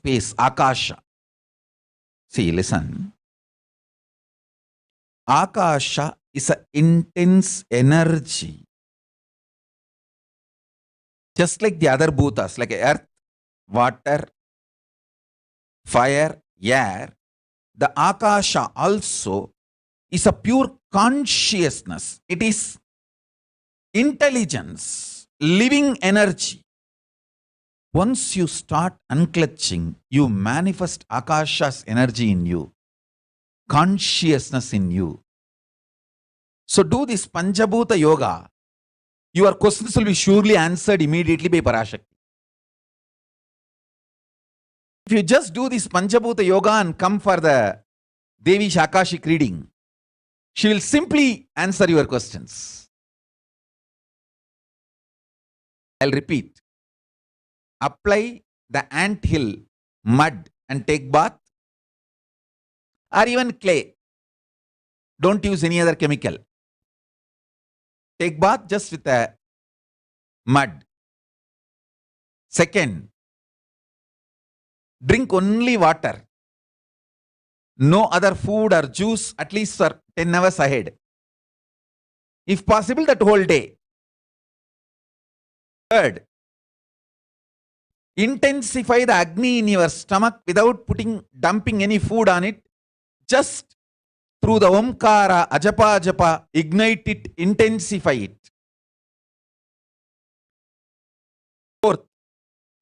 space, Akasha. See, listen. Akasha is an intense energy. Just like the other bhutas, like earth, water, fire, air, the Akasha also is a pure consciousness. It is intelligence, living energy. Once you start unclutching, you manifest Akasha's energy in you, consciousness in you. So do this Panchabhuta Yoga. Your questions will be surely answered immediately by Parashakti. If you just do this Panchabhuta Yoga and come for the Devi's Akashic reading, she will simply answer your questions. I'll repeat. Apply the ant hill mud and take bath, or even clay. Don't use any other chemical. Take bath just with a mud. Second, drink only water. No other food or juice at least for 10 hours ahead. If possible, that whole day. Third, intensify the Agni in your stomach without dumping any food on it. Just through the Omkara, Ajapa, ignite it, intensify it. Fourth,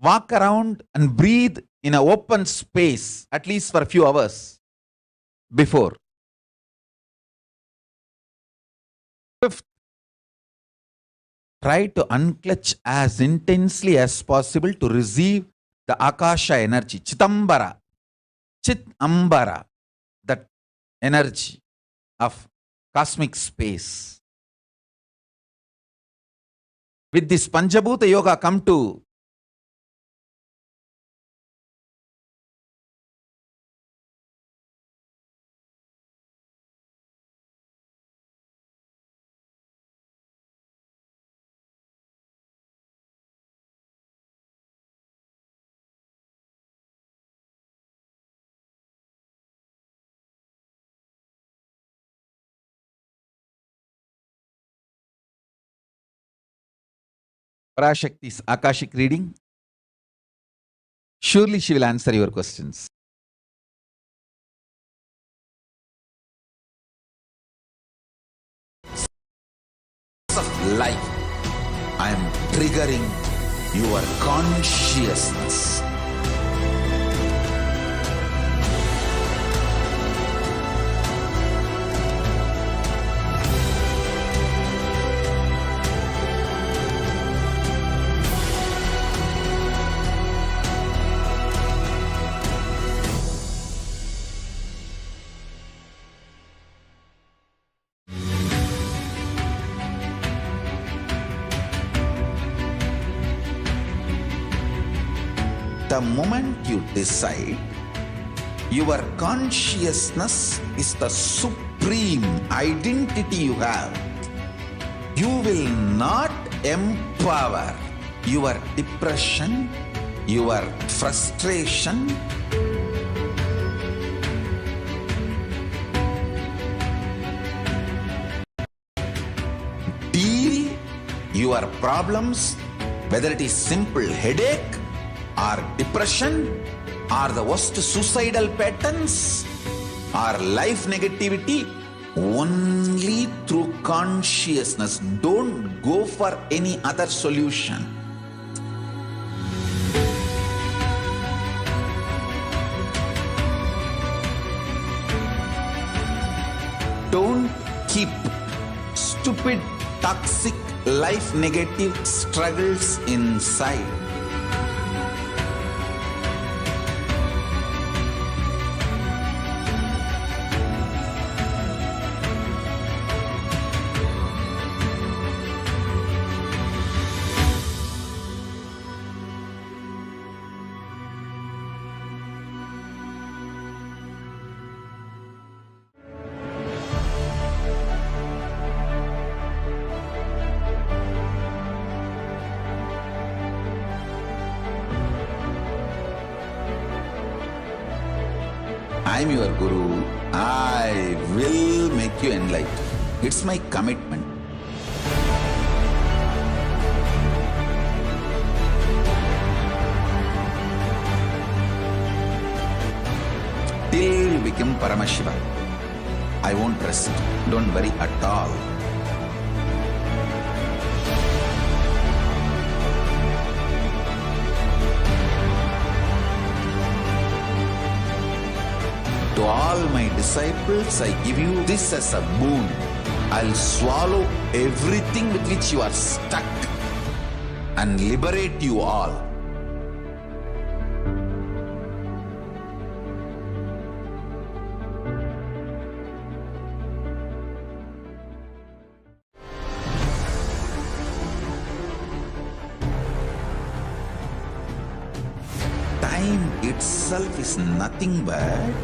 walk around and breathe in an open space at least for a few hours before. Fifth, try to unclutch as intensely as possible to receive the Akasha energy, Chitambara, that energy of cosmic space. With this Panchabhuta Yoga, come to Parashakti's Akashic reading. Surely she will answer your questions. Of life, I am triggering your consciousness. The moment you decide, your consciousness is the supreme identity you have. You will not empower your depression, your frustration, deal your problems, whether it is simple headache, or depression, or the worst suicidal patterns, or life negativity, only through consciousness. Don't go for any other solution. Don't keep stupid, toxic, life negative struggles inside. I'm your Guru. I will make you enlightened. It's my commitment. Till you become Paramashiva, I won't rest. Don't worry at all. To all my disciples, I give you this as a boon. I'll swallow everything with which you are stuck and liberate you all. Time itself is nothing but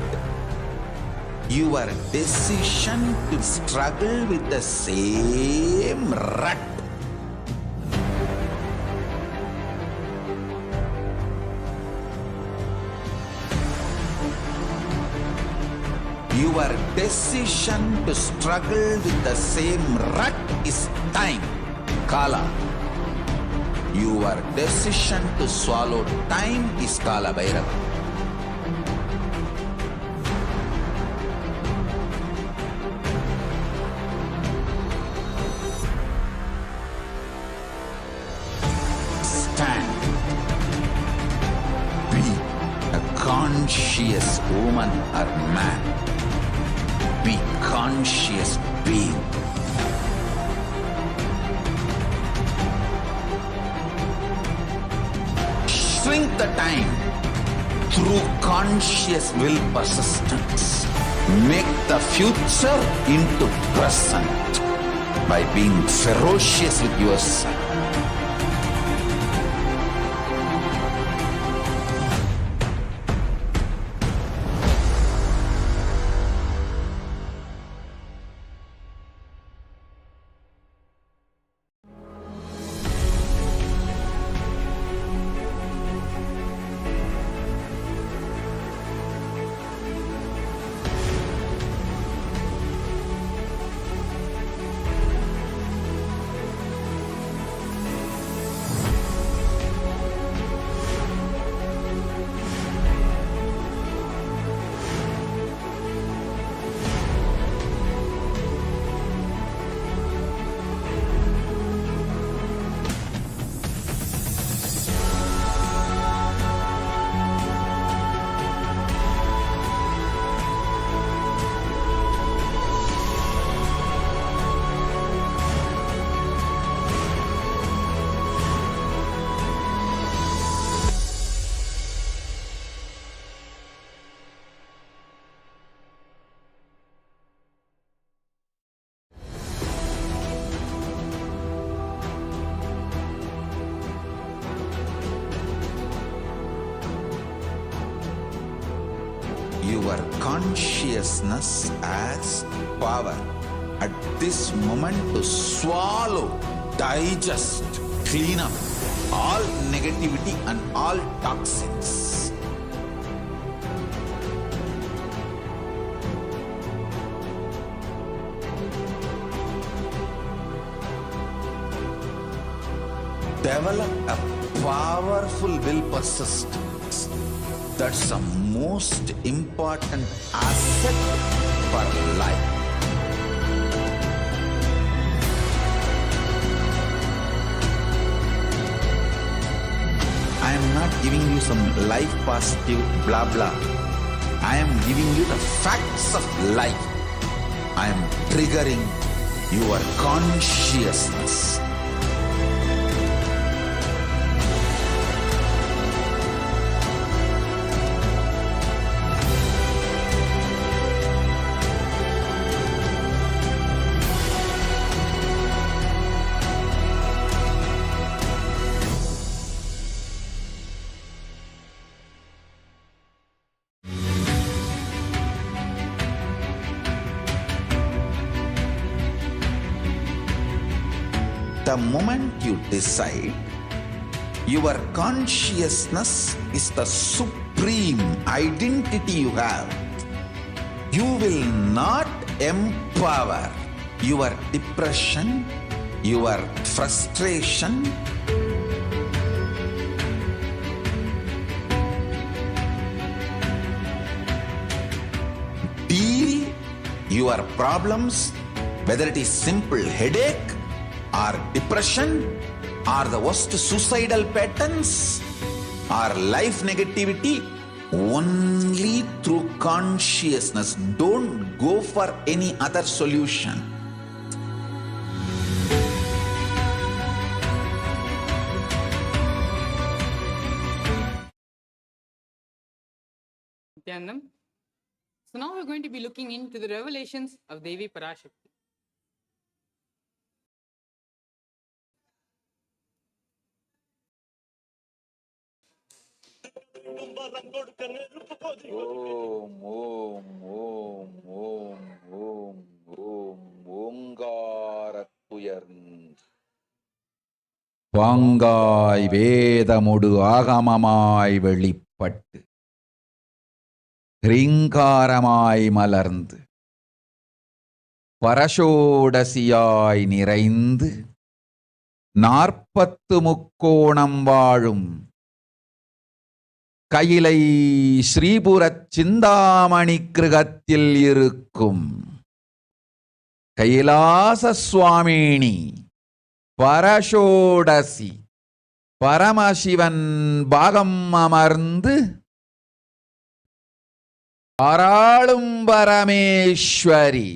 your decision to struggle with the same rut. Your decision to struggle with the same rut is time, Kala. Your decision to swallow time is Kala Bhairava. Stand. Be a conscious woman or man. Be conscious being. Shrink the time through conscious will persistence. Make the future into present by being ferocious with yourself. Your consciousness has power at this moment to swallow, digest, clean up all negativity and all toxins. Develop a powerful will persistence. That's the most important asset for life. I am not giving you some life positive blah blah. I am giving you the facts of life. I am triggering your consciousness. The moment you decide, your consciousness is the supreme identity you have. You will not empower your depression, your frustration, deal your problems, whether it is simple headache or depression or the worst suicidal patterns or life negativity, only through consciousness. Don't go for any other solution. Nithyanandam. So now we're going to be looking into the revelations of Devi Parashakti. Om, Om, Om, Om, Om, Om, ஓங்காரத்துயர்ந்து பாங்காய் வேதமுடு ஆகமமாய் வெளிப்பட்டு ரீங்காரமாய் மலர்ந்து பரஷோடசியாய் நிறைந்து 40 முக்கோணம் வாழும் கையிலை ஸ்ரீபுரச் சிந்தாமணி கிருகத்தில் இருக்கும் கைலாச சுவாமினி பரஷோடசி பரமசிவன் பாகம் அமர்ந்து ஆராளும் பரமேஸ்வரி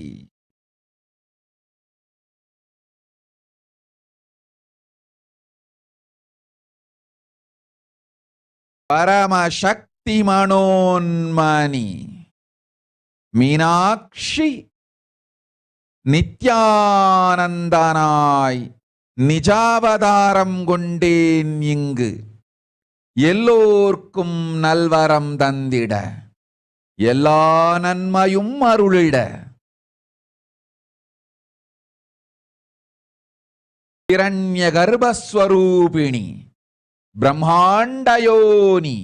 பரமசக்தி மனோன்மணி மீனாட்சி நித்யானந்தனாய் நிஜாவதாரம் கொண்டேன் இங்கு எல்லோர்க்கும் நல்வரம் தந்திட எல்லா நன்மையும் அருளிட ஹிரண்ய கர்ப்பஸ்வரூபிணி பிரம்மாண்டயோனி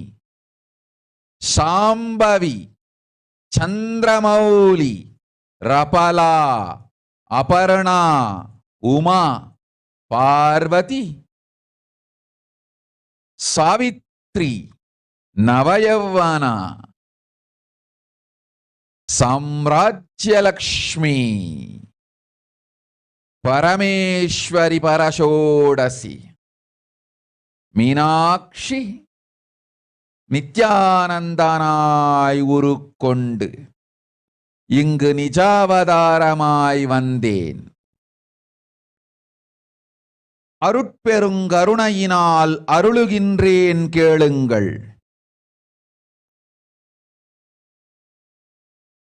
சாம்பவி சந்திரமௌலி ரபலா அபர்ணா உமா பார்வதி சாவித்ரி நவயவனா சாம்ராஜ்யலக்ஷ்மி பரமேஸ்வரி பரஷோடசி மீனாட்சி நித்யானந்தனாய் உருக்கொண்டு இங்கு நிஜாவதாரமாய் வந்தேன். அருட்பெருங்கருணையினால் அருளுகின்றேன் கேளுங்கள்.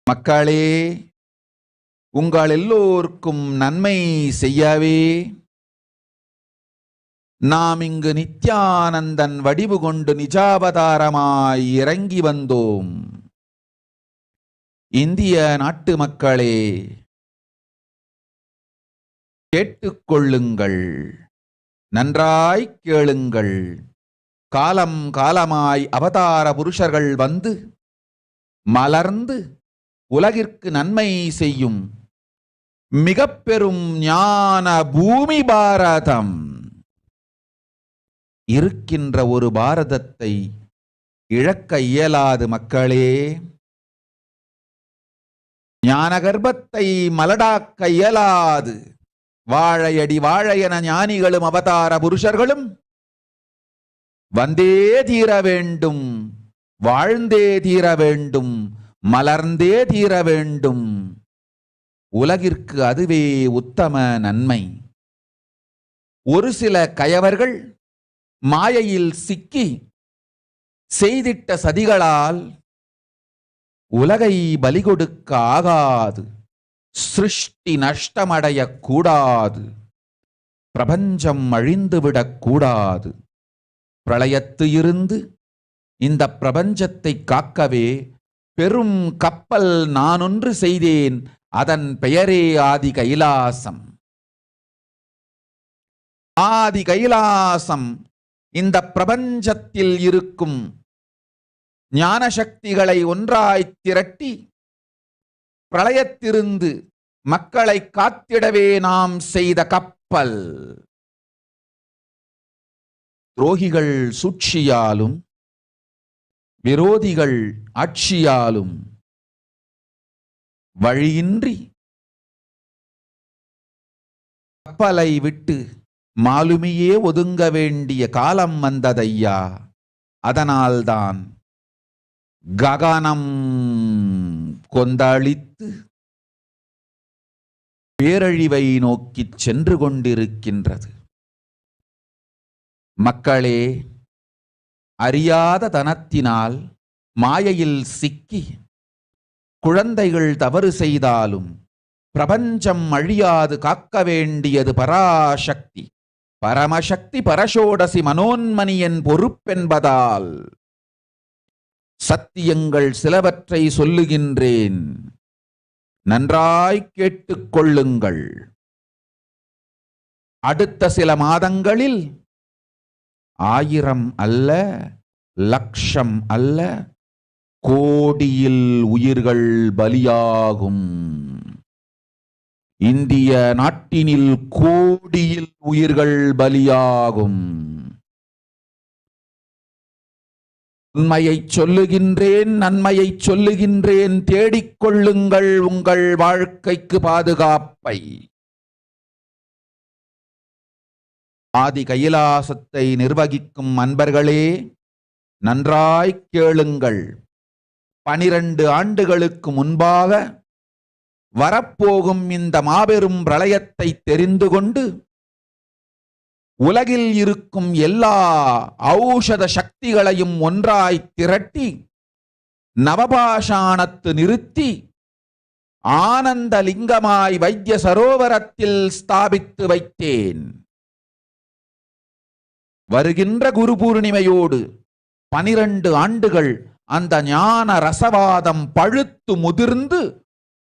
மக்களே, உங்கள் எல்லோருக்கும் நன்மை செய்யவே நாம் இங்கு நித்யானந்தன் வடிவு கொண்டு நிஜாவதாரமாய் இறங்கி வந்தோம். இந்திய நாட்டு மக்களே, கேட்டுக்கொள்ளுங்கள், நன்றாய் கேளுங்கள். காலம் காலமாய் அவதார புருஷர்கள் வந்து மலர்ந்து உலகிற்கு நன்மை செய்யும் மிக பெரும் ஞான பூமி பாரதம். இருக்கின்ற ஒரு பாரதத்தை இழக்க இயலாது மக்களே. ஞான கர்ப்பத்தை மலடாக்க இயலாது. வாழையடி வாழையென ஞானிகளும் அவதார புருஷர்களும் வந்தே தீர வேண்டும், வாழ்ந்தே தீர வேண்டும், மலர்ந்தே தீர வேண்டும். உலகிற்கு அதுவே உத்தம நன்மை. ஒரு சில கயவர்கள் மாயையில் சிக்கி செய்திட்ட சதிகளால் உலகை பலி கொடுக்க ஆகாது. சிருஷ்டி நஷ்டமடைய கூடாது. பிரபஞ்சம் அழிந்துவிடக் கூடாது. பிரளயத்து இருந்து இந்த பிரபஞ்சத்தை காக்கவே பெரும் கப்பல் நானொன்று செய்தேன். அதன் பெயரே ஆதி கைலாசம். ஆதி கைலாசம் இந்த பிரபஞ்சத்தில் இருக்கும் ஞான சக்திகளை ஒன்றாய் திரட்டி பிரளயத்திலிருந்து மக்களை காத்திடவே நாம் செய்த கப்பல். துரோகிகள் சூழ்ச்சியாலும் விரோதிகள் ஆட்சியாலும் வழியின்றி கப்பலை விட்டு மாலுமியே ஒதுங்க வேண்டிய காலம் வந்ததையா. அதனால்தான் ககனம் கொந்தளித்து பேரழிவை நோக்கி சென்று கொண்டிருக்கின்றது. மக்களே, அறியாத தனத்தினால் மாயையில் சிக்கி குழந்தைகள் தவறு செய்தாலும் பிரபஞ்சம் அழியாது காக்க வேண்டியது பராசக்தி. பரமசக்தி பரஷோடசி மனோன்மணியின் பொறுப்பென்பதால் சத்தியங்கள் சிலவற்றை சொல்லுகின்றேன், நன்றாய் கேட்டுக் கொள்ளுங்கள். அடுத்த சில மாதங்களில் 1000 அல்ல, லட்சம் அல்ல, கோடியில் உயிர்கள் பலியாகும். இந்திய நாட்டினில் கோடியில் உயிர்கள் பலியாகும். உண்மையை சொல்லுகின்றேன், நன்மையை சொல்லுகின்றேன். தேடிக்கொள்ளுங்கள் உங்கள் வாழ்க்கைக்கு பாதுகாப்பை. ஆதி கைலாசத்தை நிர்வகிக்கும் அன்பர்களே, நன்றாய் கேளுங்கள். 12 ஆண்டுகளுக்கு முன்பாக வரப்போகும் இந்த மாபெரும் பிரளயத்தை தெரிந்து கொண்டு உலகில் இருக்கும் எல்லா ஔஷத சக்திகளையும் ஒன்றாய் திரட்டி நவபாஷாணத்து நிறுத்தி ஆனந்த லிங்கமாய் வைத்திய சரோவரத்தில் ஸ்தாபித்து வைத்தேன். வருகின்ற குரு பூர்ணிமையோடு 12 ஆண்டுகள் அந்த ஞான ரசவாதம் பழுத்து முதிர்ந்து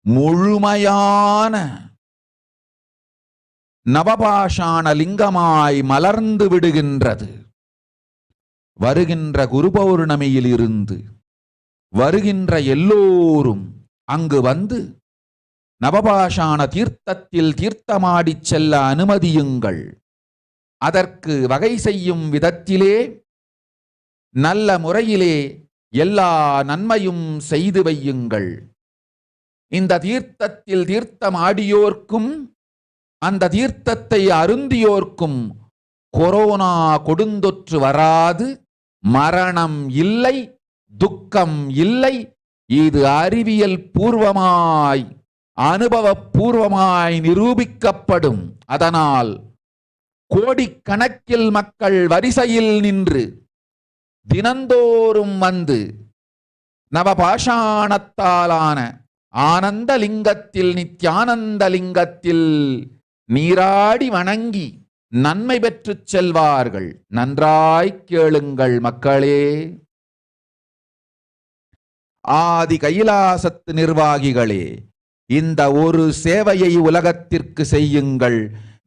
முழுமையான நவபாஷாண லிங்கமாய் மலர்ந்து விடுகின்றது. வருகின்ற குரு பௌர்ணமியில் இருந்து வருகின்ற எல்லோரும் அங்கு வந்து நவபாஷாண தீர்த்தத்தில் தீர்த்தமாடிச் செல்ல அனுமதியுங்கள். அதற்கு வகை செய்யும் விதத்திலே நல்ல முறையிலே எல்லா நன்மையும் செய்து வையுங்கள். இந்த தீர்த்தத்தில் தீர்த்தமாடியோர்க்கும் அந்த தீர்த்தத்தை அருந்தியோர்க்கும் கொரோனா கொடுந்தொற்று வராது, மரணம் இல்லை, துக்கம் இல்லை. இது அறிவியல் பூர்வமாய் அனுபவபூர்வமாய் நிரூபிக்கப்படும். அதனால் கோடிக்கணக்கில் மக்கள் வரிசையில் நின்று தினந்தோறும் வந்து நவபாஷாணத்தாலான ஆனந்த லிங்கத்தில் நித்யானந்த லிங்கத்தில் நீராடி வணங்கி நன்மை பெற்றுச் செல்வார்கள். நன்றாய் கேளுங்கள் மக்களே. ஆதி கைலாசத்து நிர்வாகிகளே, இந்த ஒரு சேவையை உலகத்திற்கு செய்யுங்கள்.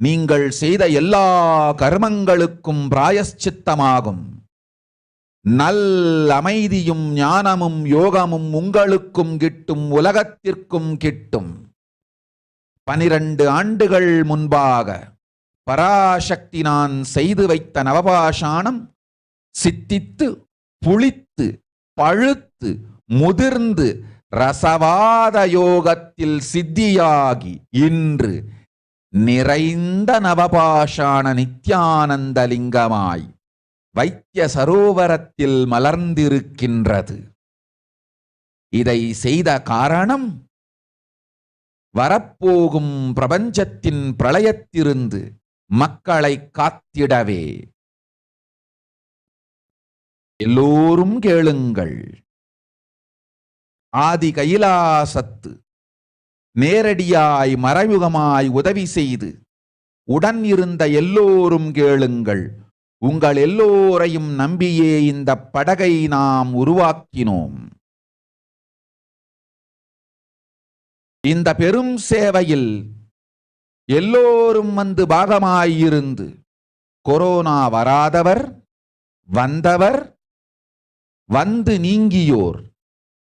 நீங்கள் செய்த எல்லா கர்மங்களுக்கும் பிராயஷ்சித்தமாகும். நல் அமைதியும் ஞானமும் யோகமும் உங்களுக்கும் கிட்டும், உலகத்திற்கும் கிட்டும். 12 ஆண்டுகள் முன்பாக பராசக்தி நான் செய்து வைத்த நவபாஷாணம் சித்தித்து புளித்து பழுத்து முதிர்ந்து ரசவாத யோகத்தில் சித்தியாகி இன்று நிறைந்த நவபாஷாண நித்யானந்த லிங்கமாய் வைத்திய சரோவரத்தில் மலர்ந்திருக்கின்றது. இதை செய்த காரணம் வரப்போகும் பிரபஞ்சத்தின் பிரளயத்திலிருந்து மக்களை காத்திடவே. எல்லோரும் கேளுங்கள். ஆதி கைலாசத்து நேரடியாய் மறைமுகமாய் உதவி செய்து உடன் இருந்த எல்லோரும் கேளுங்கள். உங்கள் எல்லோரையும் நம்பியே இந்த படகை நாம் உருவாக்கினோம். இந்த பெரும் சேவையில் எல்லோரும் வந்து பாகமாயிருந்து கொரோனா வராதவர், வந்தவர், வந்து நீங்கியோர்,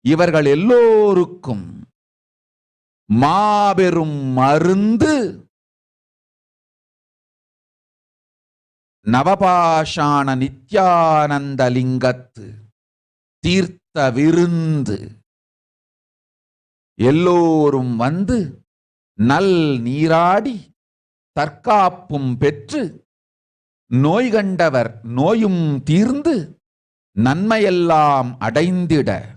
இவர்கள் எல்லோருக்கும் மாபெரும் மருந்து நவபாஷாண நித்யானந்த லிங்கத்து தீர்த்த விருந்து. எல்லோரும் வந்து நல் நீராடி தற்காப்பும் பெற்று நோய் கண்டவர் நோயும் தீர்ந்து நன்மையெல்லாம் அடைந்திட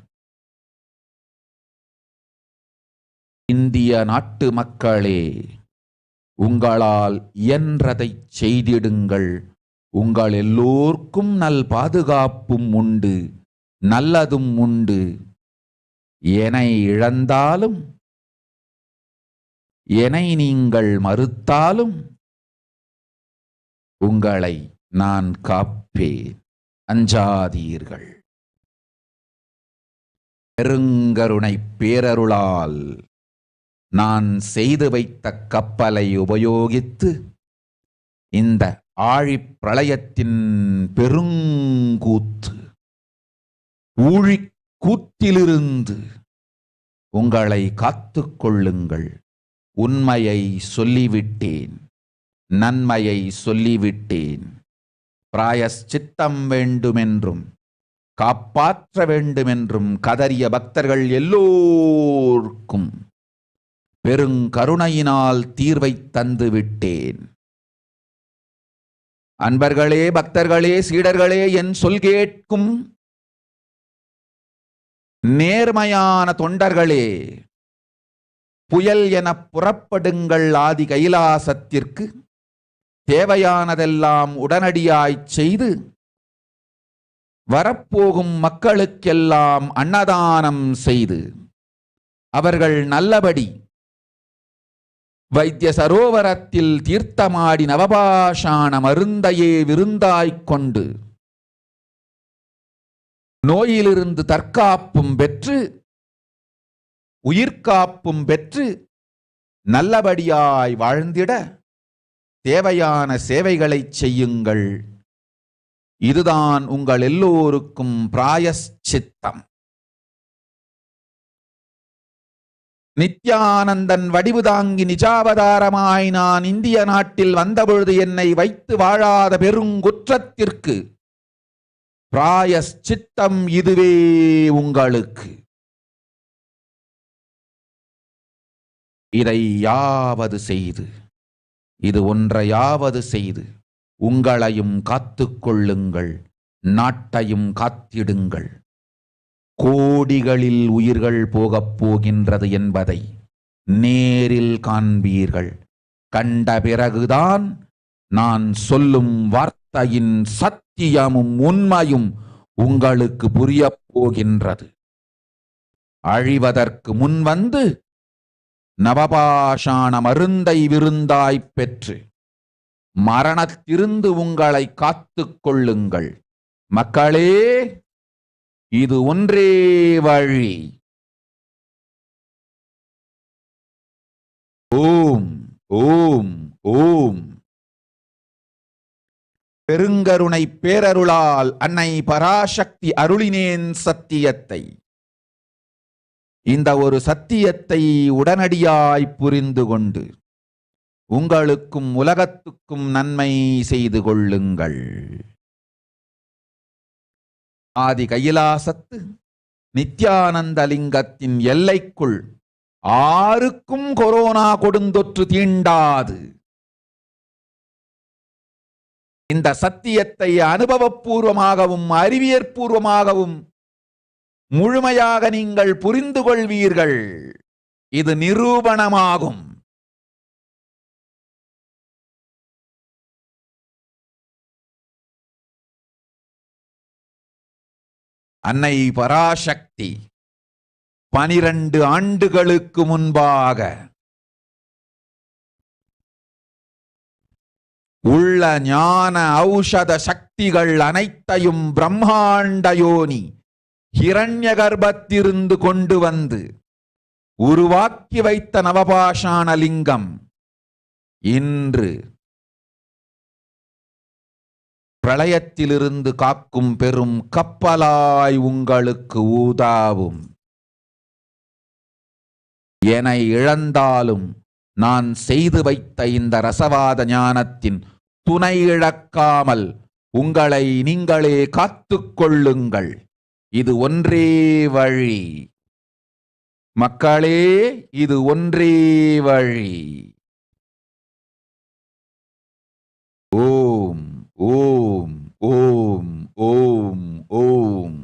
இந்திய நாட்டு மக்களே, உங்களால் இயன்றதை செய்திடுங்கள். உங்கள் எல்லோர்க்கும் நல் பாதுகாப்பும் உண்டு, நல்லதும் உண்டு. என்னை இழந்தாலும் என்னை நீங்கள் மறுத்தாலும் உங்களை நான் காப்பேன், அஞ்சாதீர்கள். பெருங்கருணை பேரருளால் நான் செய்து வைத்த கப்பலை உபயோகித்து இந்த ஆழிப் பிரளயத்தின் பெருங்கூத்து ஊழிக் கூத்திலிருந்து உங்களை காத்துக் கொள்ளுங்கள். உண்மையை சொல்லிவிட்டேன், நன்மையை சொல்லிவிட்டேன். பிராயஷ்சித்தம் வேண்டுமென்றும் காப்பாற்ற வேண்டுமென்றும் கதறிய பக்தர்கள் எல்லோருக்கும் பெருங்கருணையினால் தீர்வை தந்து விட்டேன். அன்பர்களே, பக்தர்களே, சீடர்களே, என் சொல் கேட்கும் நேர்மையான தொண்டர்களே, புயல் என புறப்படுங்கள் ஆதி கைலாசத்திற்கு. தேவையானதெல்லாம் உடனடியாய்ச் செய்து வரப்போகும் மக்களுக்கெல்லாம் அன்னதானம் செய்து அவர்கள் நல்லபடி வைத்திய சரோவரத்தில் தீர்த்தமாடி நவபாஷாண மருந்தையே விருந்தாய்க் கொண்டு நோயிலிருந்து தற்காப்பும் பெற்று உயிர்காப்பும் பெற்று நல்லபடியாய் வாழ்ந்திட தேவையான சேவைகளை செய்யுங்கள். இதுதான் உங்கள் எல்லோருக்கும் பிராயஷ்சித்தம். நித்யானந்தன் வடிவு தாங்கி நிஜாவதாரமாய் நான் இந்திய நாட்டில் வந்தபொழுது என்னை வைத்து வாழாத பெருங்குற்றத்திற்கு பிராயஷ்சித்தம் இதுவே உங்களுக்கு. இதை யாவது செய்து, இது ஒன்றையாவது செய்து உங்களையும் காத்துக்கொள்ளுங்கள், நாட்டையும் காத்திடுங்கள். கோடிகளில் உயிர்கள் போகப் போகின்றது என்பதை நேரில் காண்பீர்கள். கண்ட பிறகுதான் நான் சொல்லும் வார்த்தையின் சத்தியமும் உண்மையும் உங்களுக்கு புரியப் போகின்றது. அழிவதற்கு முன் வந்து நவபாஷாண மருந்தை விருந்தாய்ப் பெற்று மரணத்திலிருந்து உங்களை காத்துக் கொள்ளுங்கள். மக்களே, இது ஒன்றே வழி. ஓம் ஓம் ஓம். பெருங்கருணை பேரருளால் அன்னை பராசக்தி அருளினேன் சத்தியத்தை. இந்த ஒரு சத்தியத்தை உடனடியாய் புரிந்து கொண்டு உங்களுக்கும் உலகத்துக்கும் நன்மை செய்து கொள்ளுங்கள். ஆதி கைலாசத்து நித்யானந்த லிங்கத்தின் எல்லைக்குள் ஆருக்கும் கொரோனா கொடுந்தொற்று தீண்டாது. இந்த சத்தியத்தை அனுபவபூர்வமாகவும் அறிவியற்பூர்வமாகவும் முழுமையாக நீங்கள் புரிந்து கொள்வீர்கள். இது நிரூபணமாகும். அன்னை பராசக்தி 12 ஆண்டுகளுக்கு முன்பாக உள்ள ஞான ஔஷத சக்திகள் அனைத்தையும் பிரம்மாண்ட யோனி ஹிரண்ய கர்ப்பத்திலிருந்து கொண்டு வந்து உருவாக்கி வைத்த நவபாஷாண லிங்கம் இன்று பிரளயத்திலிருந்து காக்கும் பெரும் கப்பலாய் உங்களுக்கு ஊதாவும். என இழந்தாலும் நான் செய்து வைத்த இந்த ரசவாத ஞானத்தின் துணை இழக்காமல் உங்களை நீங்களே காத்துக்கொள்ளுங்கள். இது ஒன்றே வழி மக்களே, இது ஒன்றே வழி. ஓம் ஓம் ஓம் ஓம் ஓம்.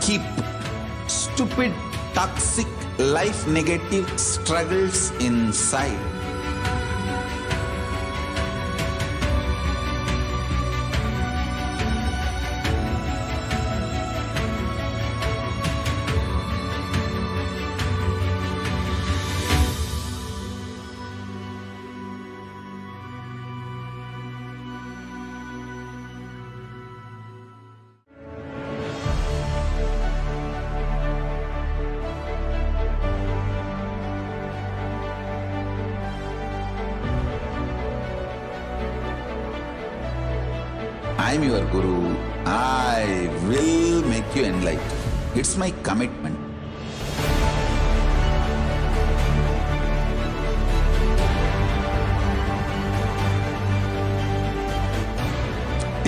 Keep stupid, toxic, life negative struggles inside. I am your Guru. I will make you enlightened. It's my commitment.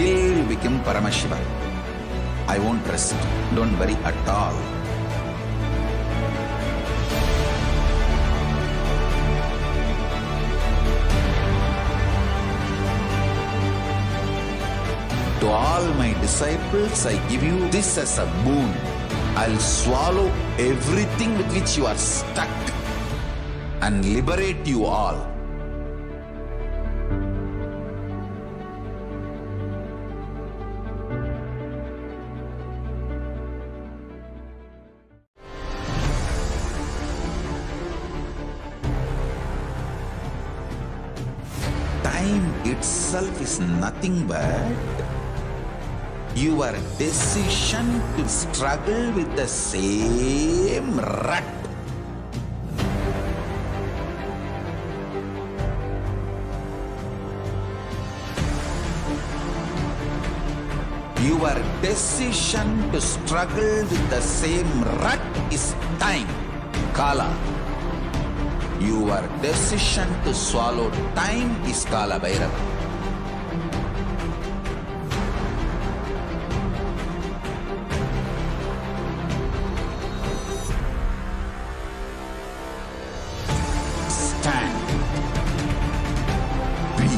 Till you become Paramashiva, I won't rest. Don't worry at all. To all my disciples, I give you this as a boon. I'll swallow everything with which you are stuck and liberate you all. Time itself is nothing but your decision to struggle with the same rut. Your decision to struggle with the same rut is time, Kala. Your decision to swallow time is Kala Bhairava. Stand. Be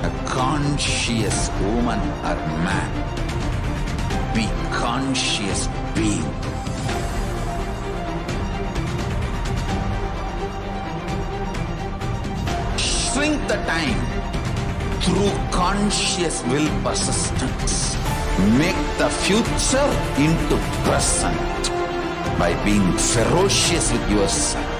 a conscious woman or man. Be conscious being. Shrink the time through conscious will persistence. Make the future into present by being ferocious with yourself.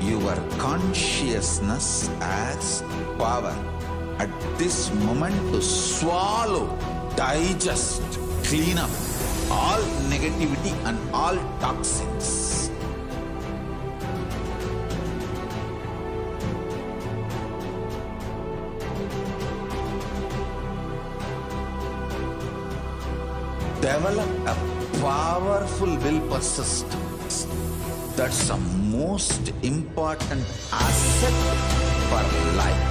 Your consciousness has power at this moment to swallow, digest, clean up all negativity and all toxins. develop a powerful will persistence. That's the most important asset for life.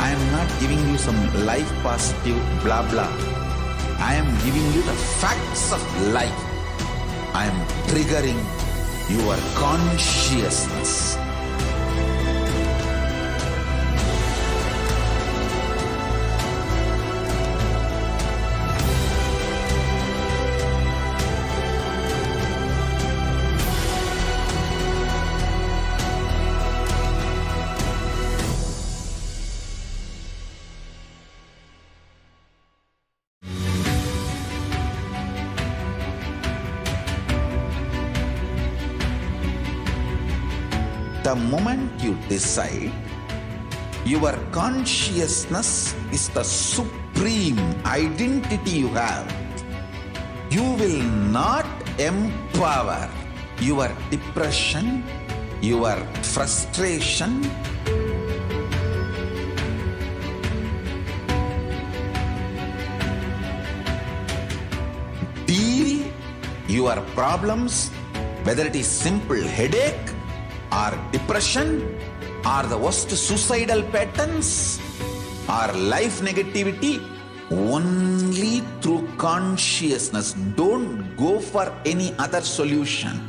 I am not giving you some life positive blah blah. I am giving you the facts of life. I am triggering your consciousness. The moment you decide, your consciousness is the supreme identity you have. You will not empower your depression, your frustration, deal your problems, whether it is simple headache or depression or the worst suicidal patterns or life negativity, only through consciousness. Don't go for any other solution.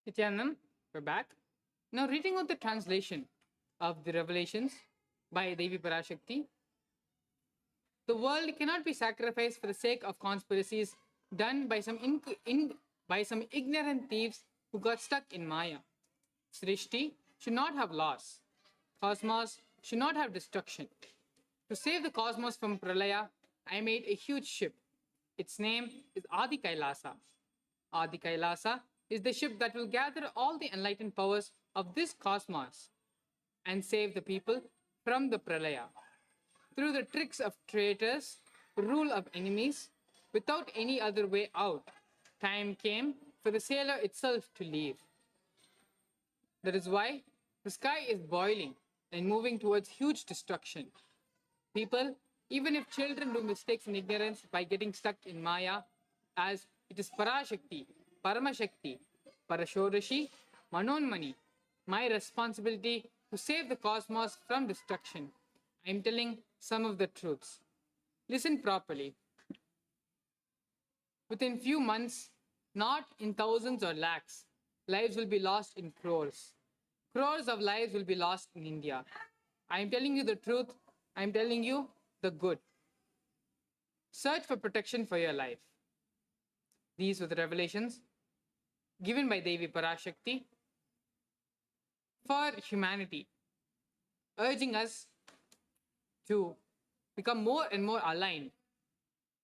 Nithyanandam, we're back. Now reading out the translation of the Revelations by Devi Parashakti. The world cannot be sacrificed for the sake of conspiracies done by some ignorant thieves who got stuck in Maya. Srishti should not have loss. Cosmos should not have destruction. To save the cosmos from Pralaya, I made a huge ship. Its name is Adi Kailasa. Adi Kailasa is the ship that will gather all the enlightened powers of this cosmos and save the people from the Pralaya. Through the tricks of traitors, rule of enemies, without any other way out, time came for the sailor itself to leave. That is why the sky is boiling and moving towards huge destruction. People, even if children do mistakes in ignorance by getting stuck in Maya, as it is Parashakti, Paramashakti, Parashodashi, Manonmani, my responsibility to save the cosmos from destruction. I am telling some of the truths. Listen properly. Within few months, not in thousands or lakhs, lives will be lost in crores. Crores of lives will be lost in India. I am telling you the truth. I am telling you the good. Search for protection for your life. These were the revelations given by Devi Parashakti for humanity, urging us to become more and more aligned,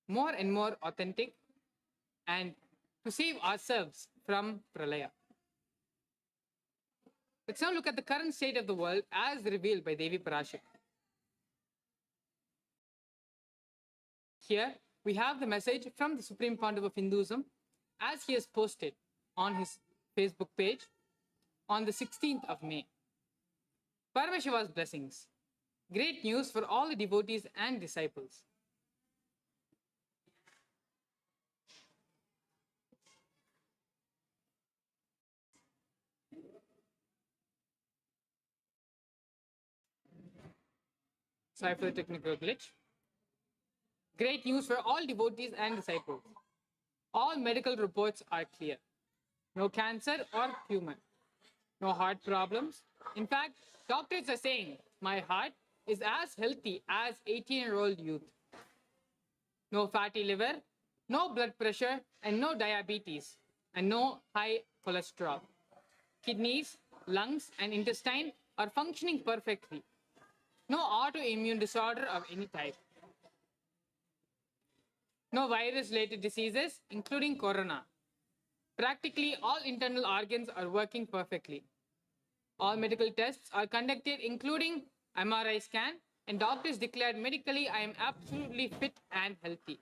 more and more authentic, and to save ourselves from Pralaya. Let's now look at the current state of the world as revealed by Devi Parashakti. Here we have the message from the Supreme Pontiff of Hinduism as he has posted on his Facebook page on the 16th of May. Paramashiva's blessings. Great news for all the devotees and disciples. Sorry for the technical glitch. Great news for all devotees and disciples. All medical reports are clear. No cancer or tumor. No heart problems. In fact, doctors are saying my heart is as healthy as 18-year-old youth. No fatty liver, no blood pressure, and no diabetes, and no high cholesterol. Kidneys, lungs, and intestine are functioning perfectly. No autoimmune disorder of any type. No virus-related diseases, including corona. Practically all internal organs are working perfectly. All medical tests are conducted, including MRI scan, and doctors declared medically I am absolutely fit and healthy.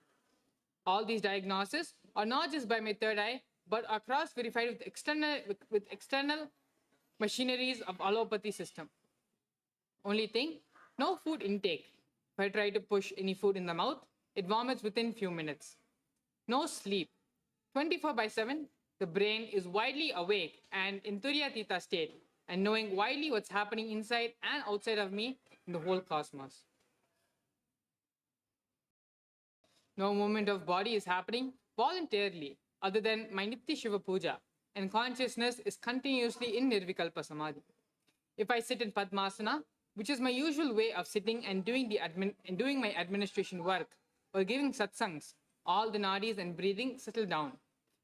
All these diagnoses are not just by my third eye, but are cross-verified with external machineries of allopathy system. Only thing, no food intake. If I try to push any food in the mouth, it vomits within few minutes. No sleep. 24 by 7, the brain is widely awake and in Turiya Theta state and knowing widely what's happening inside and outside of me in the whole cosmos. No movement of body is happening voluntarily other than my Nitya Shiva Puja, and consciousness is continuously in Nirvikalpa Samadhi. If I sit in Padmasana, which is my usual way of sitting and doing my administration work or giving satsangs, all the nadis and breathing settle down.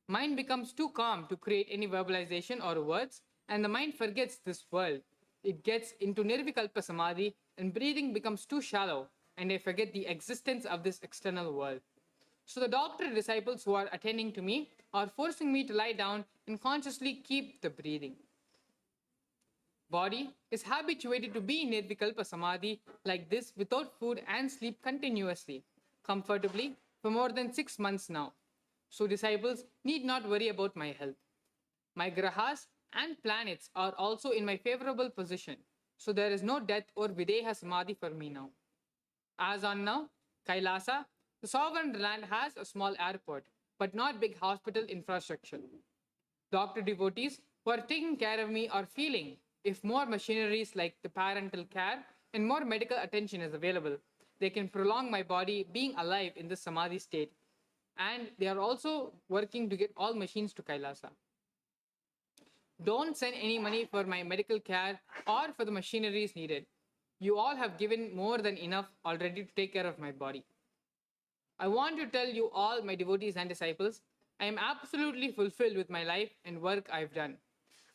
Mind becomes too calm to create any verbalization or words, and the mind forgets this world. It gets into Nirvikalpa Samadhi, and breathing becomes too shallow, and I forget the existence of this external world. So the doctor disciples who are attending to me are forcing me to lie down and consciously keep the breathing. Body is habituated to be in Nirvikalpa Samadhi like this without food and sleep continuously, comfortably for more than 6 months now. So disciples need not worry about my health. My grahas and planets are also in my favorable position, so there is no death or Videha Samadhi for me now. As on now, Kailasa, the sovereign land, has a small airport, but not big hospital infrastructure. Doctor devotees who are taking care of me are feeling if more machineries like the parental care and more medical attention is available, they can prolong my body being alive in the Samadhi state. And they are also working to get all machines to Kailasa. Don't send any money for my medical care or for the machineries needed. You all have given more than enough already to take care of my body. I want to tell you all, my devotees and disciples, I am absolutely fulfilled with my life and work I've done.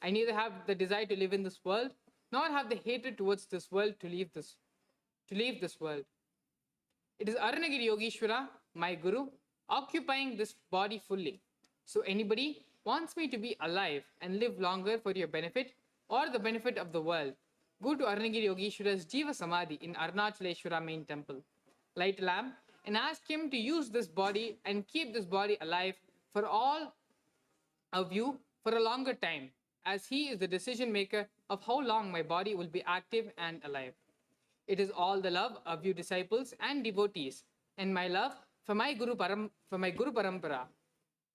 I neither have the desire to live in this world, nor have the hatred towards this world to leave this world. It is Arunagiri Yogeshwara, my Guru, occupying this body fully. So anybody wants me to be alive and live longer for your benefit or the benefit of the world, go to Arunagiri Yogeshwara's Jiva Samadhi in Arunachaleshwara main temple. Light a lamp and ask him to use this body and keep this body alive for all of you for a longer time, as he is the decision maker of how long my body will be active and alive. It is all the love of you disciples and devotees, and my love for my Guru Parampara.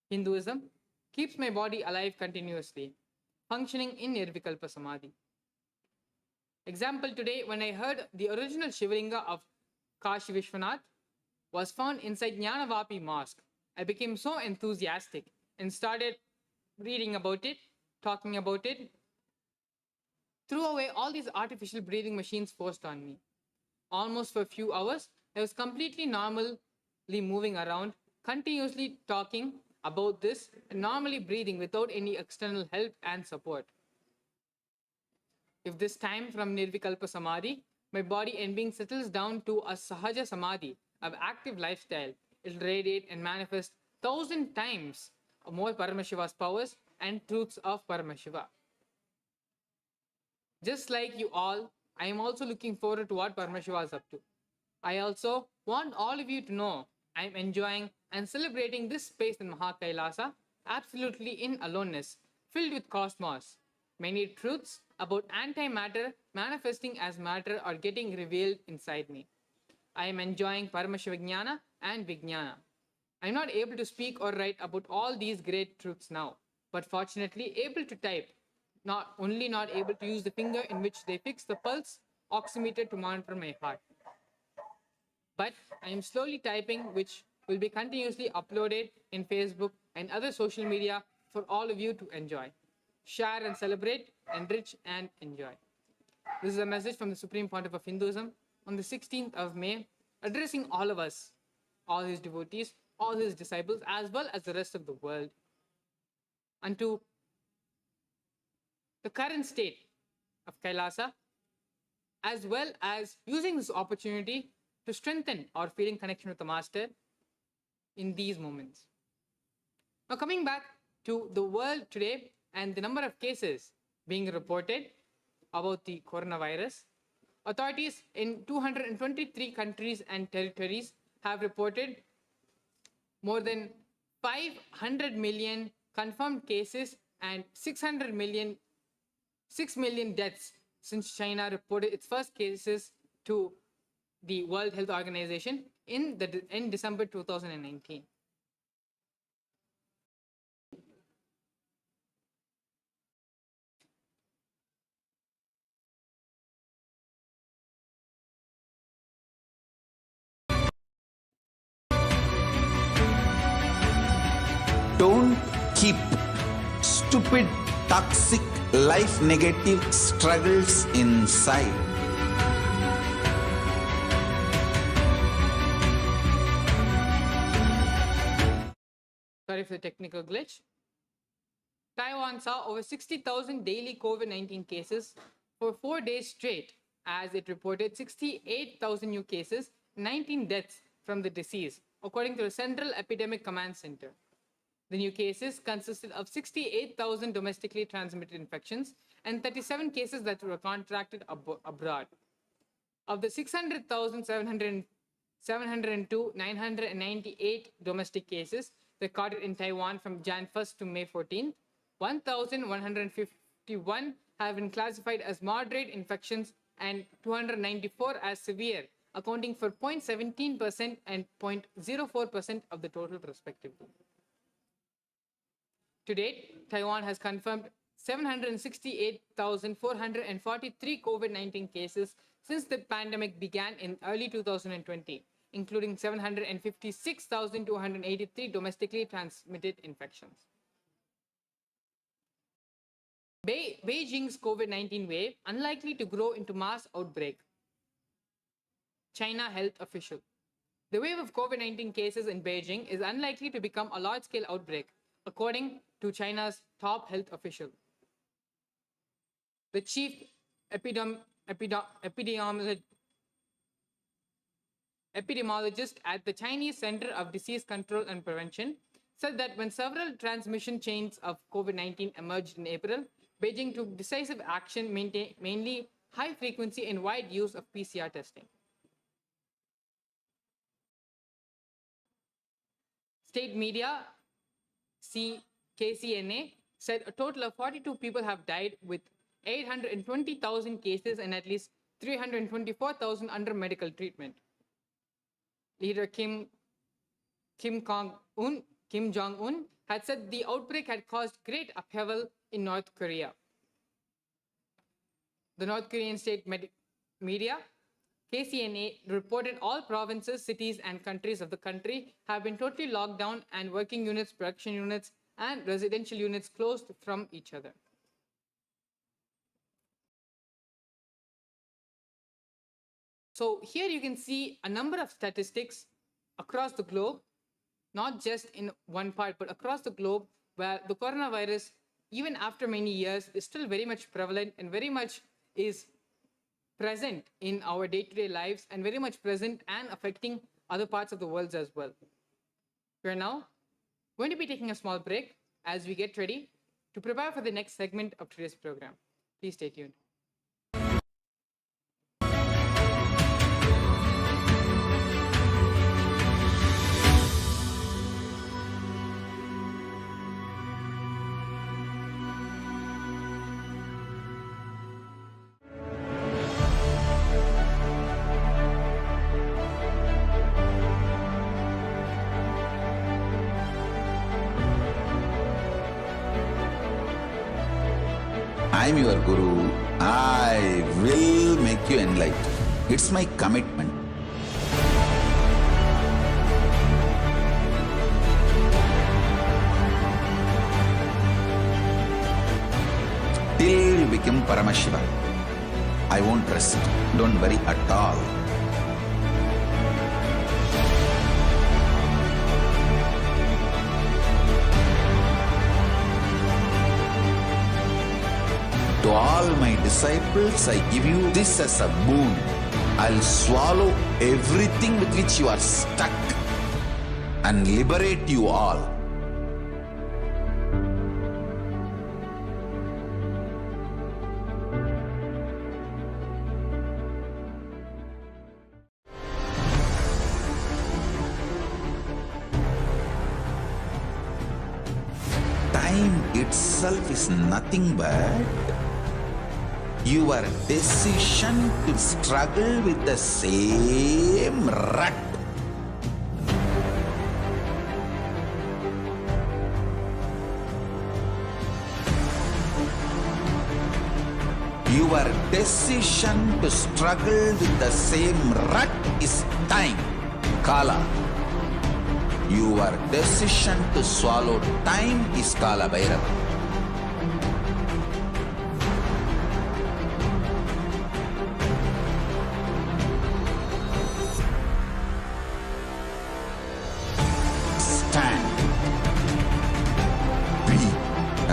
Hinduism keeps my body alive continuously, functioning in Nirvikalpa Samadhi. Example today, when I heard the original Shivalinga of Kashi Vishwanath was found inside Jnanavapi Mosque, I became so enthusiastic and started reading about it, talking about it, threw away all these artificial breathing machines forced on me. Almost for a few hours, I was completely normally moving around, continuously talking about this, and normally breathing without any external help and support. If this time from Nirvikalpa Samadhi, my body and being settles down to a Sahaja Samadhi of active lifestyle, it will radiate and manifest 1,000 times more Paramashiva's powers and truths of Paramashiva. Just like you all, I am also looking forward to what Paramashiva is up to. I also want all of you to know I am enjoying and celebrating this space in Mahakailasa absolutely in aloneness, filled with cosmos. Many truths about antimatter manifesting as matter are getting revealed inside me. I am enjoying Paramashiva and Vijnana. I am not able to speak or write about all these great truths now, but fortunately able to type, not able to use the finger in which they fix the pulse oximeter to monitor my heart. But I am slowly typing, which will be continuously uploaded in Facebook and other social media for all of you to enjoy. Share and celebrate, enrich and enjoy. This is a message from the Supreme Pontiff of Hinduism on the 16th of May, addressing all of us, all his devotees, all his disciples, as well as the rest of the world, unto the current state of Kailasa, as well as using this opportunity to strengthen our feeling connection with the Master in these moments. Now, coming back to the world today and the number of cases being reported about the coronavirus, authorities in 223 countries and territories have reported more than 500 million confirmed cases and 6 million deaths since China reported its first cases to the World Health Organization in December 2019. Don't keep stupid, toxic, life negative struggles inside. Sorry for the technical glitch. Taiwan saw over 60,000 daily COVID-19 cases for 4 days straight, as it reported 68,000 new cases, 19 deaths from the disease, according to the Central Epidemic Command Center. The new cases consisted of 68,000 domestically transmitted infections and 37 cases that were contracted abroad. Of the 600,702, 998 domestic cases recorded in Taiwan from Jan 1st to May 14th, 1,151 have been classified as moderate infections and 294 as severe, accounting for 0.17% and 0.04% of the total respectively. To date, Taiwan has confirmed 768,443 COVID-19 cases since the pandemic began in early 2020, including 756,283 domestically transmitted infections. Beijing's COVID-19 wave unlikely to grow into mass outbreak. China health official. The wave of COVID-19 cases in Beijing is unlikely to become a large-scale outbreak, according to China's top health official. The chief epidemiologist at the Chinese Center of Disease Control and Prevention said that when several transmission chains of COVID-19 emerged in April, Beijing took decisive action, mainly high frequency and wide use of PCR testing. State media KCNA said a total of 42 people have died, with 820,000 cases and at least 324,000 under medical treatment. Leader Kim Jong-un had said the outbreak had caused great upheaval in North Korea. The North Korean state media, KCNA, reported all provinces, cities, and countries of the country have been totally locked down and working units, production units, and residential units closed from each other. So here you can see a number of statistics across the globe, not just in one part, but across the globe, where the coronavirus, even after many years, is still very much prevalent and very much is present in our day-to-day lives and very much present and affecting other parts of the world as well. We are now going to be taking a small break as we get ready to prepare for the next segment of today's program. Please stay tuned. I'm your guru. I will make you enlightened. It's my commitment. Till you become Paramashiva, I won't rest. Don't worry at all. To all my disciples, I give you this as a boon. I'll swallow everything with which you are stuck and liberate you all. time itself is nothing but your decision to struggle with the same rut. Your decision to struggle with the same rut is time, Kala. Your decision to swallow time is Kala Bhairava. Stand. Be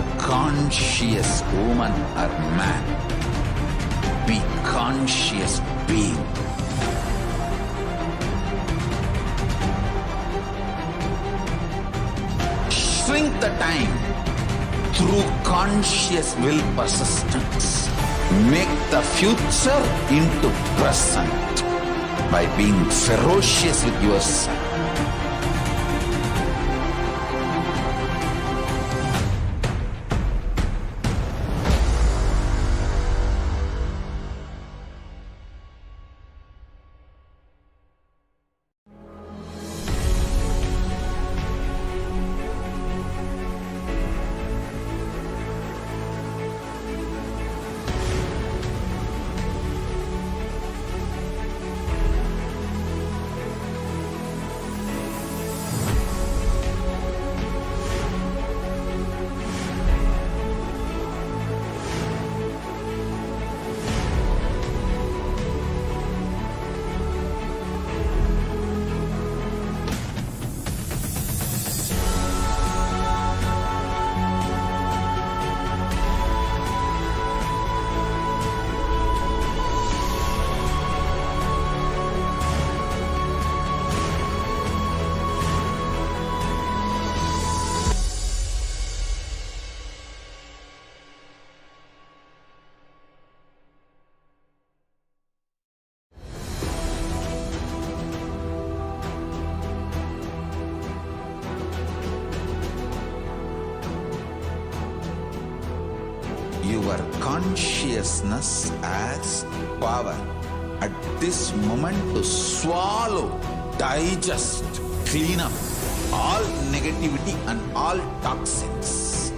a conscious woman or man. Be conscious being. Shrink the time through conscious will persistence. Make the future into present by being ferocious with yourself. Your consciousness has power at this moment to swallow, digest, clean up all negativity and all toxins.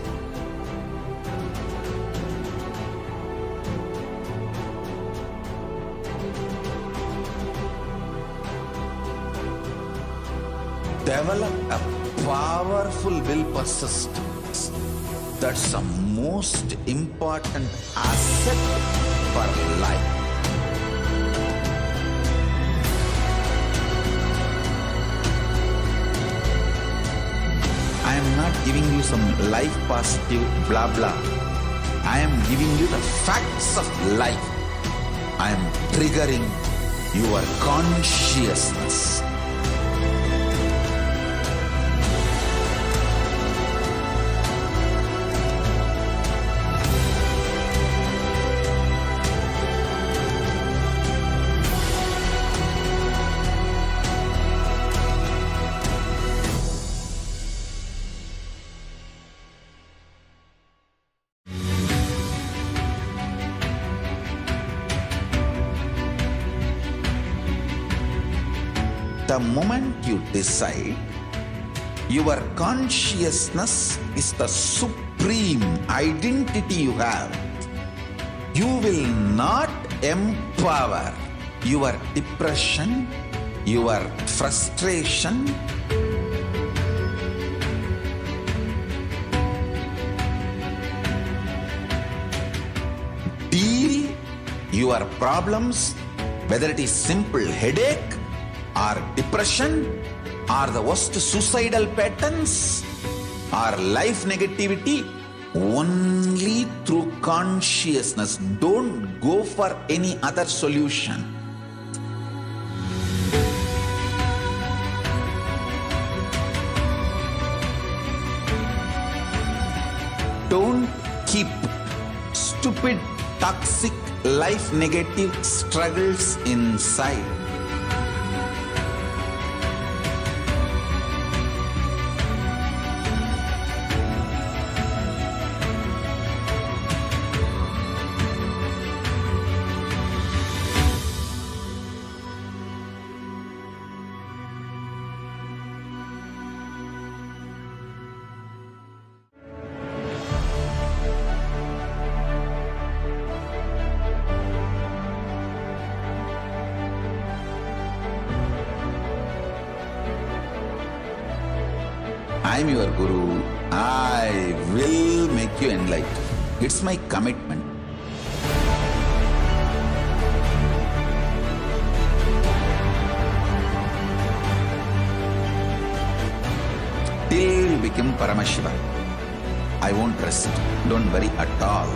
Develop a powerful will persistence. That's the most important asset for life. I am not giving you some life positive blah blah. I am giving you the facts of life. I am triggering your consciousness. The moment you decide, your consciousness is the supreme identity you have. You will not empower your depression, your frustration, deal your problems, whether it is simple headache or depression or the worst suicidal patterns or life negativity, only through consciousness. Don't go for any other solution. Don't keep stupid, toxic, life negative struggles inside. I'm your guru. I will make you enlightened. It's my commitment. Till you become Paramashiva, I won't rest. Don't worry at all.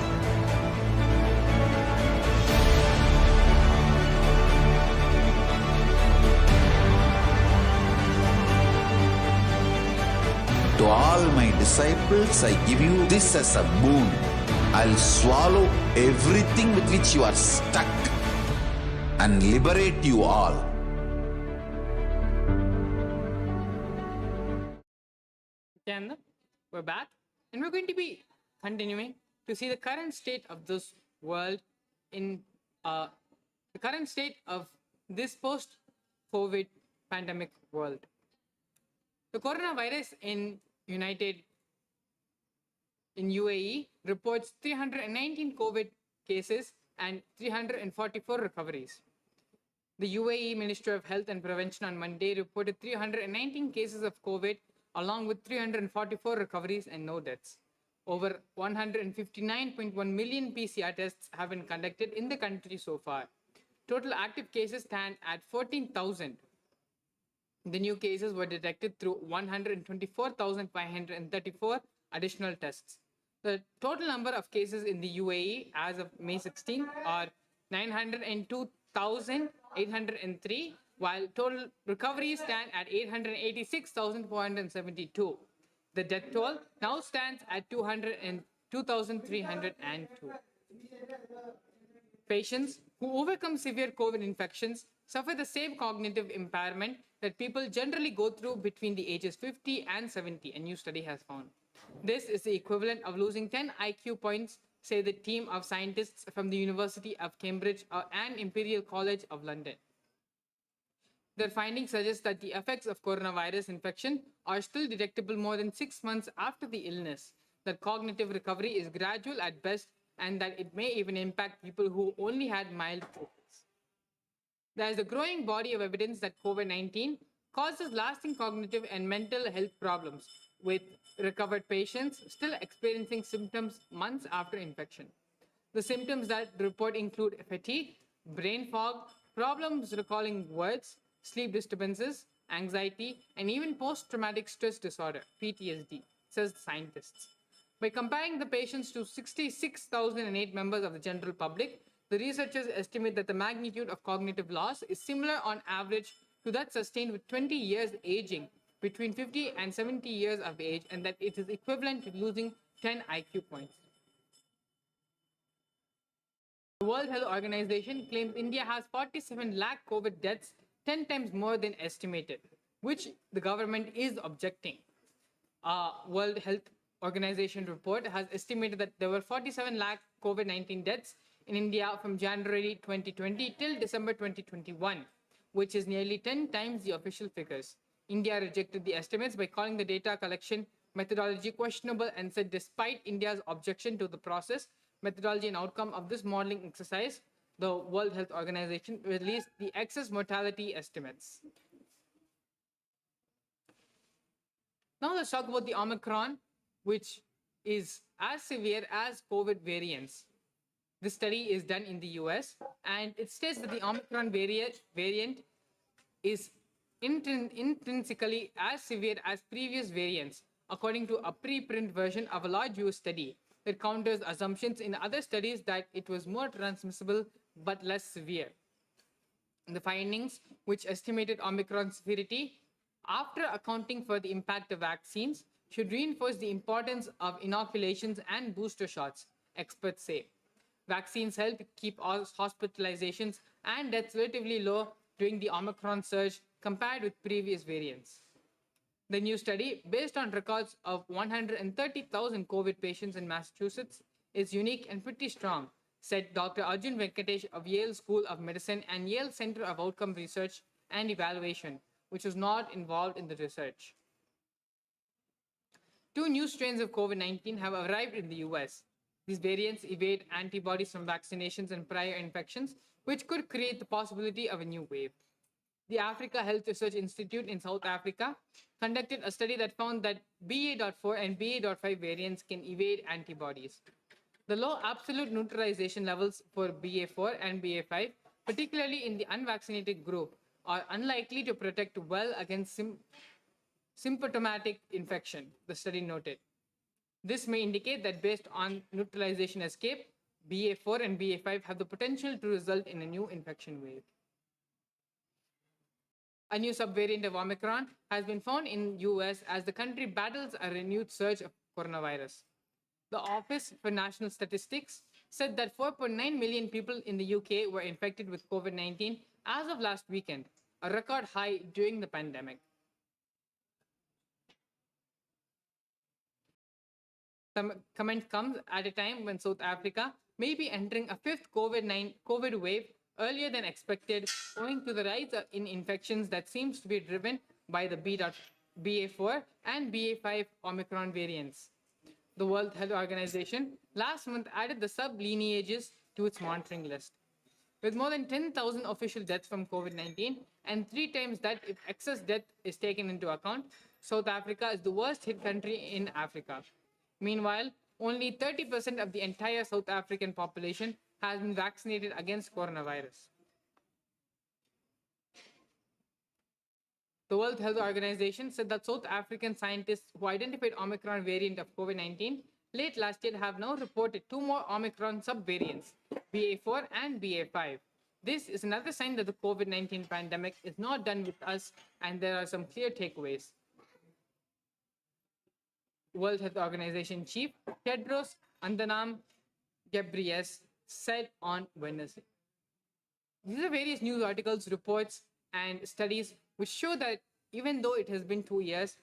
To all my disciples, I give you this as a boon. I'll swallow everything with which you are stuck and liberate you all. Again, we're back and we're going to be continuing to see the current state of this world in the current state of this post-COVID pandemic world. The coronavirus in UAE reports 319 COVID cases and 344 recoveries. The UAE Ministry of Health and Prevention on Monday reported 319 cases of COVID along with 344 recoveries and no deaths. Over 159.1 million PCR tests have been conducted in the country so far. Total active cases stand at 14,000. The new cases were detected through 124,534 additional tests. The total number of cases in the UAE as of May 16 are 902,803, while total recoveries stand at 886,472. The death toll now stands at 202,302. Patients who overcome severe COVID infections suffer the same cognitive impairment that people generally go through between the ages 50 and 70, a new study has found. This is the equivalent of losing 10 IQ points, say the team of scientists from the University of Cambridge and Imperial College of London. Their findings suggest that the effects of coronavirus infection are still detectable more than 6 months after the illness, that cognitive recovery is gradual at best, and that it may even impact people who only had mild cases. There is a growing body of evidence that COVID-19 causes lasting cognitive and mental health problems, with recovered patients still experiencing symptoms months after infection. The symptoms that report include fatigue, brain fog, problems recalling words, sleep disturbances, anxiety, and even post-traumatic stress disorder, PTSD, says the scientists. By comparing the patients to 66,008 members of the general public, the researchers estimate that the magnitude of cognitive loss is similar on average to that sustained with 20 years aging between 50 and 70 years of age, and that it is equivalent to losing 10 IQ points. The World Health Organization claims India has 47 lakh COVID deaths, 10 times more than estimated, which the government is objecting. World Health Organization report has estimated that there were 47 lakh COVID-19 deaths in India from January 2020 till December 2021, which is nearly 10 times the official figures. India rejected the estimates by calling the data collection methodology questionable and said despite India's objection to the process, methodology and outcome of this modeling exercise, the World Health Organization released the excess mortality estimates. Now let's talk about the Omicron, which is as severe as COVID variants. This study is done in the US, and it states that the Omicron variant is intrinsically as severe as previous variants, according to a preprint version of a large US study that counters assumptions in other studies that it was more transmissible but less severe. The findings, which estimated Omicron severity after accounting for the impact of vaccines, should reinforce the importance of inoculations and booster shots, experts say. Vaccines help keep hospitalizations and deaths relatively low during the Omicron surge compared with previous variants. The new study, based on records of 130,000 COVID patients in Massachusetts, is unique and pretty strong, said Dr. Arjun Venkatesh of Yale School of Medicine and Yale Center of Outcome Research and Evaluation, which was not involved in the research. 2 new strains of COVID-19 have arrived in the US. These variants evade antibodies from vaccinations and prior infections, which could create the possibility of a new wave. the Africa Health Research Institute in South Africa conducted a study that found that BA.4 and BA.5 variants can evade antibodies. The low absolute neutralization levels for BA4 and BA5, particularly in the unvaccinated group, are unlikely to protect well against symptomatic infection, the study noted. This may indicate that based on neutralization escape, BA4 and BA5 have the potential to result in a new infection wave. A new subvariant of Omicron has been found in US as the country battles a renewed surge of coronavirus. The Office for National Statistics said that 4.9 million people in the UK were infected with COVID-19 as of last weekend, a record high during the pandemic. The comment comes at a time when South Africa may be entering a fifth COVID wave earlier than expected, owing to the rise in infections that seems to be driven by the BA4 and BA5 Omicron variants. The World Health Organization last month added the sub-lineages to its monitoring list. With more than 10,000 official deaths from COVID-19 and 3 times that if excess death is taken into account, South Africa is the worst hit country in Africa. Meanwhile, only 30% of the entire South African population has been vaccinated against coronavirus. The World Health Organization said that South African scientists who identified Omicron variant of COVID-19 late last year have now reported 2 more Omicron subvariants, BA4 and BA5. This is another sign that the COVID-19 pandemic is not done with us, and there are some clear takeaways. World Health Organization Chief Tedros Adhanom Ghebreyesus said on Wednesday. These are various news articles, reports, and studies which show that even though it has been 2 years,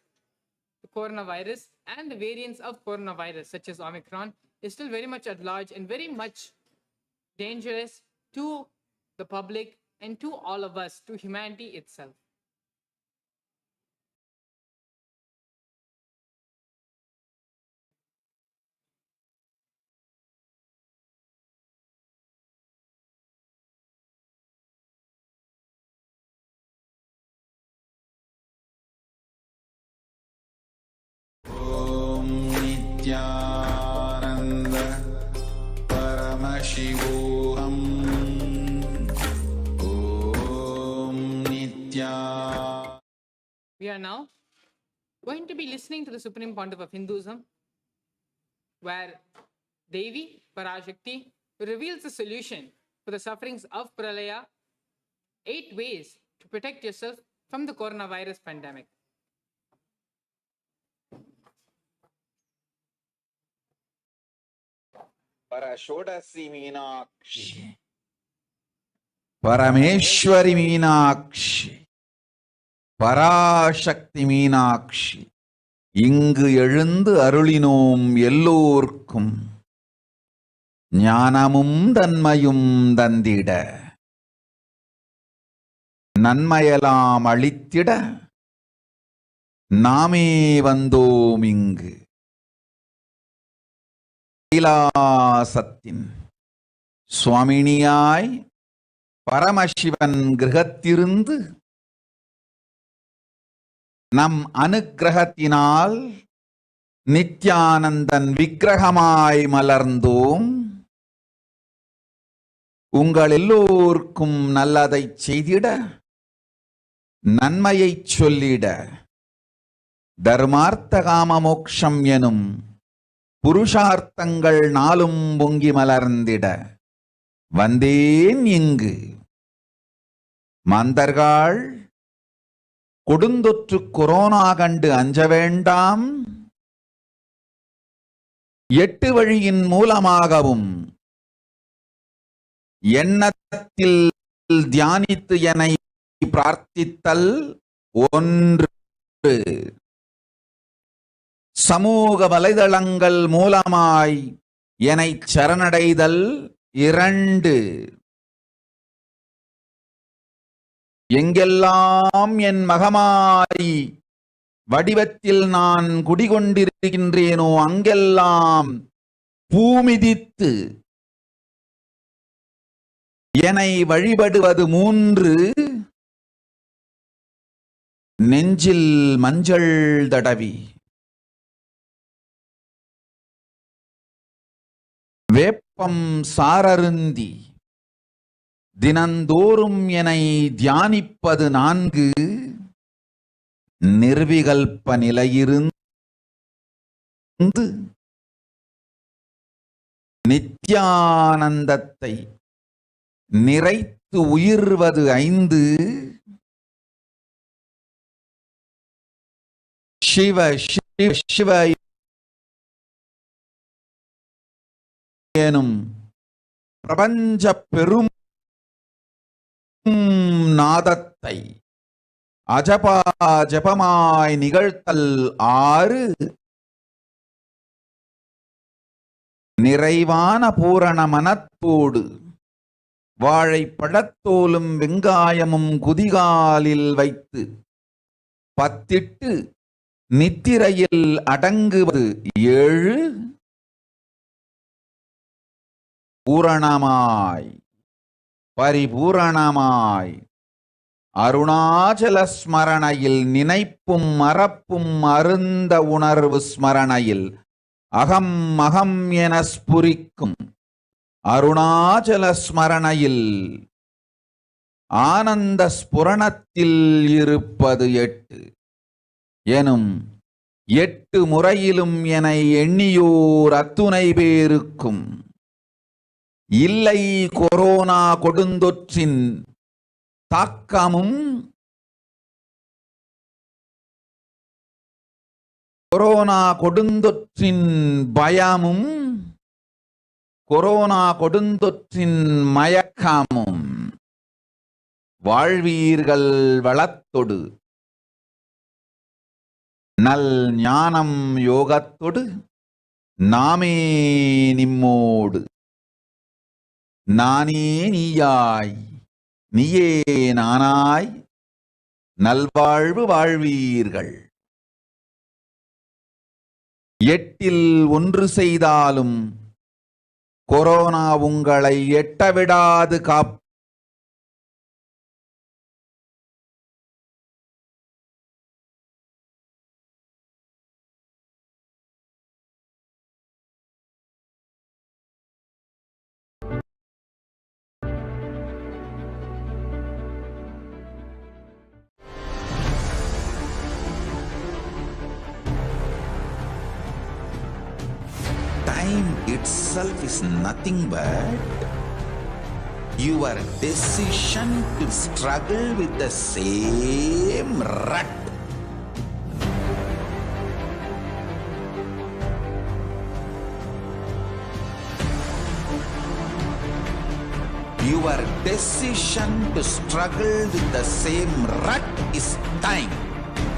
the coronavirus and the variants of coronavirus, such as Omicron, is still very much at large and very much dangerous to the public and to all of us, to humanity itself. Nithyananda Paramashivoham. We are now going to be listening to the Supreme Pontiff of Hinduism, where Devi Parashakti reveals the solution for the sufferings of Pralaya, 8 ways to protect yourself from the coronavirus pandemic. Parashodasi Meenakshi, Parameshwari Meenakshi, Parashakti Meenakshi, இங்கு எழுந்து அருளினோம் எல்லோர்க்கும் ஞானமும் தன்மையும் தந்திட நன்மையெல்லாம் அளித்திட நாமே வந்தோம் இங்கு. கைலாசத்தின் சுவாமினியாய் பரமசிவன் கிரகத்திருந்து நம் அனுக்கிரகத்தினால் நித்யானந்தன் விக்கிரகமாய் மலர்ந்தோம். உங்கள் எல்லோருக்கும் நல்லதை செய்திட, நன்மையை சொல்லிட, தர்மார்த்த காம மோக்ஷம் எனும் புருஷார்த்தங்கள் நாளும் பொங்கி மலர்ந்திட வந்தேன் இங்கு. மாந்தர்கள் கொடுந்தொற்று கொரோனா கண்டு அஞ்ச வேண்டாம். 8 வழியின் மூலமாகவும் எண்ணத்தில் தியானித்து என்னை பிரார்த்தித்தல் 1, சமூக வலைதளங்கள் மூலமாய் என்னை சரணடைதல் 2, எங்கெல்லாம் என் மகமாரி வடிவத்தில் நான் குடிகொண்டிருக்கின்றேனோ அங்கெல்லாம் பூமிதித்து என்னை வழிபடுவது 3, நெஞ்சில் மஞ்சள் தடவி வேப்பம் சாரருந்தி தினந்தோறும் என்னை தியானிப்பது 4 நிர்விகல்ப நிலையிருந்து நித்யானந்தத்தை நிறைத்து உயிர்வது 5 சிவ சிவ சிவ எனும் பிரபஞ்ச பெரும் நாதத்தை அஜபா ஜபமாய் நிகழ்த்தல் 6 நிறைவான பூரண மனத்தோடு வாழைப்பழத்தோலும் வெங்காயமும் குதிகாலில் வைத்து பத்திட்டு நித்திரையில் அடங்குவது 7 பூரணமாய் பரிபூரணமாய் அருணாச்சல ஸ்மரணையில் நினைப்பும் மறப்பும் அருந்த உணர்வு ஸ்மரணையில் அகம் அகம் என ஸ்புரிக்கும் அருணாச்சல ஸ்மரணையில் ஆனந்த ஸ்புரணத்தில் இருப்பது 8 எனும் 8 முறையிலும் என எண்ணியோர் அத்துணை பேருக்கும் இல்லை கொரோனா கொடுந்தொற்றின் தாக்கமும் கொரோனா கொடுந்தொற்றின் பயமும் கொரோனா கொடுந்தொற்றின் மயக்கமும் வாழ்வீர்கள் வளத்தொடு நல் ஞானம் யோகத்தொடு நாமே நிம்மோடு நானே நீயாய் நீயே நானாய் நல்வாழ்வு வாழ்வீர்கள் 8இல் 1 செய்தாலும் கொரோனா உங்களை எட்டவிடாது காப்பு. Time itself is nothing but your decision to struggle with the same rut. Your decision to struggle with the same rut is time,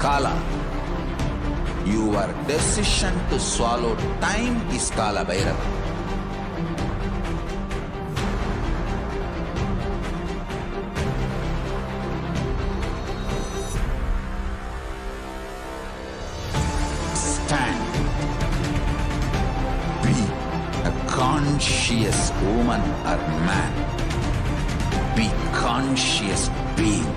Kala. Your decision to swallow time is Kala Bhairava. Stand. Be a conscious woman or man. Be conscious being.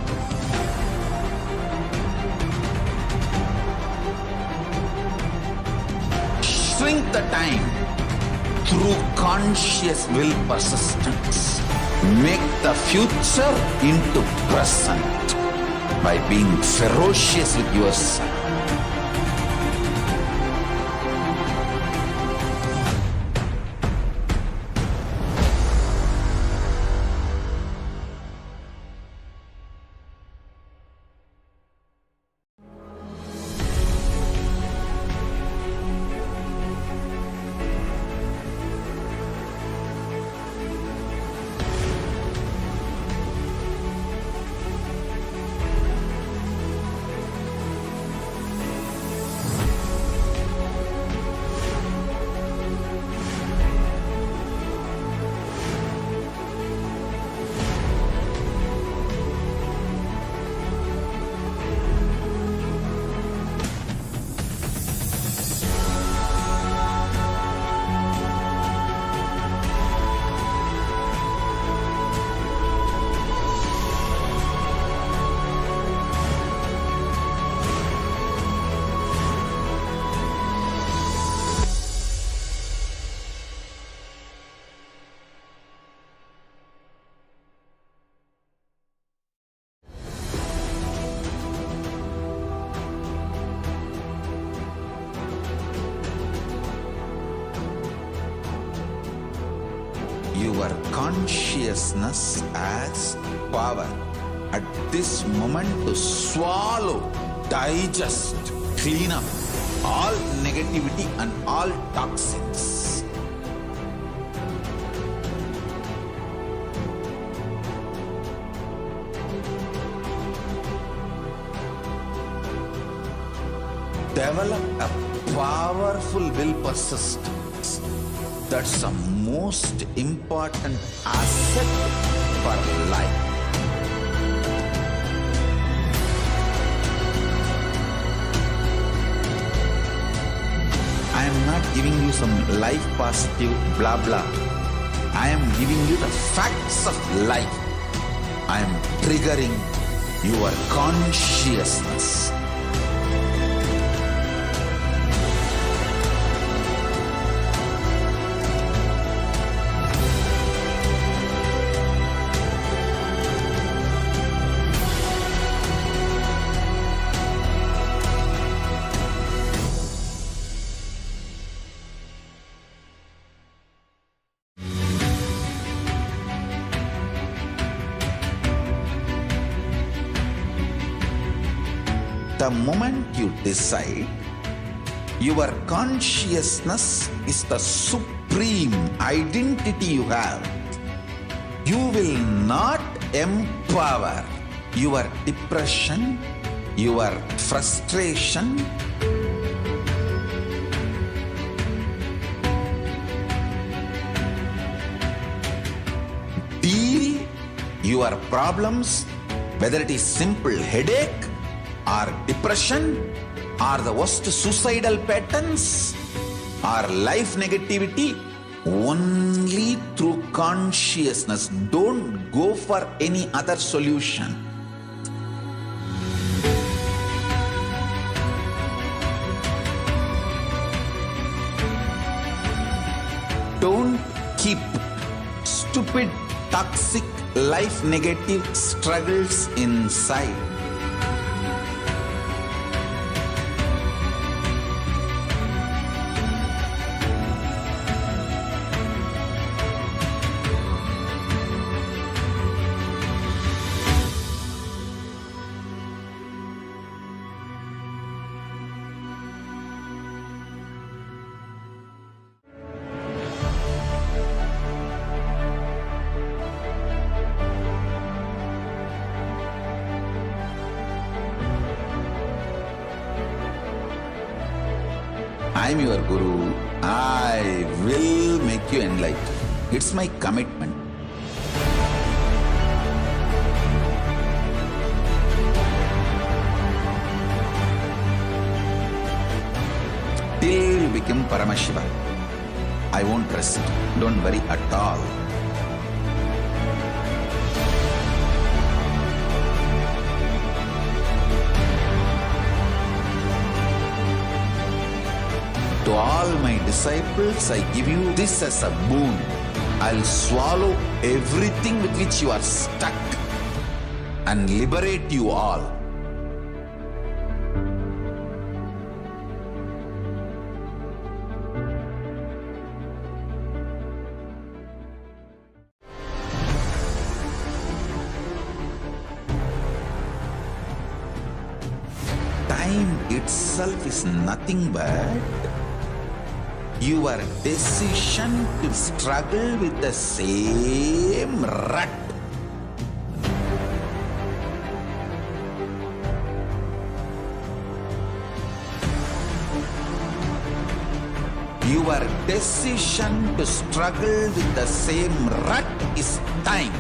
Shrink the time through conscious will persistence. Make the future into present by being ferocious with yourself. consciousness as power at this moment to swallow, digest, clean up all negativity and all toxins. Develop a powerful will persistence. That's the most important asset for life. I am not giving you some life positive blah blah. I am giving you the facts of life. I am triggering your consciousness. The moment you decide, your consciousness is the supreme identity you have. You will not empower your depression, your frustration, deal your problems, whether it is simple headache or depression or the worst suicidal patterns or life negativity, only through consciousness. Don't go for any other solution. Don't keep stupid, toxic, life negative struggles inside. I am your Guru. I will make you enlightened. It's my commitment. Till you become Paramashiva, I won't rest. Don't worry at all. To all my disciples, I give you this as a boon. I'll swallow everything with which you are stuck and liberate you all. Time itself is nothing but your decision to struggle with the same rut. Your decision to struggle with the same rut is time,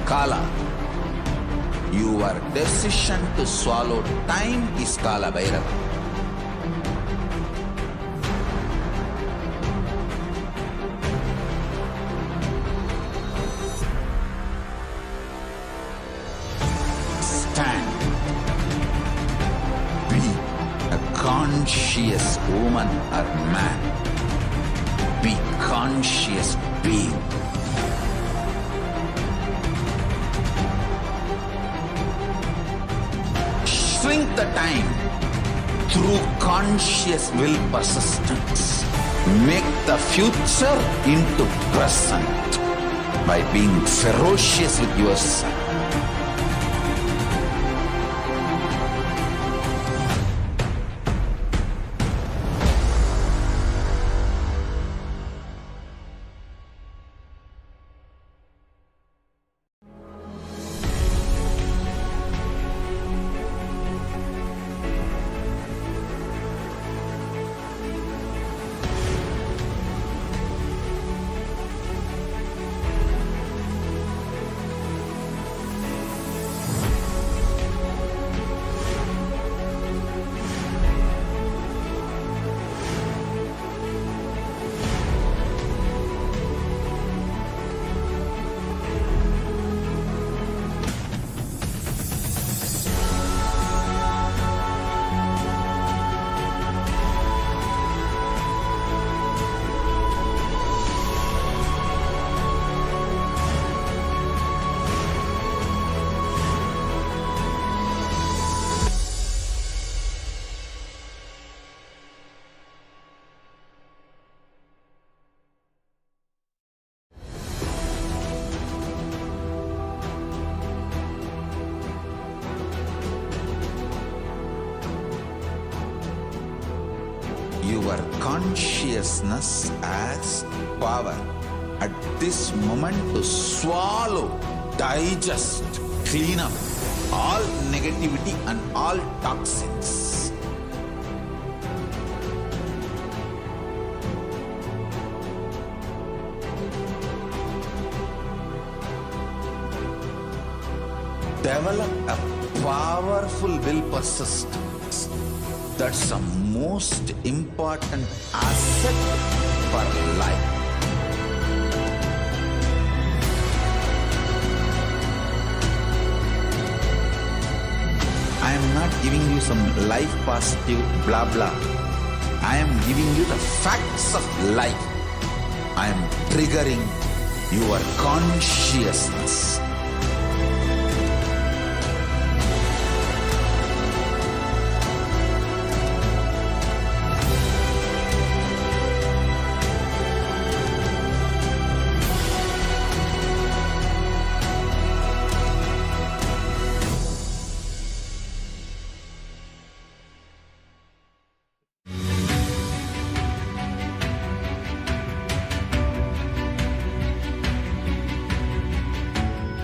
Kala. Your decision to swallow time is Kala Bhairava. Stand. Be a conscious woman or man. Be conscious being. Shrink the time through conscious will persistence. Make the future into present. by being ferocious with yourself. Your consciousness as power at this moment to swallow, digest, clean up all negativity and all toxins. Develop a powerful will persistence. That's the most important asset for life. I am not giving you some life positive blah blah. I am giving you the facts of life. I am triggering your consciousness.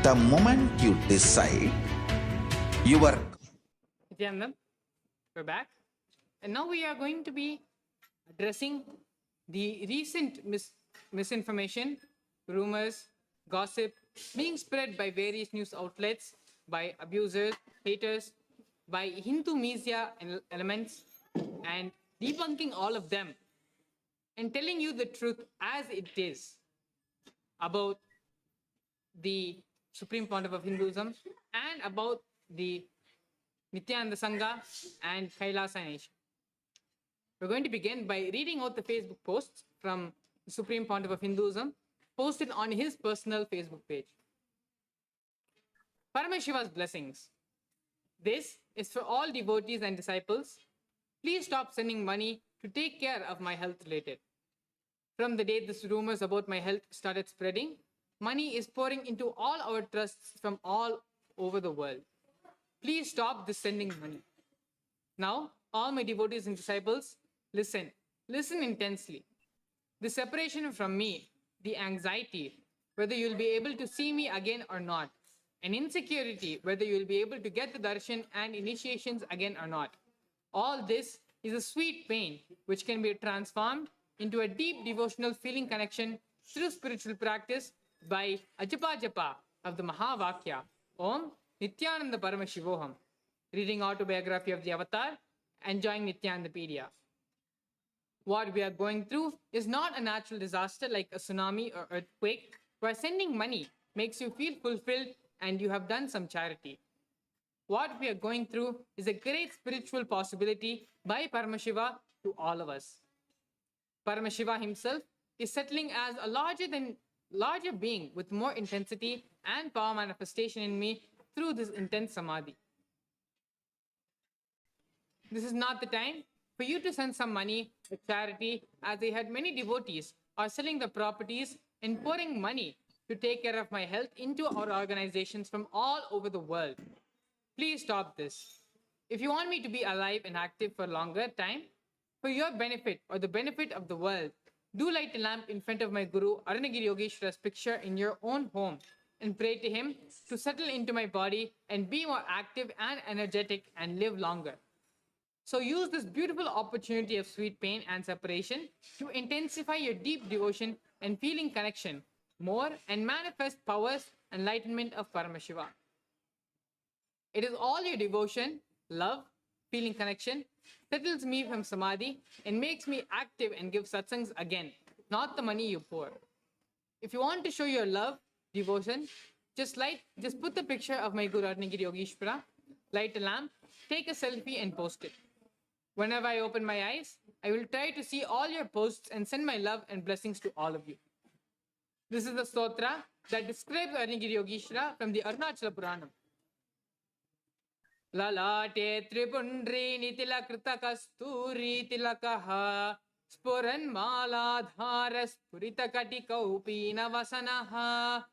The moment you decide, your Nithyanandam, we're back. And now we are going to be addressing the recent misinformation, rumors, gossip being spread by various news outlets, by abusers, haters, by Hindu media elements, and debunking all of them and telling you the truth as it is about the Supreme Pontiff of Hinduism and about the Nithyananda Sangha and Kailasa Nation. We're going to begin by reading out the Facebook posts from the Supreme Pontiff of Hinduism posted on his personal Facebook page. Paramashiva's blessings. This is for all devotees and disciples. Please stop sending money to take care of my health related. From the day these rumors about my health started spreading, money is pouring into all our trusts from all over the world. Please stop this sending money. Now, all my devotees and disciples, listen. Listen intensely. The separation from me, the anxiety, whether you'll be able to see me again or not, and insecurity, whether you'll be able to get the darshan and initiations again or not. All this is a sweet pain which can be transformed into a deep devotional feeling connection through spiritual practice by Ajapa Japa of the Mahavakya, Om Nithyananda Paramashivoham, reading autobiography of the Avatar, enjoying Nithyanandapedia. What we are going through is not a natural disaster like a tsunami or earthquake, where sending money makes you feel fulfilled and you have done some charity. What we are going through is a great spiritual possibility by Paramashiva to all of us. Paramashiva himself is settling as a larger being with more intensity and power manifestation in me through this intense samadhi. This is not the time for you to send some money to charity, as I had many devotees are selling the properties and pouring money to take care of my health into our organizations from all over the world. Please stop this. If you want me to be alive and active for longer time, for your benefit or the benefit of the world, do light a lamp in front of my Guru Arunagiri Yogeshwara's picture in your own home and pray to him to settle into my body and be more active and energetic and live longer. So use this beautiful opportunity of sweet pain and separation to intensify your deep devotion and feeling connection more and manifest powers and enlightenment of Paramashiva. It is all your devotion, love, feeling connection settles me from samadhi and makes me active and give satsangs again, not the money you pour. If you want to show your love, devotion, just put the picture of my Guru Arunagiri Yogeshwara, light a lamp, take a selfie and post it. Whenever I open my eyes, I will try to see all your posts and send my love and blessings to all of you. This is the stotra that describes Arunagiri Yogeshwara from the Arunachala Puranam. Lalate tripundri nitila krita kasturi tilakaha spuran maladhara spurita katikaupi vasanaha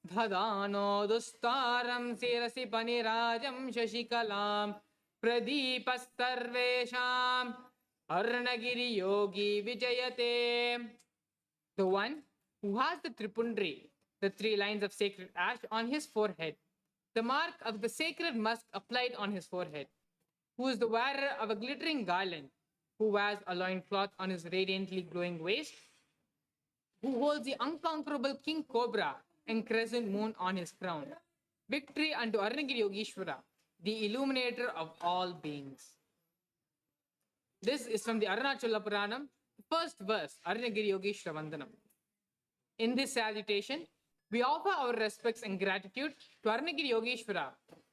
dhadano dustaram sirasi panirajam shashikalam pradeepas sarvesham Arunagiri yogi vijayate. The one who has the tripundri, the 3 lines of sacred ash on his forehead, the mark of the sacred musk applied on his forehead, who is the wearer of a glittering garland, who wears a loincloth on his radiantly glowing waist, who holds the unconquerable king cobra and crescent moon on his crown. Victory unto Arunagiri Yogeshwara, the illuminator of all beings. This is from the Arunachala Puranam, first verse, Arunagiri Yogeshwara Vandanam. In this salutation, we offer our respects and gratitude to Arunagiri Yogeshwara,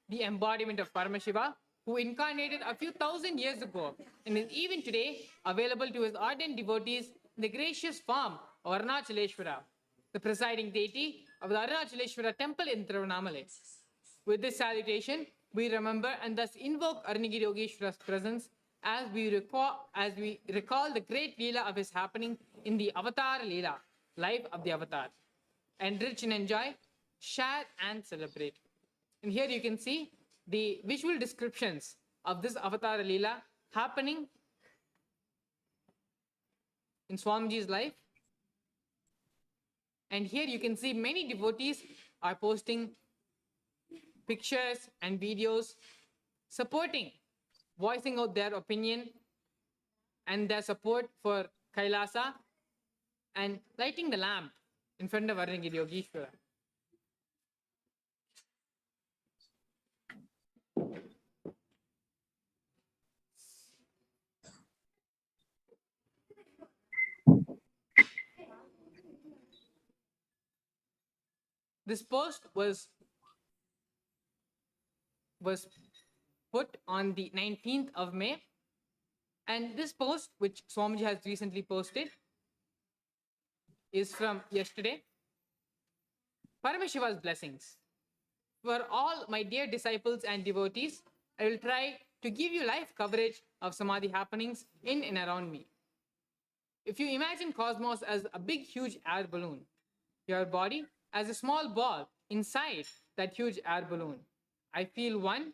the embodiment of Paramashiva, who incarnated a few thousand years ago and is even today available to his ardent devotees in the gracious form of Arunachaleshwara, the presiding deity of the Arunachaleshwara temple in Tiruvannamalai. With this salutation, we remember and thus invoke Arunagiri Yogeshwara's presence as we recall the great Leela of his happening in the Avatar Leela, life of the Avatar. Enrich and enjoy, share and celebrate. And here you can see the visual descriptions of this Avatar Leela happening in Swamiji's life. And here you can see many devotees are posting pictures and videos supporting, voicing out their opinion and their support for Kailasa and lighting the lamp in front of Arunagiri Yogeshwara. This post was put on the 19th of May, and this post, which Swamiji has recently posted, is from yesterday. Paramashiva's blessings. For all my dear disciples and devotees, I will try to give you live coverage of Samadhi happenings in and around me. If you imagine cosmos as a big, huge air balloon, your body as a small ball inside that huge air balloon, I feel one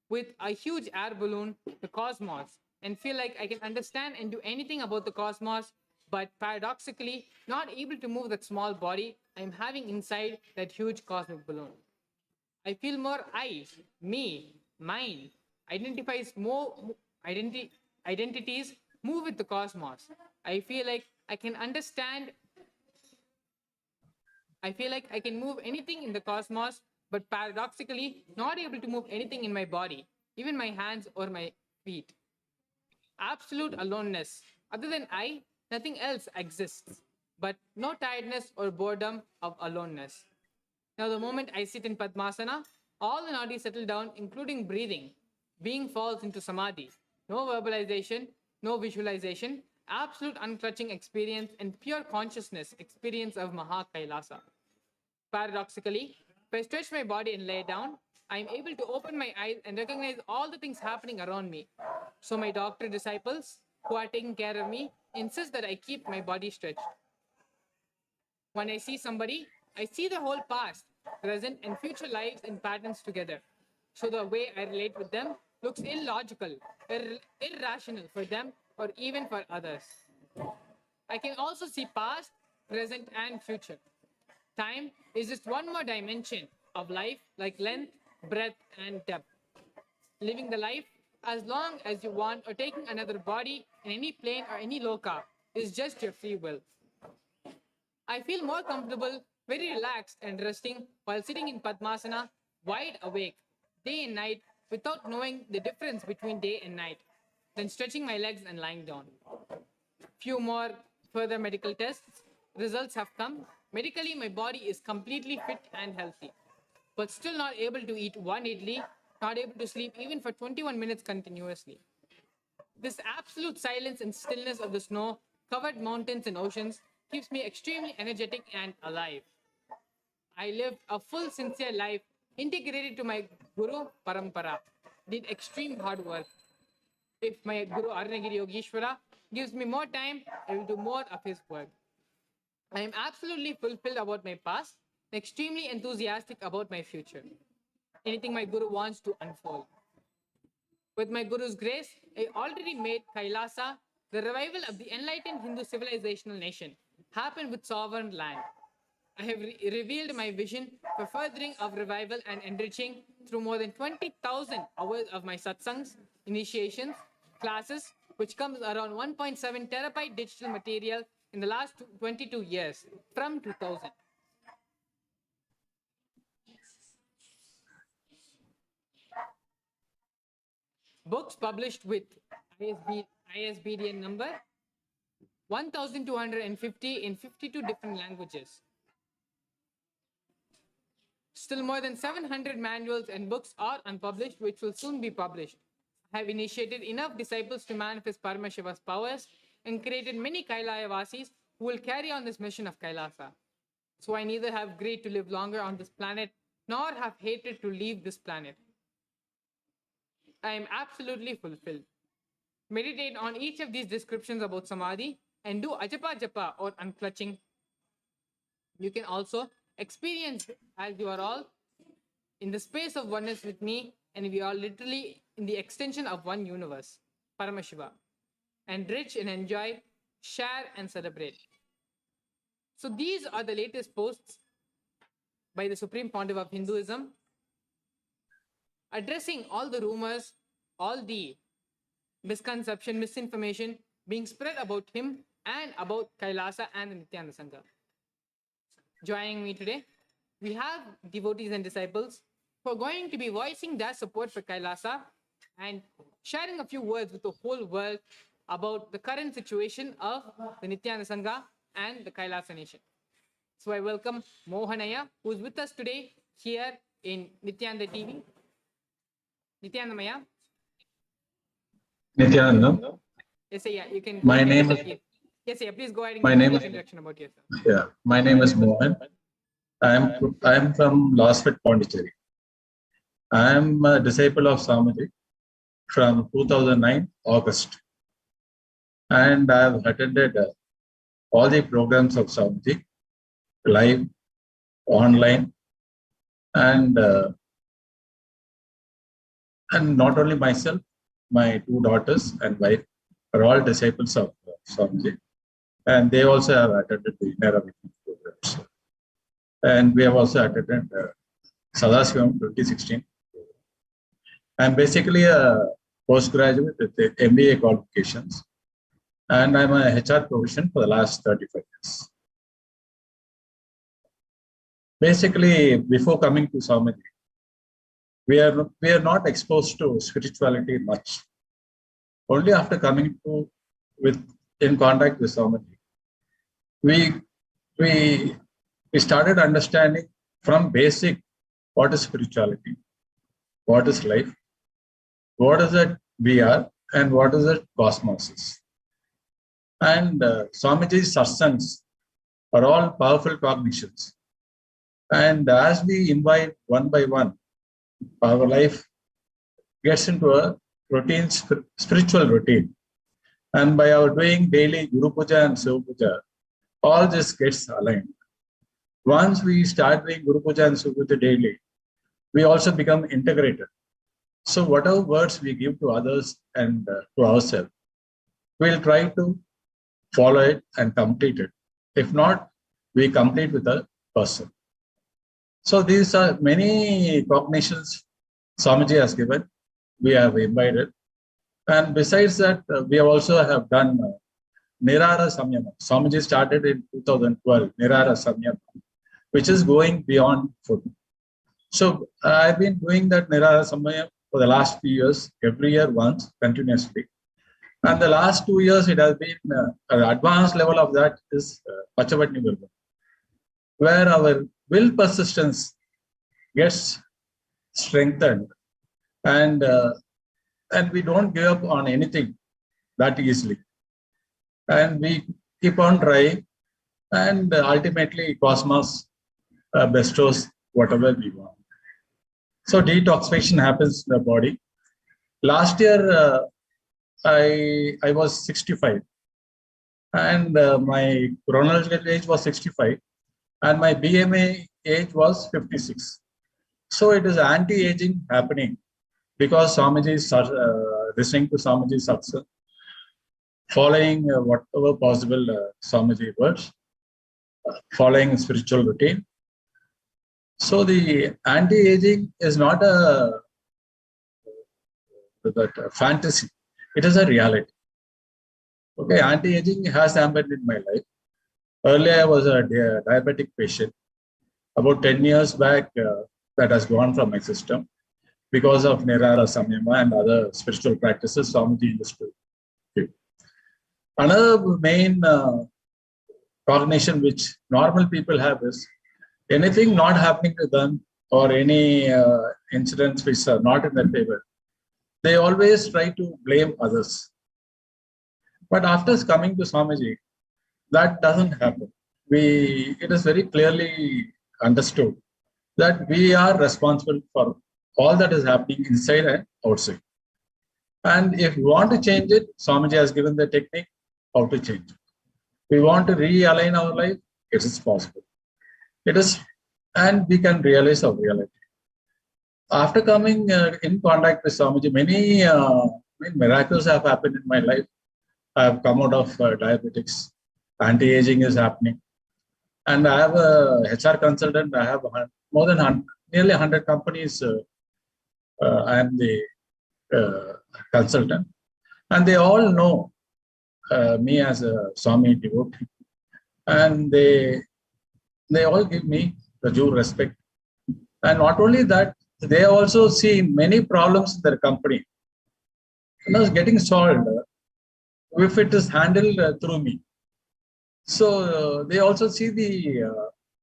with a huge air balloon, the cosmos, and feel like I can understand and do anything about the cosmos, but paradoxically not able to move that small body I'm having inside that huge cosmic balloon. I feel more I, me, mine, identities move with the cosmos. I feel like I can understand. I feel like I can move anything in the cosmos, but paradoxically not able to move anything in my body, even my hands or my feet. Absolute aloneness. Other than I, nothing else exists, but no tiredness or boredom of aloneness. Now, the moment I sit in Padmasana, all the nadis settle down, including breathing. Being falls into samadhi. No verbalization, no visualization, absolute unclutching experience and pure consciousness experience of Maha Kailasa. Paradoxically, if I stretch my body and lay down, I am able to open my eyes and recognize all the things happening around me. So my doctor disciples, who are taking care of me, insist that I keep my body stretched. When I see somebody I see the whole past, present, and future lives in patterns together. So the way I relate with them looks illogical, irrational for them or even for others. I can also see past, present, and future. Time is just one more dimension of life, like length, breadth, and depth. Living the life as long as you want or taking another body in any plane or any loka is just your free will. I feel more comfortable, very relaxed and resting while sitting in Padmasana, wide awake, day and night, without knowing the difference between day and night, than stretching my legs and lying down. Few more further medical tests, results have come. Medically, my body is completely fit and healthy, but still not able to eat one idli, not able to sleep even for 21 minutes continuously. This absolute silence and stillness of the snow covered mountains and oceans keeps me extremely energetic and alive. I lived a full, sincere life integrated to my Guru Parampara, did extreme hard work. If my Guru Arunagiri Yogeshwara gives me more time, I will do more of his work. I am absolutely fulfilled about my past, extremely enthusiastic about my future. Anything my Guru wants to unfold. With my Guru's grace, I already made Kailasa, the revival of the enlightened Hindu civilizational nation, happen with sovereign land. I have revealed my vision for furthering of revival and enriching through more than 20,000 hours of my satsangs, initiations, classes, which comes around 1.7 terabyte digital material in the last 22 years, from 2000. Books published with ISBN number 1250 in 52 different languages. Still more than 700 manuals and books are unpublished, which will soon be published. I have initiated enough disciples to manifest Paramashiva's powers and created many Kailayavasis who will carry on this mission of Kailasa. So I neither have greed to live longer on this planet, nor have hatred to leave this planet. I am absolutely fulfilled. Meditate on each of these descriptions about Samadhi and do Ajapa Japa or unclutching. You can also experience as you are all in the space of oneness with me, and we are literally in the extension of one universe, Paramashiva. Enrich and enjoy, share and celebrate. So these are the latest posts by the Supreme Pontiff of Hinduism, addressing all the rumors, all the misconception, misinformation being spread about him and about Kailasa and the Nithyananda Sangha. Joining me today, we have devotees and disciples who are going to be voicing their support for Kailasa and sharing a few words with the whole world about the current situation of the Nithyananda Sangha and the Kailasa nation. So I welcome Mohanaya, who is with us today here in Nithyananda TV. Nithyananda Maya. Nithyananda. Yes, sir, yeah, you can. My name is. Yes, sir, please go ahead and my give name a is. introduction about yourself. Yeah, my name is Mohan. I am from Lasfit, Pondicherry. I am a disciple of Swamiji from 2009 August, and I have attended all the programs of Swamiji, live, online, and not only myself, my two daughters and wife are all disciples of Swamiji, and they also have attended the Nera programs. And we have also attended Sadasivam 2016. I'm basically a postgraduate with the MBA qualifications, and I'm a HR profession for the last 35 years. Basically, before coming to Swamiji, we are not exposed to spirituality much. Only after coming in contact with Swamiji, we started understanding from basic what is spirituality, what is life, what is it we are, and what is it cosmos is. And Swamiji's satsangs are all powerful cognitions. And as we invite one by one, our life gets into a routine, spiritual routine. And by our doing daily Guru Puja and Shiva Puja, all this gets aligned. once we start doing Guru Puja and Supuja daily, we also become integrated. So whatever words we give to others and to ourselves, we'll try to follow it and complete it. If not, we complete with a person. So these are many cognitions Swamiji has given. We have imbibed. And besides that, we also have done Nirara Samyama. Swamiji started in 2012, Nirara Samyama, which is going beyond food. So I've been doing that Nirara Samyama for the last few years, every year once, continuously. And the last 2 years, it has been an advanced level of that is Pachavatni Virga, where our will persistence gets strengthened, and we don't give up on anything that easily, and we keep on trying, and ultimately Cosmos bestows whatever we want. So detoxification happens in the body. Last year I was 65, and my chronological age was 65, and my BMA age was 56. So it is anti-aging happening because Swamiji is listening to Swamiji's satsang, following whatever possible Swamiji words, following spiritual routine. So the anti-aging is not a fantasy; it is a reality. Okay, anti-aging has happened in my life. Earlier, I was a diabetic patient. About 10 years back, that has gone from my system because of Nirara Samyama and other spiritual practices Swamiji used to do. Another main cognition which normal people have is anything not happening to them or any incidents which are not in their favor, they always try to blame others. But after coming to Swamiji, that doesn't happen. It is very clearly understood that we are responsible for all that is happening inside and outside. And if we want to change it, Swamiji has given the technique how to change it. We want to realign our life, it is possible. It is, and we can realize our reality. After coming in contact with Swamiji, many miracles have happened in my life. I have come out of diabetics. Anti-aging is happening. And I have a HR consultant. I have more than nearly 100 companies. I am the consultant. And they all know me as a Swami devotee. And they all give me the due respect. And not only that, they also see many problems in their company getting solved if it is handled through me. So they also see the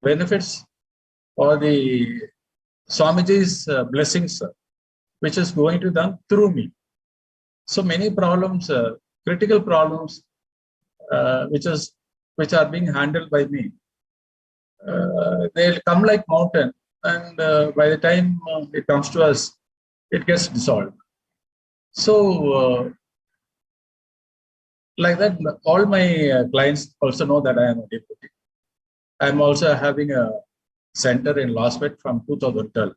benefits or the Swamiji's blessings, which is going to them through me. So many problems, critical problems, which are being handled by me, they'll come like mountain, and by the time it comes to us, it gets dissolved. So like that, all my clients also know that I am a devotee. I'm also having a center in Lasvet from 2012.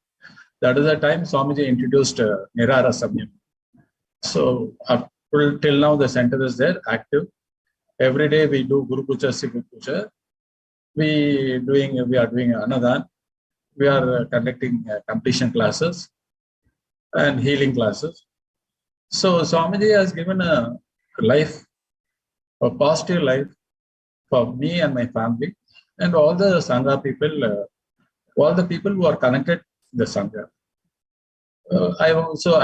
That is the time Swamiji introduced Nirara Samyama. So up till now, the center is there, active. Every day we do Guru Puja, Guru Puja. We are doing Anadan. We are conducting completion classes and healing classes. So Swamiji has given a life, a positive life for me and my family and all the Sangha people, all the people who are connected to the Sangha. I also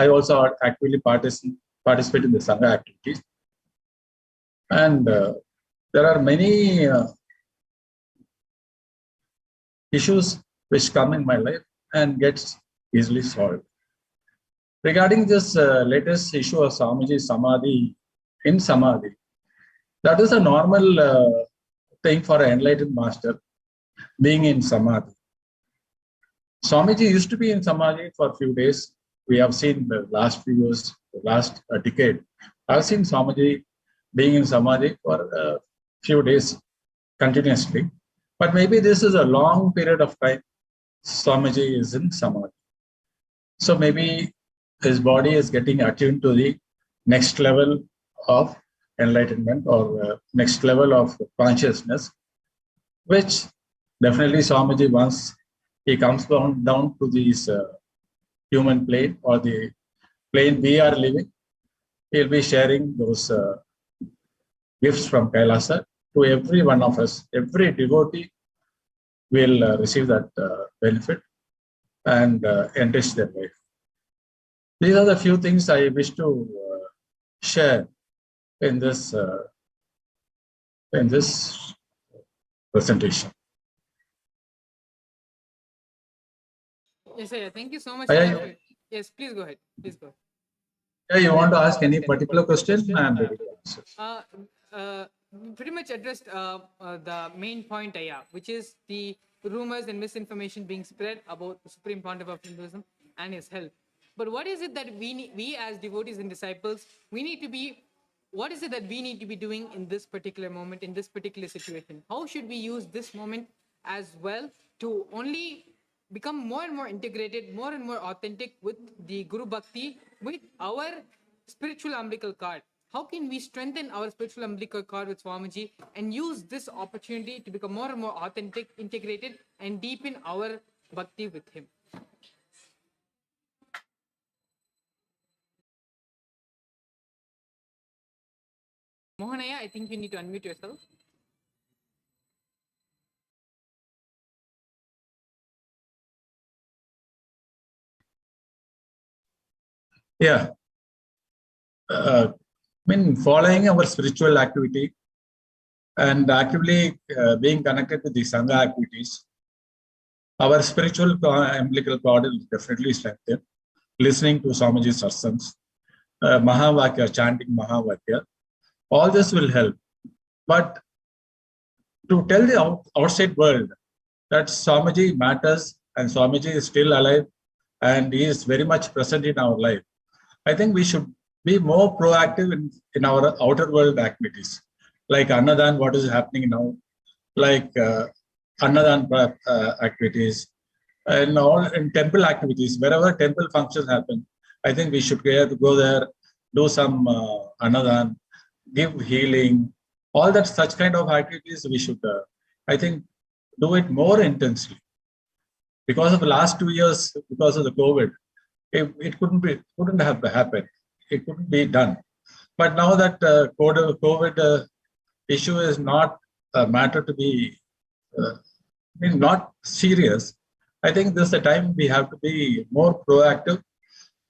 actively participate in the Sangha activities. And there are many issues which come in my life and gets easily solved. Regarding this latest issue of Swamiji Samadhi in Samadhi, that is a normal thing for an enlightened master, being in Samadhi. Swamiji used to be in Samadhi for a few days. We have seen the last few years, the last decade. I've seen Swamiji being in Samadhi for a few days continuously. But maybe this is a long period of time. Swamiji is in Samadhi. So maybe his body is getting attuned to the next level of enlightenment or next level of consciousness, which definitely Swamiji, once he comes down to this human plane or the plane we are living, he'll be sharing those gifts from Kailasa to every one of us. Every devotee will receive that benefit and enrich their life. These are the few things I wish to share in this presentation. Yes, sir. Thank you so much. Yeah. Yes, please go ahead. Please go. Yeah, you want to ask any particular question? I'm ready to answer. Pretty much addressed the main point, which is the rumors and misinformation being spread about the Supreme Pontiff of Hinduism and his health. But what is it that we as devotees and disciples, what is it that we need to be doing in this particular moment, in this particular situation? How should we use this moment as well to only become more and more integrated, more and more authentic with the Guru Bhakti, with our spiritual umbilical cord? How can we strengthen our spiritual umbilical cord with Swamiji and use this opportunity to become more and more authentic, integrated, and deepen our bhakti with him? Mohanaya, I think you need to unmute yourself. Yeah. Following our spiritual activity and actively being connected with the Sangha activities, our spiritual umbilical cord will definitely strengthen. Listening to Swamiji's satsangs, Mahavakya, chanting Mahavakya, all this will help. But to tell the outside world that Swamiji matters and Swamiji is still alive and he is very much present in our life, I think we should be more proactive in our outer world activities, like Annadan, what is happening now, like Annadan activities, and all in temple activities, wherever temple functions happen. I think we should go there, do some Annadan, give healing, all that such kind of activities we should, I think, do it more intensely. Because of the last 2 years, because of the COVID, it couldn't have happened. It couldn't be done. But now that COVID issue is not a matter to be not serious, I think this is the time we have to be more proactive,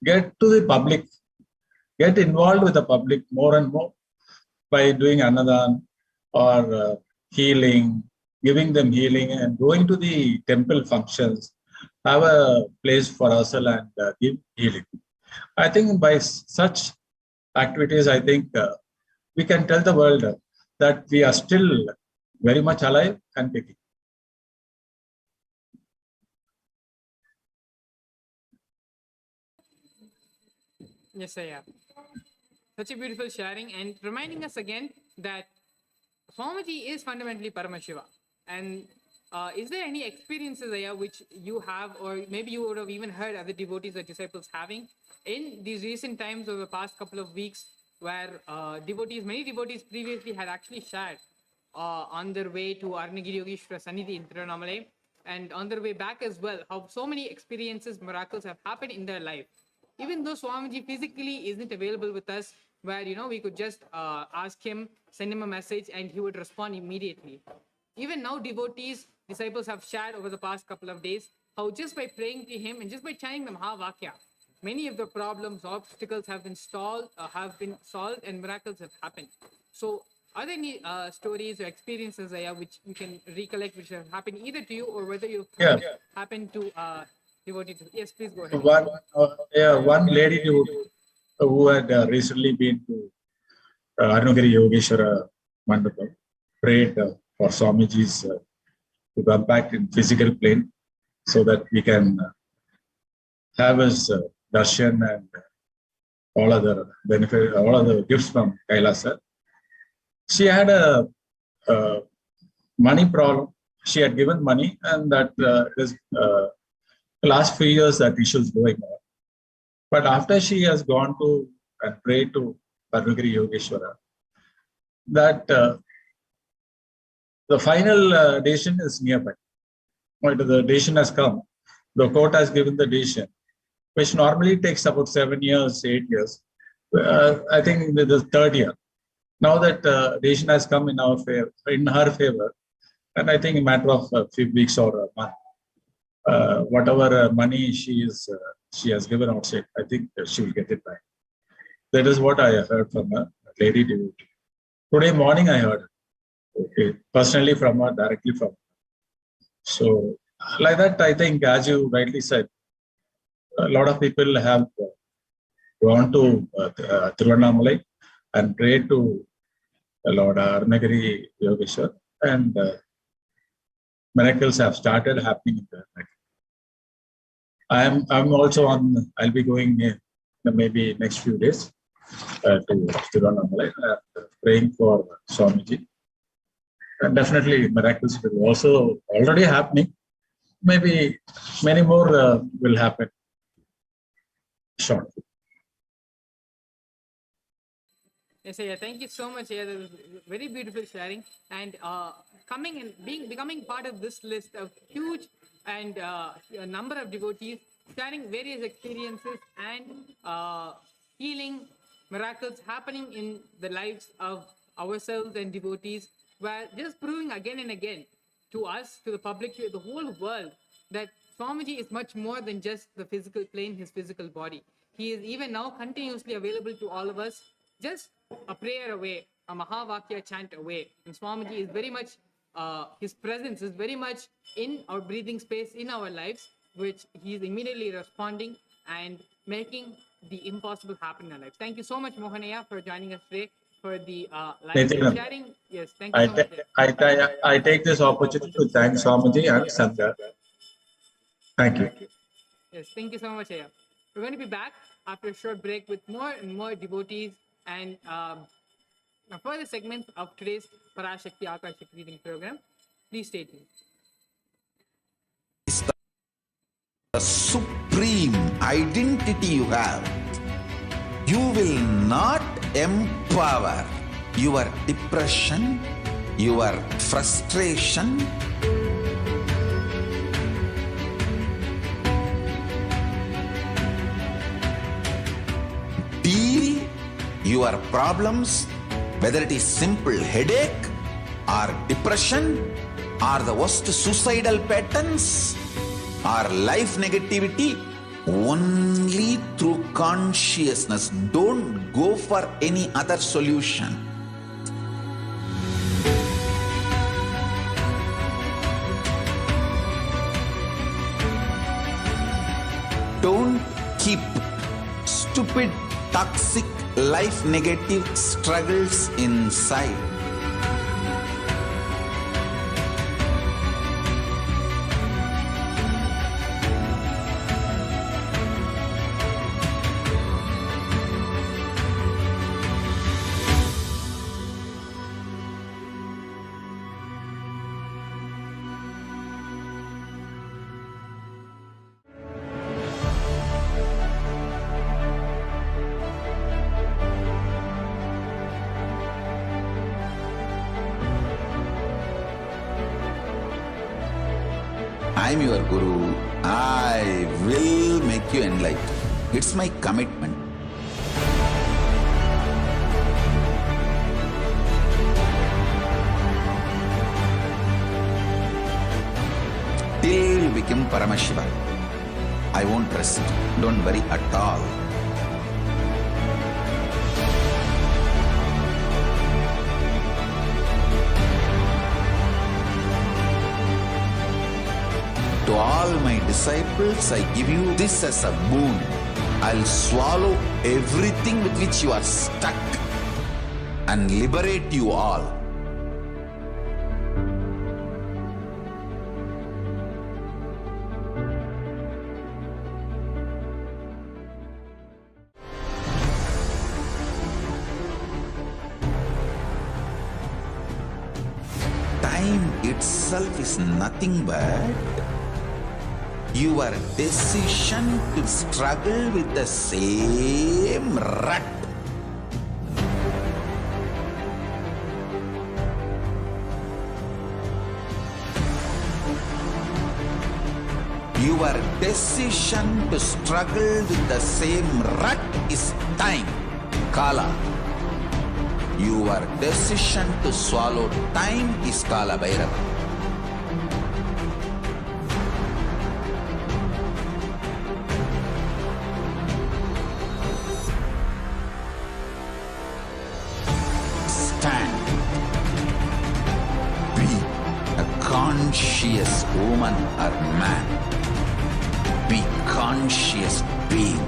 get to the public, get involved with the public more and more by doing Annadan or healing, giving them healing and going to the temple functions, have a place for ourselves and give healing. I think by such activities, I think we can tell the world that we are still very much alive and kicking. Yes, sir. Yeah. Such a beautiful sharing and reminding us again that Swamiji is fundamentally Paramashiva. And is there any experiences there which you have, or maybe you would have even heard other devotees or disciples having in these recent times over the past couple of weeks, where many devotees previously had actually shared on their way to Arunagiri Yogeshwara Sannidhi in Tiruvannamalai, and on their way back as well, how so many experiences, miracles have happened in their life. Even though Swamiji physically isn't available with us, where we could just ask him, send him a message, and he would respond immediately. Even now, disciples have shared over the past couple of days how just by praying to him and just by chanting the Mahavakya, many of the problems, obstacles have been solved, and miracles have happened. So, are there any stories or experiences which you can recollect which have happened either to you or whether you happened to devotees? Yes, please go ahead. One lady who had recently been to Arunagiri Yogeshwara Mandapam, prayed for Swamiji's to come back in physical plane so that we can have his darshan and all other benefit, all other gifts from Kailasa. She had a money problem. she had given money, and that is the last few years that issue is going on. But after she has gone to and prayed to Parvagiri Yogeshwara, that the final decision is nearby. The decision has come. The court has given the decision, which normally takes about 7 years, 8 years. I think the third year. Now that decision has come in our favor, in her favor, and I think a matter of a few weeks or a month, whatever money she has given outside, I think she will get it back. That is what I heard from a lady devotee. Today morning I heard it, personally from her, directly from her. So like that, I think, as you rightly said, a lot of people have gone to Tiruvannamalai and prayed to Lord Arunagiri Yogeshwar, and miracles have started happening in there. I'm also on. I'll be going maybe next few days to Tiruvannamalai and praying for Swamiji. And definitely miracles will also already happening. Maybe many more will happen shortly. Yes, yeah. Thank you so much. Yeah, that was very beautiful sharing, and coming and becoming part of this list of huge and a number of devotees sharing various experiences and healing miracles happening in the lives of ourselves and devotees, were just proving again and again to us, to the public, to the whole world, that Swamiji is much more than just the physical plane, his physical body. He is even now continuously available to all of us, just a prayer away, a Mahavakya chant away. And Swamiji is very much, his presence is very much in our breathing space, in our lives, which he is immediately responding and making the impossible happen in our lives. Thank you so much, Mohanaya, for joining us today, for the live sharing. Yes, thank you so much. I take this opportunity to thank Swamiji and Sangha. Thank you. Yes, thank you so much, Aya. We're going to be back after a short break with more and more devotees and further segments of today's Parashakti Akashic reading program. Please stay tuned. The supreme identity you have, you will not empower your depression, your frustration, deal your problems, whether it is simple headache or depression or the worst suicidal patterns or life negativity, only through consciousness. Don't go for any other solution. Don't keep stupid, toxic, life negative struggles inside. I am your Guru. I will make you enlightened. It's my commitment. Till you become Paramashivoham, I won't rest. Don't worry at all. To all my disciples, I give you this as a boon. I'll swallow everything with which you are stuck and liberate you all. Time itself is nothing but your decision to struggle with the same rut. Your decision to struggle with the same rut is time, Kala. Your decision to swallow time is Kala Bhairava. Stand. Be a conscious woman or man. Be conscious being.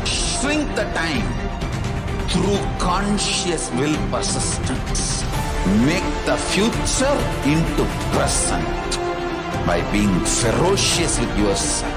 Shrink the time through conscious will persistence. Make the future into present by being ferocious with yourself.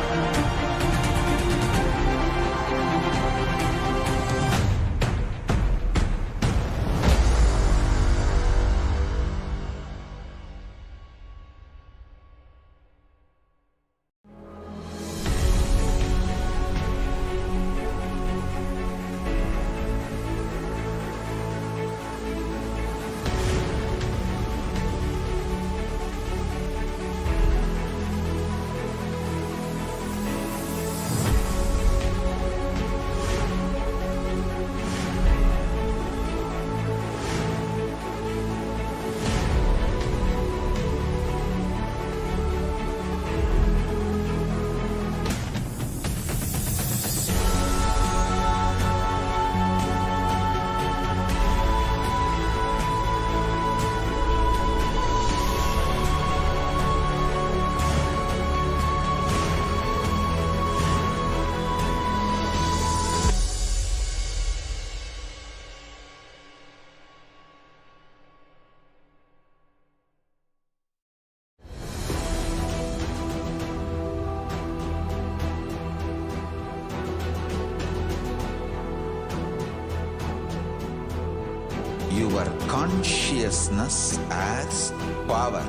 Your consciousness has power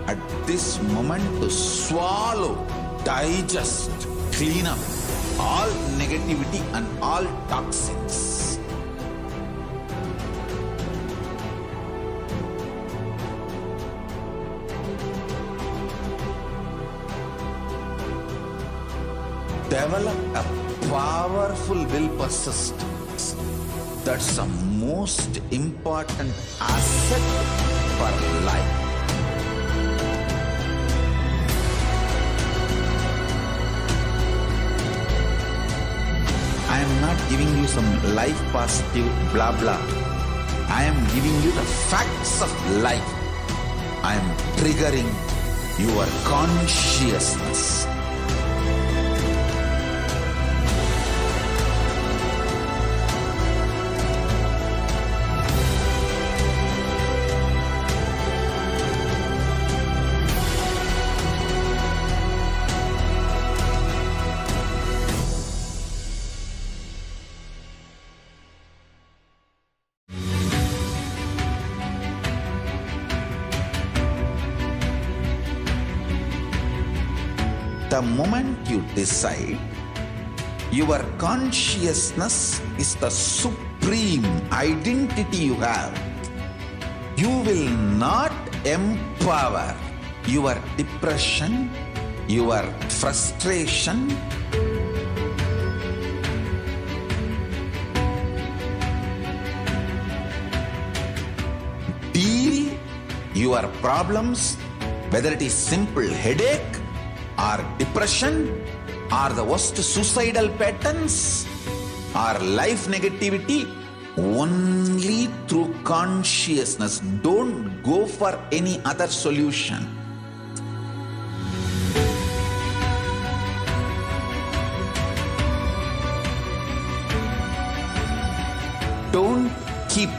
at this moment to swallow, digest, clean up all negativity and all toxins. Develop a powerful will persistence. That's the most important asset for life. I am not giving you some life positive blah blah. I am giving you the facts of life. I am triggering your consciousness. The moment you decide, your consciousness is the supreme identity you have. You will not empower your depression, your frustration, deal your problems, whether it is simple headache or depression or the worst suicidal patterns or life negativity, only through consciousness. Don't go for any other solution. Don't keep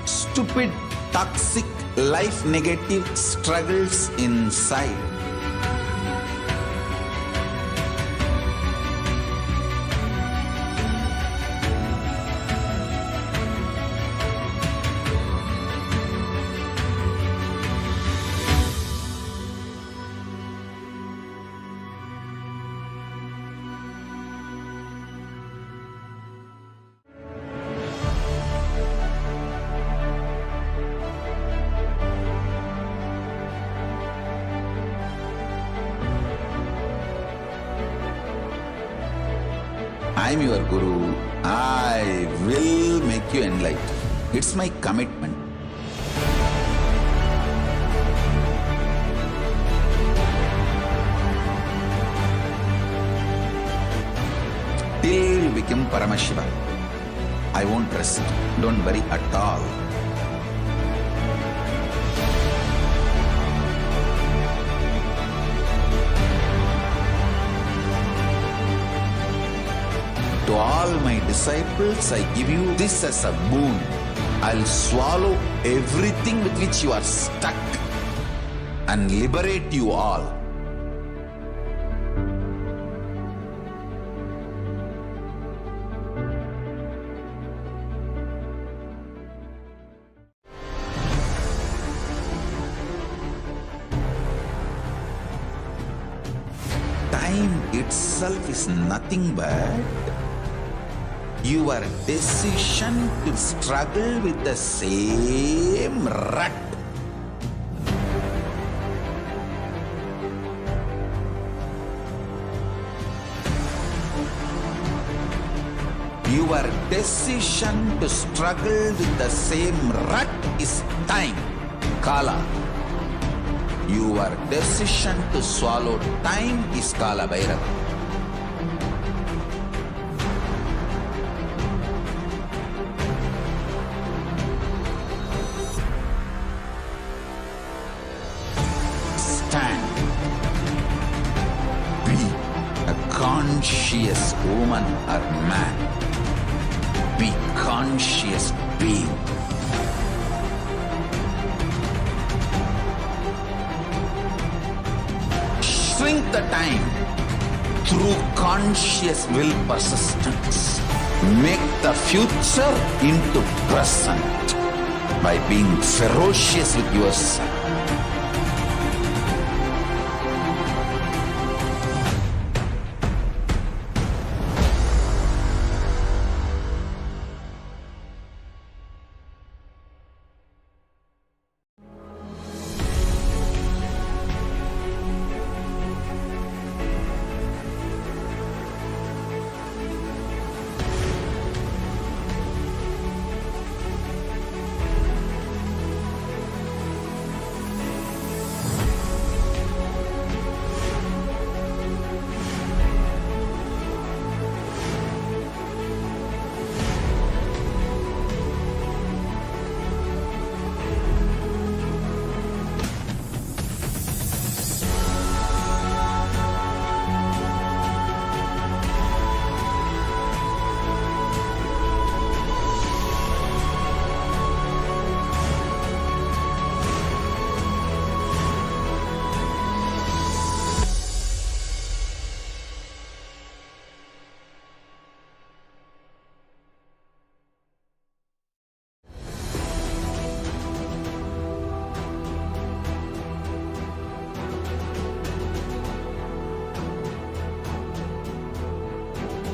stupid, toxic, life negative struggles inside. I'm your Guru. I will make you enlightened. It's my commitment. Till you become Paramashiva, I won't rest. Don't worry at all. To all my disciples, I give you this as a boon. I'll swallow everything with which you are stuck and liberate you all. Time itself is nothing but your decision to struggle with the same rut. Your decision to struggle with the same rut is time, Kala. Your decision to swallow time is Kala Bhairava. Stand. Be a conscious woman or man. Be conscious being. Shrink the time through conscious will persistence. Make the future into present by being ferocious with yourself.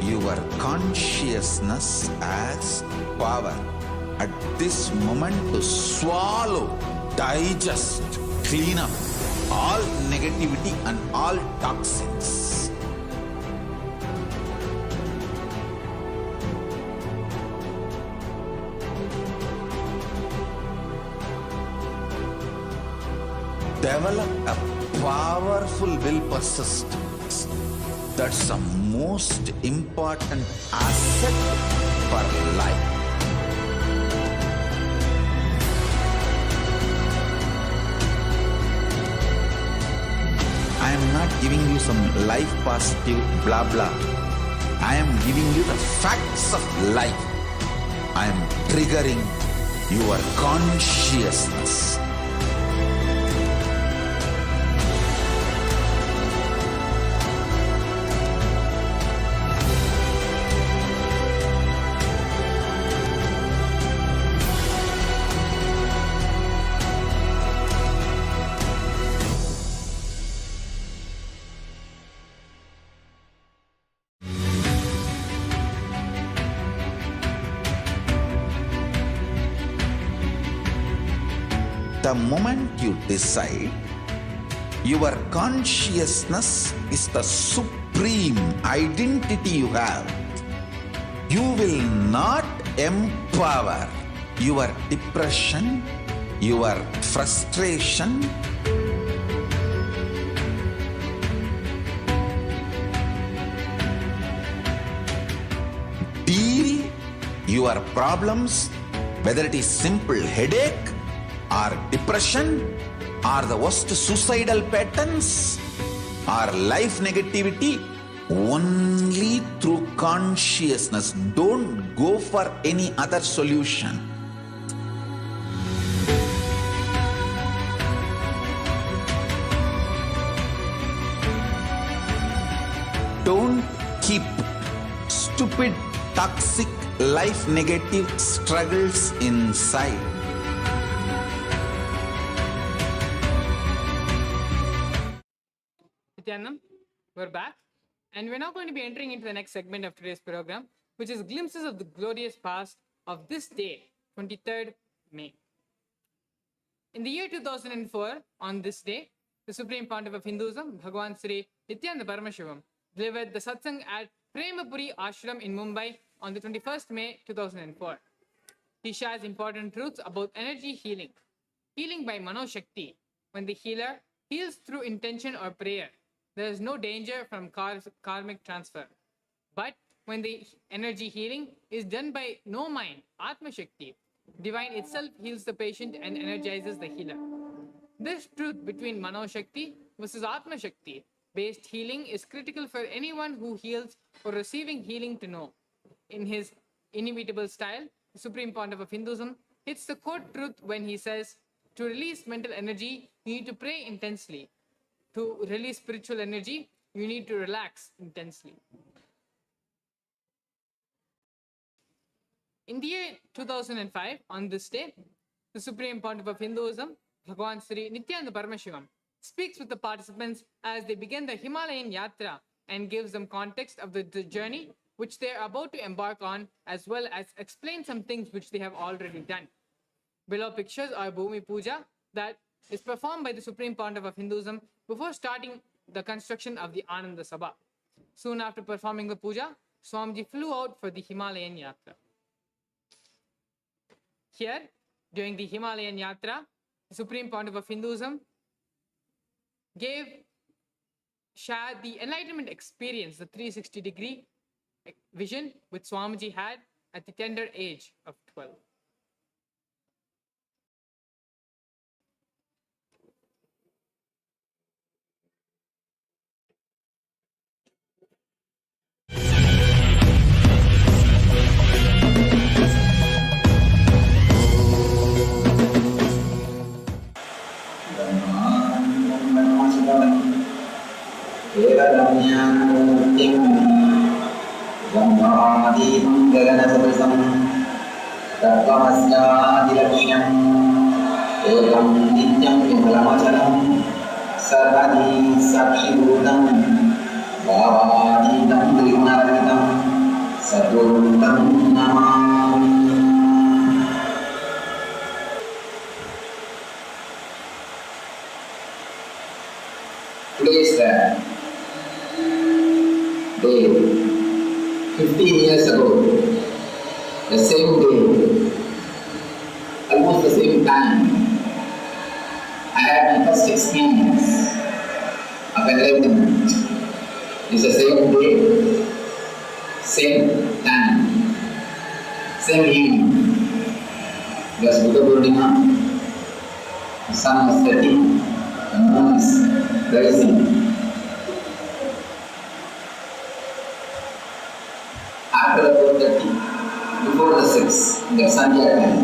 Your consciousness has power at this moment to swallow, digest, clean up all negativity and all toxins. Develop a powerful will persistence. That's the most important asset for life. I am not giving you some life positive blah blah. I am giving you the facts of life. I am triggering your consciousness. The moment you decide, your consciousness is the supreme identity you have. You will not empower your depression, your frustration, deal your problems, whether it is simple headache or depression or the worst suicidal patterns or life negativity, only through consciousness. Don't go for any other solution. Don't keep stupid, toxic, life negative struggles inside. Nithyanam, we're back, and we're now going to be entering into the next segment of today's program, which is glimpses of the glorious past of this day, 23rd May. In the year 2004, on this day, the Supreme Pontiff of Hinduism, Bhagwan Sri Nithyananda Paramashivam, delivered the satsang at Premapuri Ashram in Mumbai on the 21st May 2004. He shares important truths about energy healing. Healing by Manoshakti. When the healer heals through intention or prayer, there is no danger from karmic transfer. But when the energy healing is done by no mind, Atma Shakti, divine itself heals the patient and energizes the healer. This truth between Manoshakti versus Atma Shakti based healing is critical for anyone who heals or receiving healing to know. In his inimitable style, the Supreme Pontiff of Hinduism hits the core truth when he says, to release mental energy, you need to pray intensely. To release spiritual energy, you need to relax intensely. In the year 2005, on this day, the Supreme Pontiff of Hinduism, Bhagwan Sri Nithyananda Paramashivam, speaks with the participants as they begin the Himalayan Yatra and gives them context of the journey which they are about to embark on, as well as explain some things which they have already done. Below pictures are Bhumi Puja that is performed by the Supreme Pontiff of Hinduism before starting the construction of the Ananda Sabha. Soon after performing the puja, Swamiji flew out for the Himalayan Yatra. Here, during the Himalayan Yatra, the Supreme Pontiff of Hinduism shared the enlightenment experience, the 360-degree vision which Swamiji had at the tender age of 12. Today is the day, 15 years ago, the same day, almost the same time, I had my first experience of enlightenment. It's the same day, same time, same evening. It was Buddha Purnima, the sun was setting, the moon is rising. After about 30, before the 6, the Sandhya time,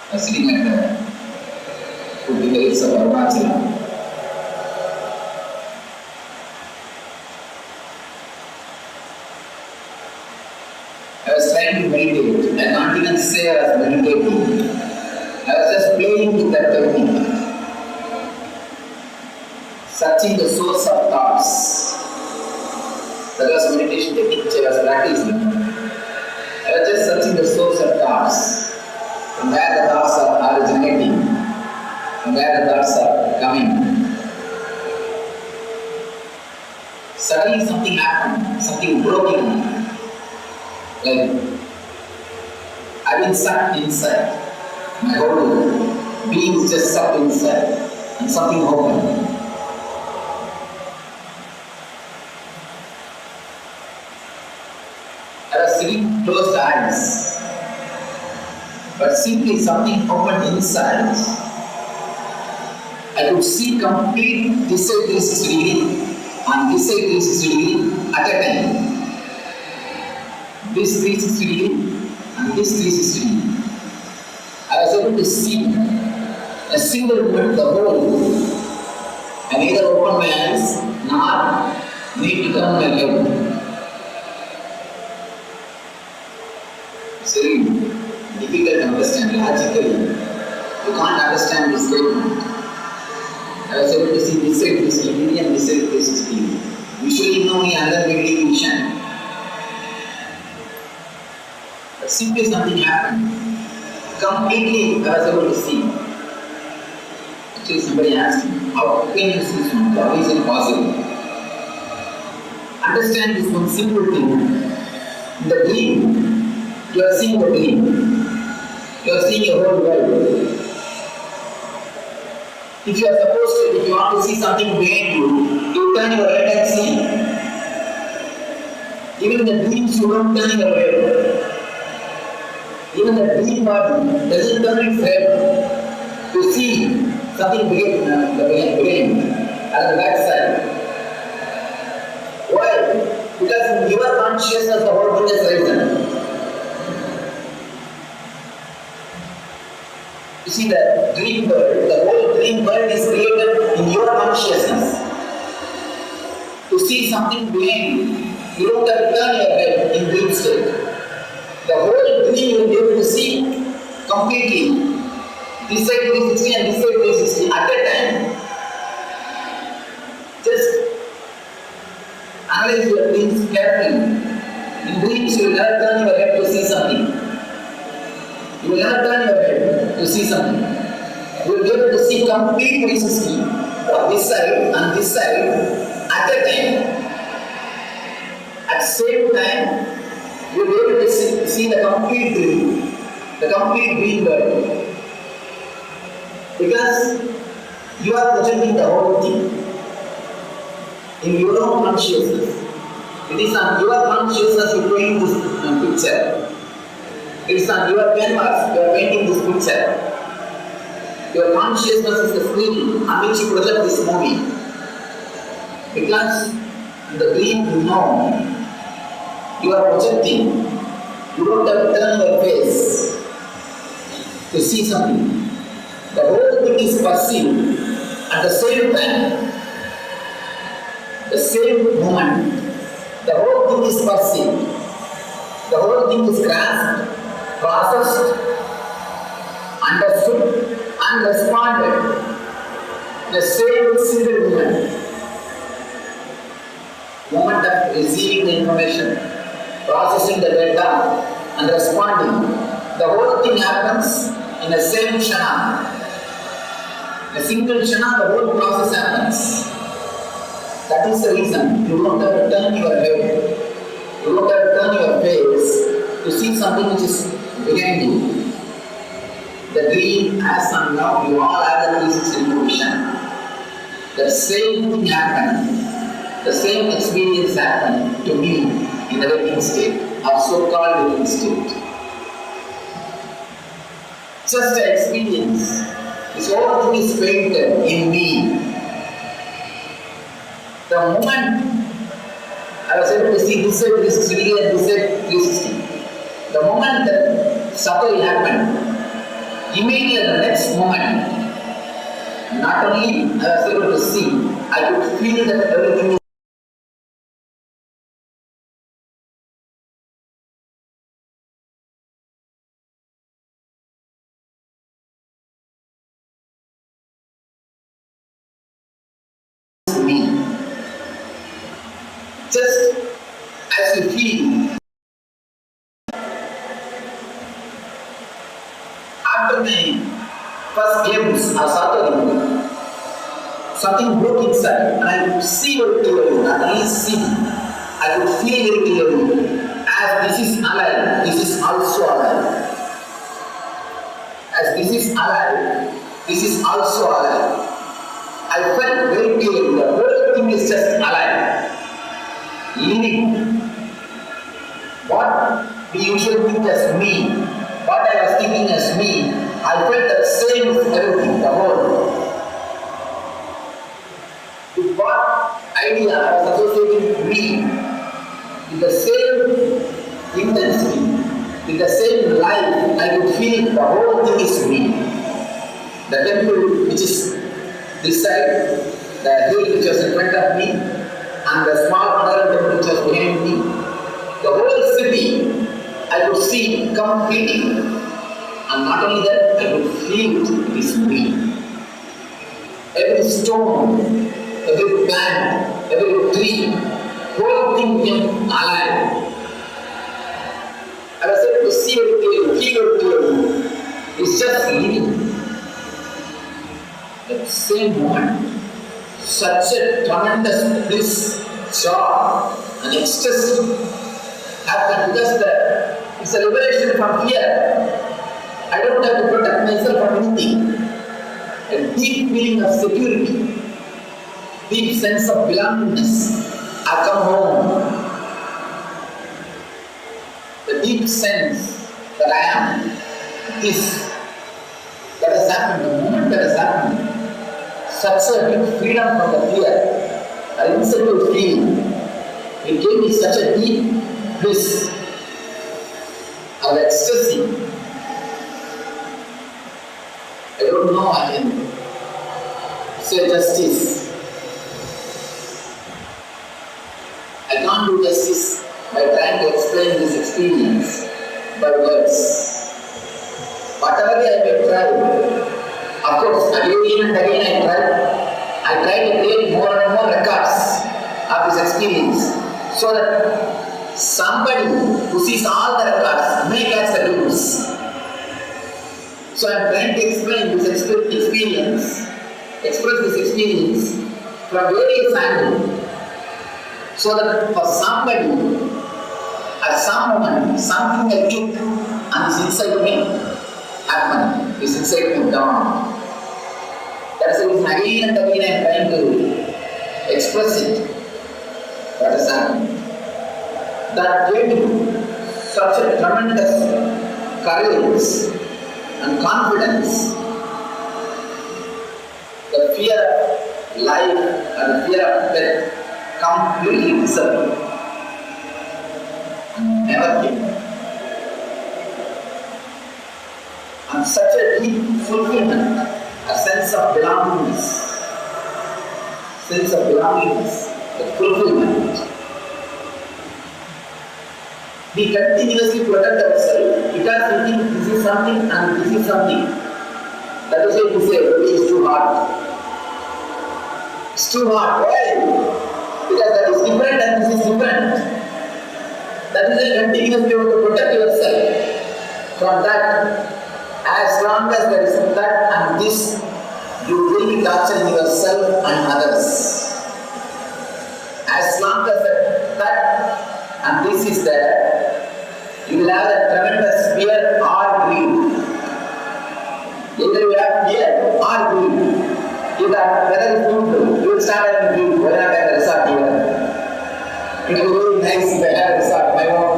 I was sitting at the foot in the hills of Arunachala. I was trying to meditate. I can't even say I was meditating. I was just playing with that technique, searching the source of thoughts. That was meditation technique which I was practicing. I was just searching the source of thoughts, from where the thoughts are originating, from where the thoughts are coming. Suddenly something happened, something broke in me. Like I've been sucked inside. My whole being is just sucked inside, and something opened. I was sitting closed eyes, but simply something opened inside. I could see complete this side 360 degree and this side 360 degree at a time. This 360 degree and this 360 degree. I was able to see a single moment the whole. I neither open my eyes nor need to turn my head. It's very difficult to understand logically. You can't understand this statement. I was able to see this side 360 degree and this side 360 degree. Usually only under meditation. But simply something happened. Completely I was able to see. Actually somebody asked me, how can you see something? How is it possible? Understand this one simple thing. In the dream, you are seeing the dream. You are seeing a whole world. If you are supposed to, if you want to see something behind you, you turn your head and see. Even in the dreams, you don't turn your head. Even the dream body doesn't turn its head to see something behind at the back side. Why? Because in your consciousness, the whole thing has risen. You see, the dream world, the whole dream world is created in your consciousness. To see something behind you, you don't have to turn your head in dream state. The whole dream you will be able to see completely. This side 360 and this side 360 at a time. Just analyze your dreams carefully. In dreams, you will never turn your head to see something. You will never turn your head to see something. You will be able to see complete 360 of this side and this side at a time. At the same time, you will be able to see the complete dream world. Because you are projecting the whole thing in your own consciousness. It is on your consciousness you are painting this picture. It is on your canvas you are painting this picture. Your consciousness is the screen on which you project this movie. Because in the dream you know you are projecting. You don't have to turn your face to see something. The whole thing is perceived at the same time, the same moment. The whole thing is perceived. The whole thing is grasped, processed, understood, and responded. The same single moment. Moment of receiving the information, processing the data, and responding. The whole thing happens in the same shana. A single shana, the whole process happens. That is the reason you don't have to turn your head, you don't have to turn your face to see something which is behind you. The dream has some now, you all have the 360 vision. The same thing happened, the same experience happened to me in the waking state, or so-called waking state. Just an experience. This whole thing is painted in me. The moment I was able to see this side 360 and this side 360, the moment that subtle happened, immediately the next moment, not only I was able to see, I could feel that everything is me. Just as you feel, after my first glimpse of Saturday, something broke inside, and I could see very clearly, not only see, I could feel very clearly, as this is alive, this is also alive. As this is alive, this is also alive. I felt very clearly, the whole thing is just alive, living. What we usually think as me, what I was thinking as me, I felt the same with everything, the whole. With what idea I was associating with me, with the same intensity, with the same life, I could feel the whole thing is me. The temple which is this side, the hill which was in front of me, and the small other temple which was behind me, the whole city I could see completely. And not only that, I could feel it is me. Every stone, every plant, every tree, whole thing became alive. I was able to see it clearly, feel it clearly. It's just living. At the same moment, such a tremendous bliss, joy, and ecstasy happened because it's a liberation from fear. I don't have to protect myself from anything. A deep feeling of security, deep sense of belongingness. I come home. The deep sense that I am this. That has happened, the moment that has happened. Such a big freedom from the fear, an insecure feeling. It gave me such a deep bliss of ecstasy. I don't know, I can say justice. I can't do justice by trying to explain this experience by words. Whatever I may try, of course, again and again I try to create more and more records of this experience so that somebody who sees all the records may catch the glimpse. So I am trying to explain this experience, express this experience from various angles, so that for somebody, at some moment, something will click and this inside me happen, this inside me dawn. That is the reason again and again I am trying to express it. What has happened? That gave me such a tremendous courage and confidence. The fear of life and the fear of death completely disappeared and never came. And such a deep fulfillment, a sense of belongingness, the fulfillment. We continuously protect ourselves because we think this is something and this is something. That is why we say it is too hard. It's too hard. Why? Because that is different and this is different. That is why continuously you have to protect yourself from that. As long as there is that and this, you will be torturing yourself and others. As long as that and this is there, you will have a tremendous fear or greed. Either you have fear or greed. If that weather is good, you will start having greed. Why not have a resort here? It will be very nice if I have a resort, my own.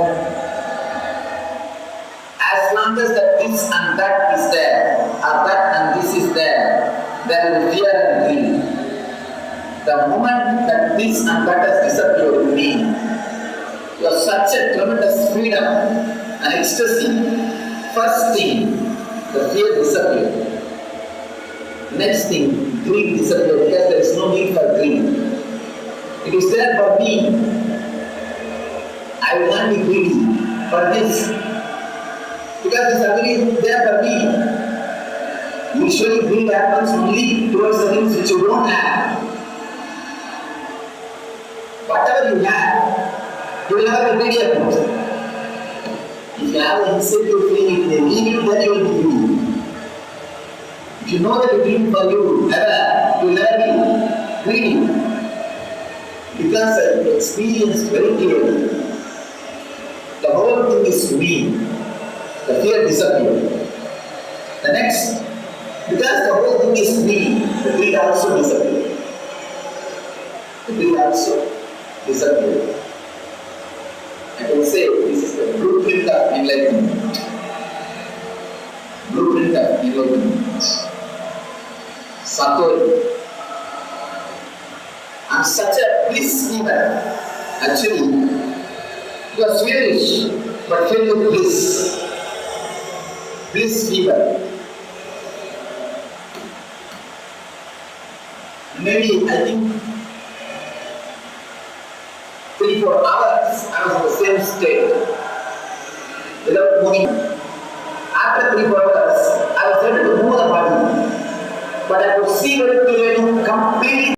As long as that this and that is there, or that and this is there, there will be fear and greed. The moment that this and that has disappeared in me, you have such a tremendous freedom and ecstasy. First thing, the fear disappeared. Next thing, greed disappeared because there is no need for greed. It is there for me. I will not be greedy for this. Because this ability is there for me. Usually greed happens only towards the things which you don't have. Whatever you have, you will never be greedy about it. If you have an insecure feeling, if they need you, then you will be greedy. If you know that it is for you, you will never be. Because I experienced very clearly, the whole thing is me, the fear disappeared. The next, because the whole thing is me, the greed also disappeared. The greed also disappeared. I can say this is the blueprint of enlightenment. Blueprint of enlightenment. Satori. I'm such a bliss giver. Actually, you are Swedish, but filled with bliss. Bliss giver. Maybe I think 3-4 hours I was in the same state without moving. After 3-4 hours, I was able to move the body, but I could see very clearly, completely.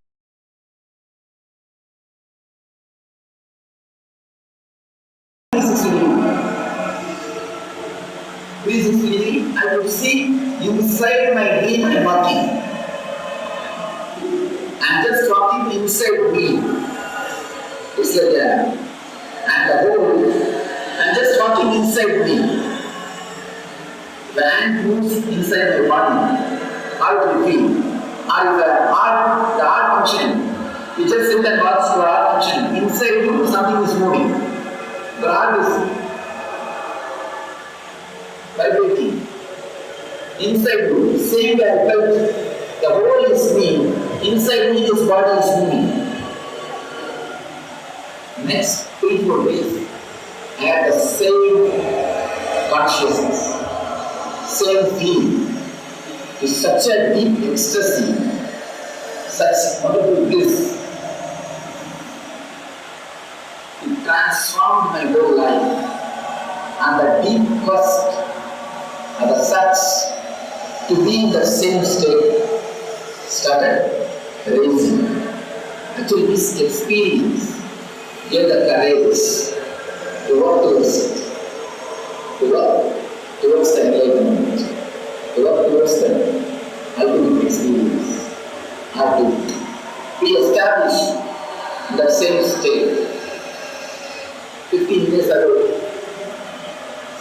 360, I could see inside my dream I'm walking. I'm just walking inside me. It's like that. And the whole, I'm just walking inside me. The hand moves inside my body. How do you feel? Or the heart function. You just sit and watch the heart function. Inside you, something is moving. The heart is vibrating. Inside you, same way I felt the whole is me. Inside me, this body is moving. Next 3-4 days, I had the same consciousness, same feeling. It's such a deep ecstasy, such wonderful bliss. It transformed my whole life. And the deep quest and the search to be in the same state started raising. Actually, this experience gave the courage to work towards it, to work towards the enlightenment, to work towards the ultimate experience, how to be established in the same state. 15 years ago,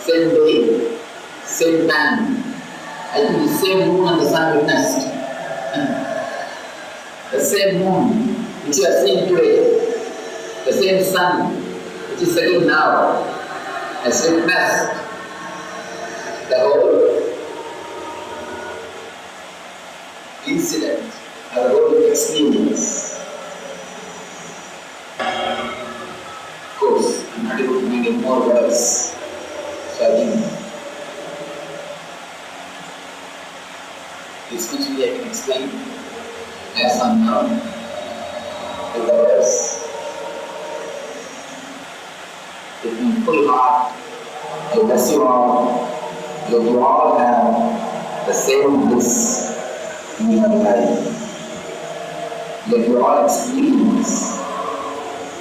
same day, same time, I think the same moon and the sun witnessed. The same moon which you are seeing today, the same sun which is setting now, has witnessed the whole incident, the whole experience. Of course, I'm not able to make it more words, so I think this much I can explain as on now to the others. With my full heart, I bless you all. You all have the same bliss in your life. Let you all experience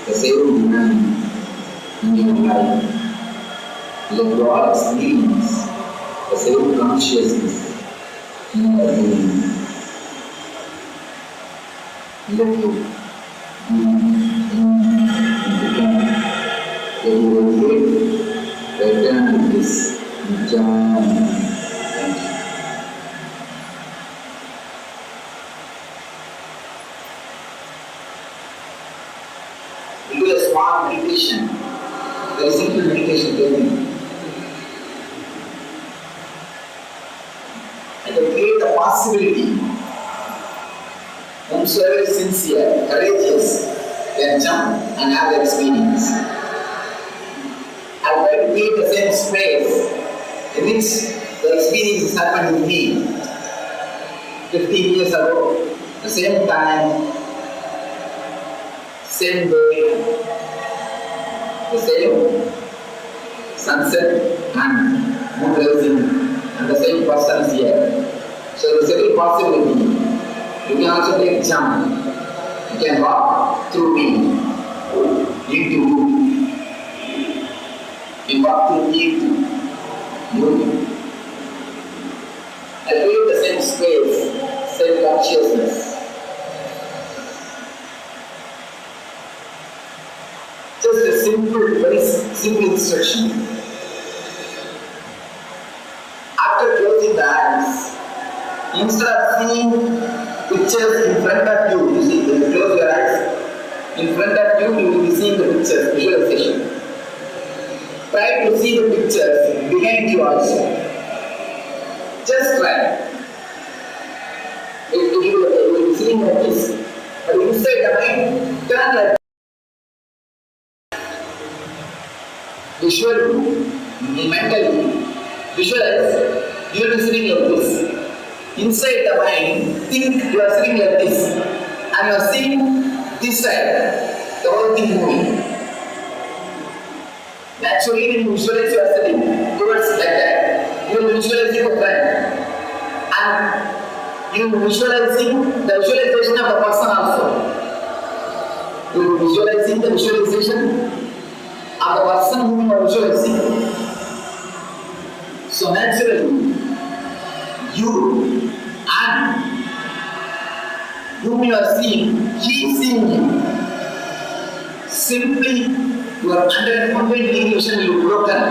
the same divine in your life. Let you all experience the same consciousness in your being. Let you return to this journey. Thank you. We do a small meditation, very simple meditation technique. I can create the possibility. Whomsoever is sincere, courageous, can jump and have the experience. I try to create the same space in which the experience happened with me 15 years ago, the same time, same day, the same sunset and moon rising, and the same person is here. So there is every possibility. You can also take a jump. You can walk through me, into you. You walk through me into you. I create the same space, same consciousness. simple instruction. After closing the eyes, instead of seeing pictures in front of you, you see, when you close your eyes, in front of you, you will be seeing the pictures, visualization. Try to see the pictures behind you also. Just try. You will be seeing like this. But inside the mind, turn like visually, mentally, visualize, you will be sitting like this. Inside the mind, think you are sitting like this. And you are seeing this side, the whole thing moving. Naturally, when you visualize you are sitting towards like that, you will visualize the friend. And you will visualizing the visualization of the person also. You will visualizing the visualization of the person whom you are visualizing. So naturally, you and whom you are seeing, he is seeing you. Simply, your 120 illusion will be broken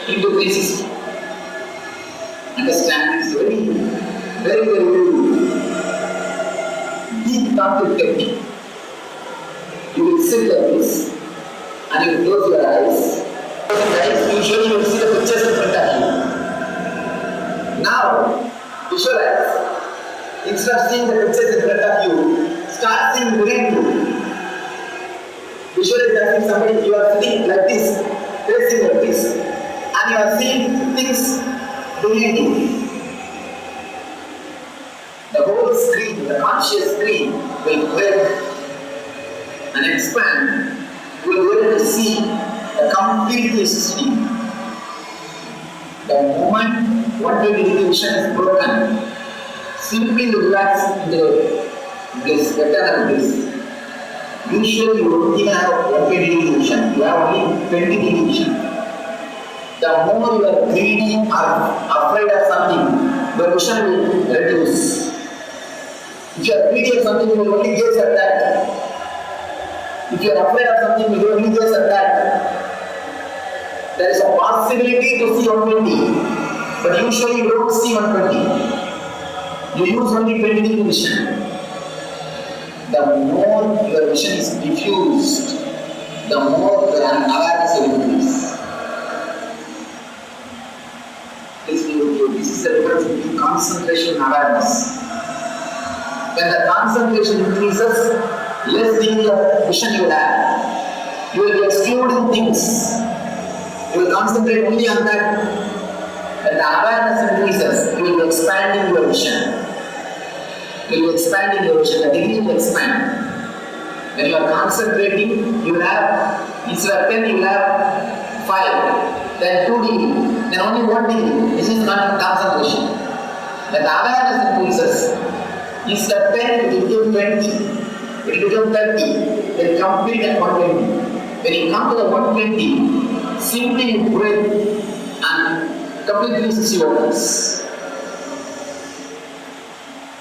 into 360. Understand? It's very, very, very deep concept technique. You will sit like this and you will close your eyes. Usually you will see the pictures in front of you. Now, visualize. Instead of seeing the pictures in front of you, start seeing behind you. Visualize that somebody, you are sitting like this, facing like this, and you are seeing things behind you. The whole screen, the conscious screen, will break and expand. You will be able to see the complete 360. The moment 120 vision is broken, simply relax into this, better than this. Usually you don't even have 120 vision, you have only 20 vision. The more you are greedy or afraid of something, the vision will reduce. If you are greedy of something, you will only gaze at that. If you are afraid of something, you will only gaze at that. There is a possibility to see 120, but usually you don't see 120. You use only 20 vision. The more your vision is diffused, the more your awareness will increase. This is the difference between concentration and awareness. When the concentration increases, less degree of vision you will have. You will be excluding things. You will concentrate only on that. When the awareness increases, you will be expanding your vision. You will be expanding your vision. The degree will expand. When you are concentrating, you will have, instead of 10, you will have 5, then 2 degree, then only 1 degree. This is not concentration. When the awareness increases, instead of 10, it will become 20, it will become 30, then complete at 120. When you come to the 120, simply you breathe and completely 360 opens.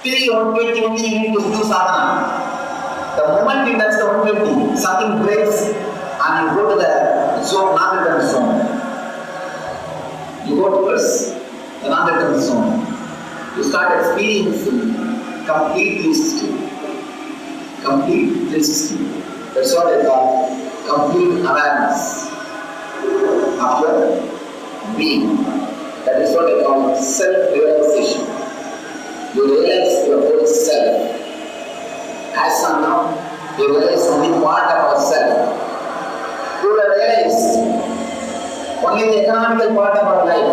Till 120 only you need to do sadhana. The moment you touch the 120, something breaks and you go to the zone, non-return zone. You go towards the non-return zone. You start experiencing complete 360. Complete 360. That's what I call complete awareness of your being. That is what I call self-realization. You realize your whole self. As of now, you realize only part of ourself. You have realized only the economical part of our life.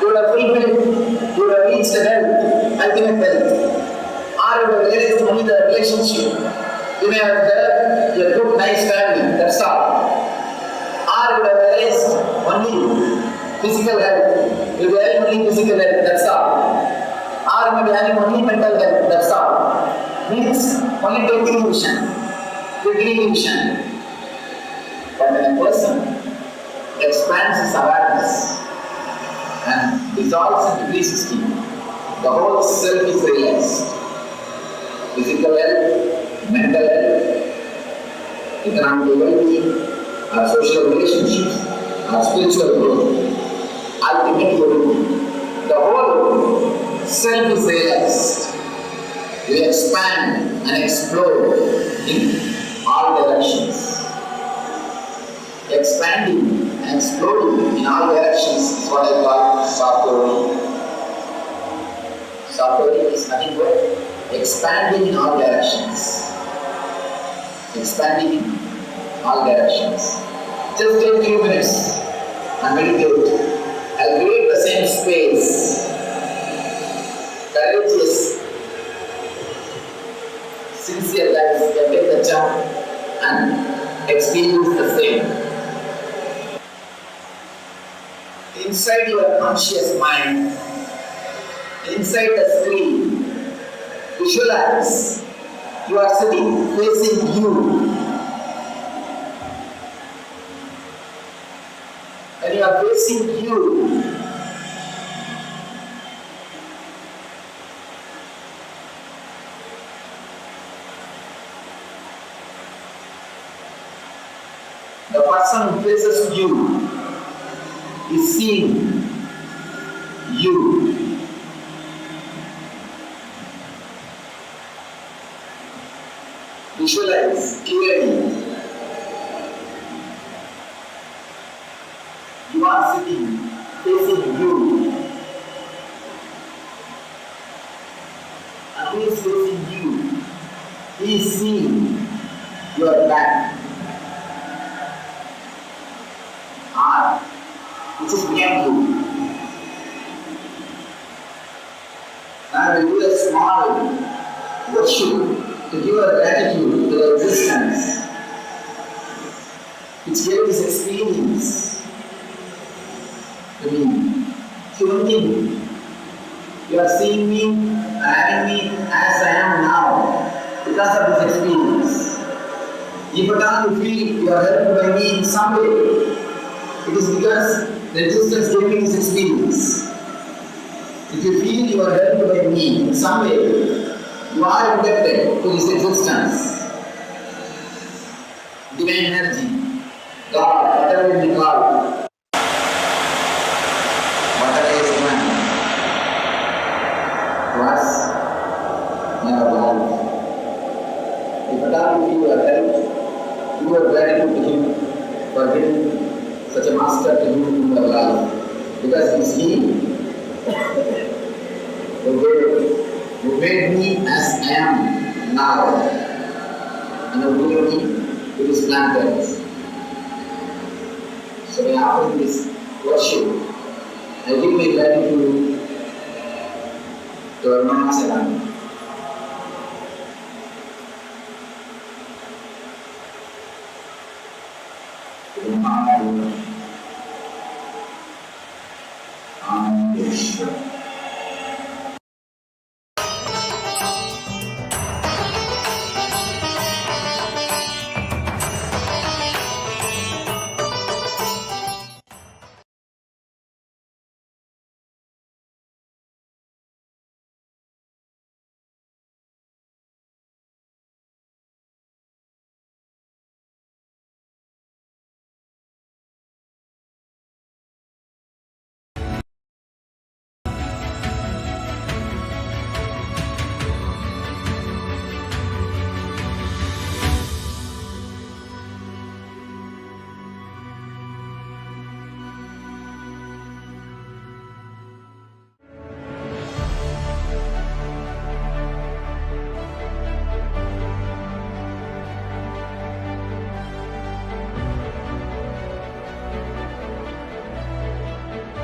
You have fulfilled, you have reached health, ultimate health. Or you have realized only the relationship. You may have developed a good, nice family, that's all. Or you have realized only physical health. You have only physical health, that's all. Or you may be having only mental health, that's all. Means only 20 vision, 20 vision. But when a person expands his awareness and dissolves into 360, the whole self is realized. Physical health, mental health, economic well-being, our social relationships, our spiritual growth, ultimate goal. The whole self is realized. We expand and explore in all directions. Expanding and exploding in all directions is what I call Satori. Satori is nothing but expanding in all directions. Expanding in all directions. Just take a few minutes and meditate. I'll create the same space. Courageous, sincere guys can take the jump and experience the same. Inside your conscious mind, inside the screen, visualize you are sitting facing you. And you are facing you. The person who faces you is seeing you. Visualize clearly. You are sitting facing you. And who is facing you? He is seeing your back. Heart, which is behind you. Now we do a small worship to give our gratitude to the existence which gave this experience to me. Human being, you are seeing me and having me as I am now because of this experience. If at all you feel you are helped by me in some way, it is because the existence gave me this experience. If you feel you are helped by me in some way, you are indebted to this existence. Divine energy, God, whatever you call, whatever is given to us in our life. If at all you feel you are helped, you are gratitude to Him for giving such a master to you in your life. Because it is He who made me as I am now, and who gave me to His planters. So by offering this worship, I give my gratitude to our Mamas around.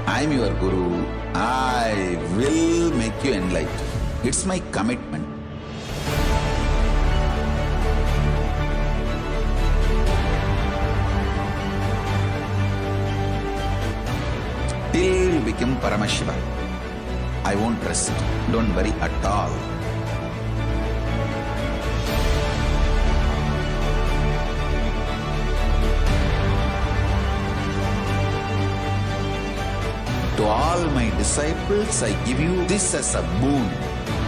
I am your Guru. I will make you enlightened. It's my commitment. Till you become Paramashiva, I won't rest. Don't worry at all. To all my disciples, I give you this as a boon.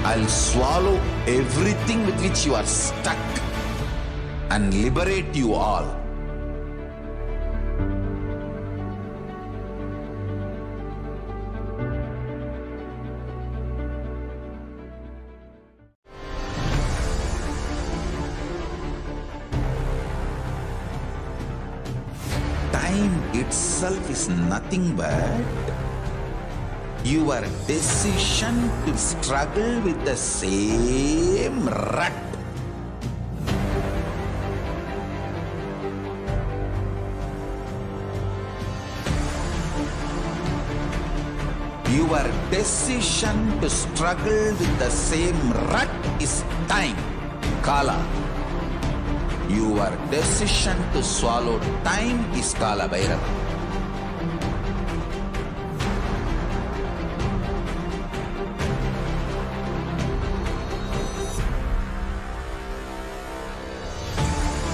I'll swallow everything with which you are stuck and liberate you all. time itself is nothing but your decision to struggle with the same rut. Your decision to struggle with the same rut is time, Kala. Your decision to swallow time is Kala Bhairava.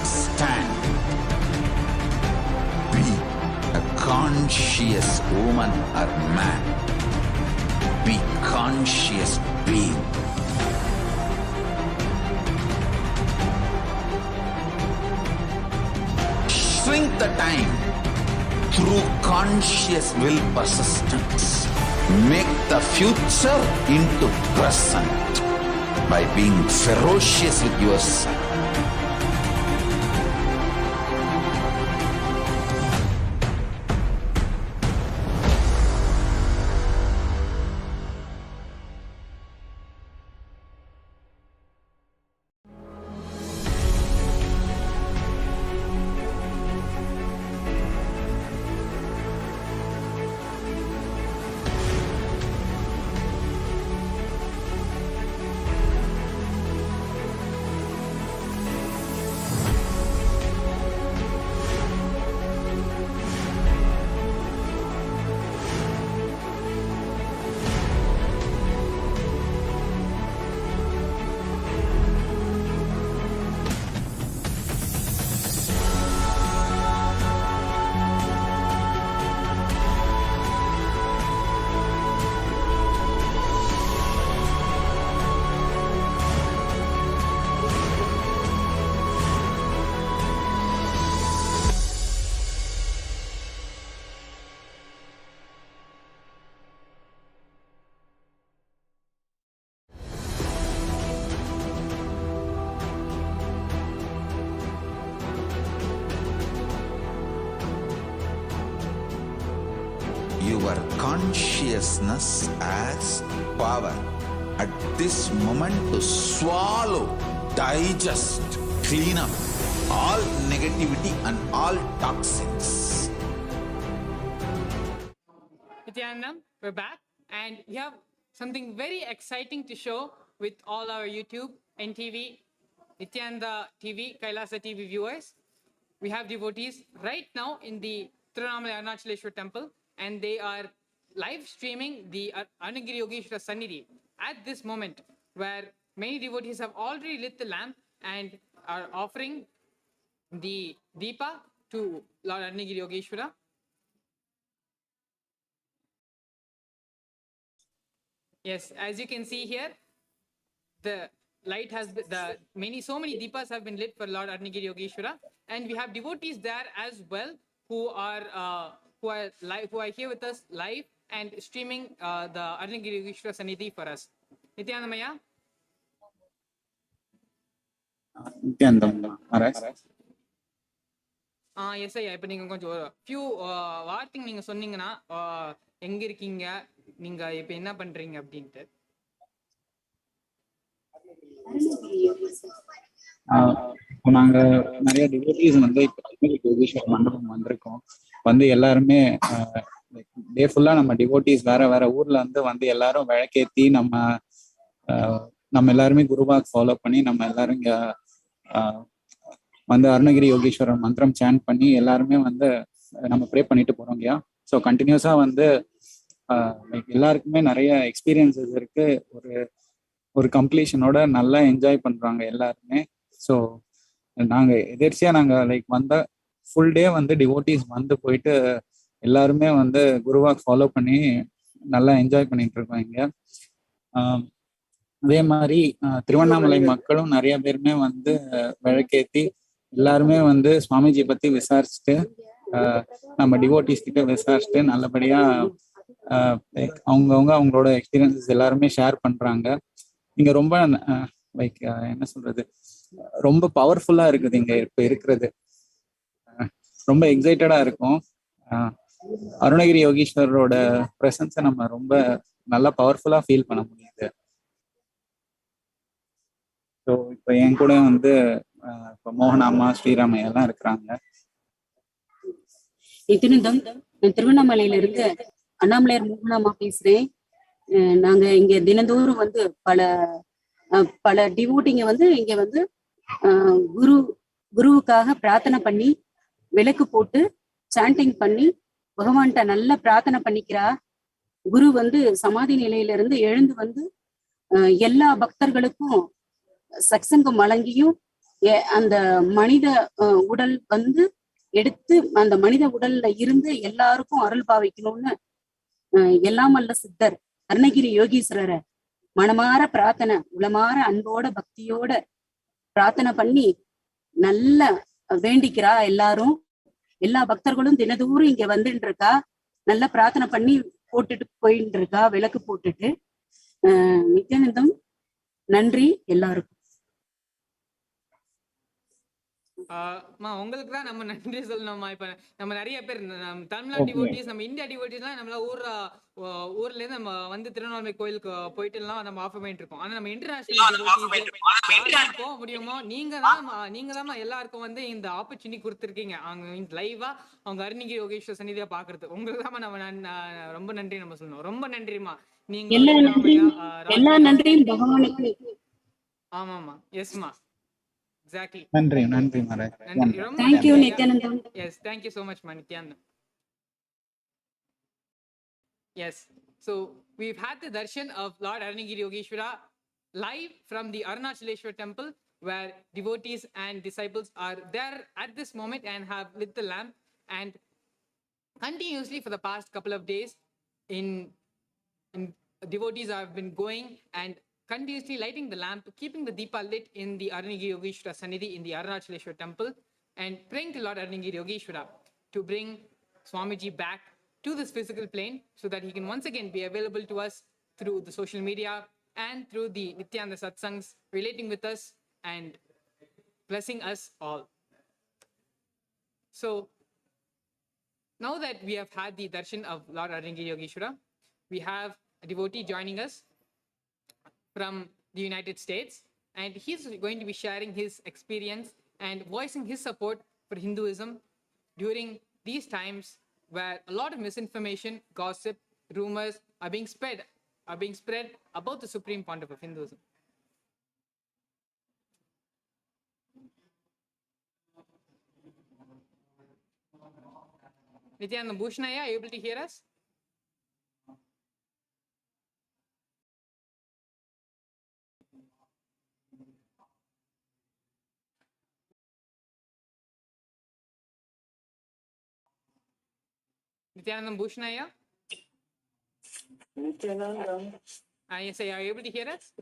Stand. Be a conscious woman or man. Be conscious being. Shrink the time through conscious will persistence. Make the future into present by being ferocious with yourself. Your consciousness has power at this moment to swallow, digest, clean up all negativity and all toxins. Nithyanandam, we're back and we have something very exciting to show with all our YouTube, NTV, Nithyananda TV, Kailasa TV viewers. We have devotees right now in the Tirunamalai Arunachaleshwar temple, and they are live streaming the Arunagiri Yogeshwara Sannidhi at this moment, where many devotees have already lit the lamp and are offering the Deepa to Lord Arunagiri Yogeshwara. Yes, as you can see here, the light has been, so many deepas have been lit for Lord Arunagiri Yogeshwara, and we have devotees there as well who are here with us live and streaming the Arunagiri Yogeshwara Sannidhi for us. Nithyanandamaya. Yes ஐயா, இப்போ நீங்கள் கொஞ்சம் ஒரு few வார்த்தைங்க நீங்கள் சொன்னீங்கன்னா எங்கே இருக்கீங்க, நீங்கள் இப்போ என்ன பண்ணுறீங்க அப்படின்ட்டு. நாங்க நிறைய டிவோட்டீஸ் வந்து இப்போ யோகேஸ்வர மண்டபம் வந்திருக்கோம். வந்து எல்லாருமே டே ஃபுல்லா நம்ம டிவோட்டீஸ் வேற வேற ஊர்ல வந்து எல்லாரும் விளக்கேத்தி நம்ம எல்லாருமே குருவாக் ஃபாலோ பண்ணி நம்ம எல்லாரும் இங்க வந்து அருணகிரி யோகேஸ்வரர் மந்திரம் சாண்ட் பண்ணி எல்லாருமே வந்து நம்ம ப்ரே பண்ணிட்டு போறோம் இல்லையா. ஸோ கண்டினியூஸா வந்து எல்லாருக்குமே நிறைய எக்ஸ்பீரியன்சஸ் இருக்கு. ஒரு கம்ப்ளீஷனோட நல்லா என்ஜாய் பண்றாங்க எல்லாருமே. ஸோ நாங்க வந்த ஃபுல் டே வந்து டிவோட்டீஸ் வந்து போயிட்டு எல்லாருமே வந்து குருவாக் ஃபாலோ பண்ணி நல்லா என்ஜாய் பண்ணிட்டு இருக்கோம் இங்க. அதே மாதிரி திருவண்ணாமலை மக்களும் நிறைய பேருமே வந்து விளக்கேத்தி எல்லாருமே வந்து சுவாமிஜி பத்தி விசாரிச்சுட்டு நம்ம டிவோட்டீஸ் கிட்ட விசாரிச்சுட்டு நல்லபடியா அவங்களோட எக்ஸ்பீரியன்சஸ் எல்லாருமே ஷேர் பண்றாங்க. இங்க ரொம்ப என்ன சொல்றது, ரொம்ப பவர்ஃபுல்லா இருக்குது இங்க இப்ப இருக்கிறது. ரொம்ப எக்ஸைட்டடா இருக்கும். அருணகிரி யோகீஸ்வரரோட ப்ரெசன்ஸை நம்ம ரொம்ப நல்லா பவர்ஃபுல்லாக ஃபீல் பண்ண முடியுது. ஸோ இப்போ என் கூட வந்து இப்போ மோகனாமா, ஸ்ரீராமையா எல்லாம் இருக்கிறாங்க. நித்தியானந்தம், நான் திருவண்ணாமலையிலிருந்து அண்ணாமலையார் மோகனாமா பேசுறேன். நாங்க இங்க தினந்தோறும் வந்து பல டிவோட்டிங்க வந்து இங்க வந்து குருவுக்காக பிரார்த்தனை பண்ணி விளக்கு போட்டு சாண்டிங் பண்ணி பகவான்கிட்ட நல்லா பிரார்த்தனை பண்ணிக்கிறா. குரு வந்து சமாதி நிலையில இருந்து எழுந்து வந்து எல்லா பக்தர்களுக்கும் சத்சங்கம் வழங்கியும் அந்த மனித உடல் வந்து எடுத்து அந்த மனித உடல்ல இருந்து எல்லாருக்கும் அருள் பாவிக்கணும்னு எல்லாம் அல்ல சித்தர் அருணகிரி யோகீஸ்வரரை மனமாற பிரார்த்தனை, உளமாற அன்போட பக்தியோட பிரார்த்தனை பண்ணி நல்ல வேண்டிக்கிறா. எல்லா பக்தர்களும் தினதூரம் இங்க வந்துட்டு இருக்கா. நல்லா பிரார்த்தனை பண்ணி போட்டுட்டு போயிட்டு இருக்கா, விளக்கு போட்டுட்டு. நித்யானந்தம், நன்றி எல்லாருக்கும். உங்களுக்கு தான் நம்ம நன்றி சொல்லணும்மா. இப்ப நம்ம நிறைய பேர் தமிழ்நாடு டிவோட்டிஸ், நம்ம இந்தியா டிவோட்டிஸ்லாம் நம்மள ஊர்ல இருந்து நம்ம வந்து திருவண்ணாமலை கோயிலுக்கு போயிட்டு எல்லாம் நம்ம ஆஃபர் பண்ணிட்டு இருக்கோம். ஆனா நம்ம இன்டர்நேஷனல் போக முடியுமோ நீங்க தான் எல்லாருக்கும் வந்து இந்த ஆப்பர்ச்சுனிட்டி கொடுத்துருக்கீங்க. அவங்க லைவா அவங்க அருணகிரி யோகேஸ்வர சன்னிதியா பாக்குறது. உங்களுக்கு தான் நம்ம ரொம்ப நன்றி நம்ம சொல்லணும். ரொம்ப நன்றிமா. நீங்க எல்லா நன்றியும் பகவானுக்கு. ஆமாமா, எஸ்மா, exactly. நன்றி Maharaj. Thank you Nithyanandam. Yes, thank you so much Nithyanandam. Yes, so we've had the darshan of Lord Aruණagiri Yogeshwara live from the Arunachaleshwar temple, where devotees and disciples are there at this moment and have lit the lamp, and continuously for the past couple of days in devotees have been going and continuously lighting the lamp, keeping the deepa lit in the Aruණagiri Yogeshwara Sannidhi in the Arunachaleshwar temple, and praying to Lord Aruණagiri Yogeshwara to bring Swamiji back to this physical plane so that he can once again be available to us through the social media and through the Nityananda Satsangs, relating with us and blessing us all. So now that we have had the darshan of Lord Aruණagiri Yogeshwara, we have a devotee joining us from the United States, and he's going to be sharing his experience and voicing his support for Hinduism during these times where a lot of misinformation, gossip, rumors are being spread about the Supreme Pontiff of Hinduism. Nithyananda Bhushanaya, are you able to hear us? Nithyananda Bhushanaya? Nithyananda. Yes, are you able to hear us?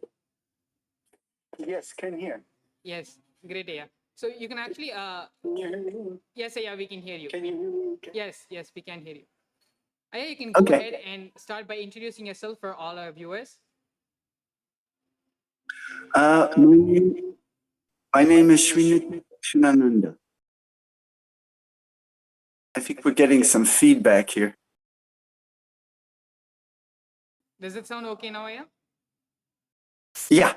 Yes, can hear. Yes, great, yeah. So you can actually, Can you hear me? yes, yeah, we can hear you. Can you hear me? Okay. Yes, we can hear you. You can go ahead and start by introducing yourself for all our viewers. My name is Sri Nithyananda. I think we're getting some feedback here. Does it sound okay now, yeah? Yeah.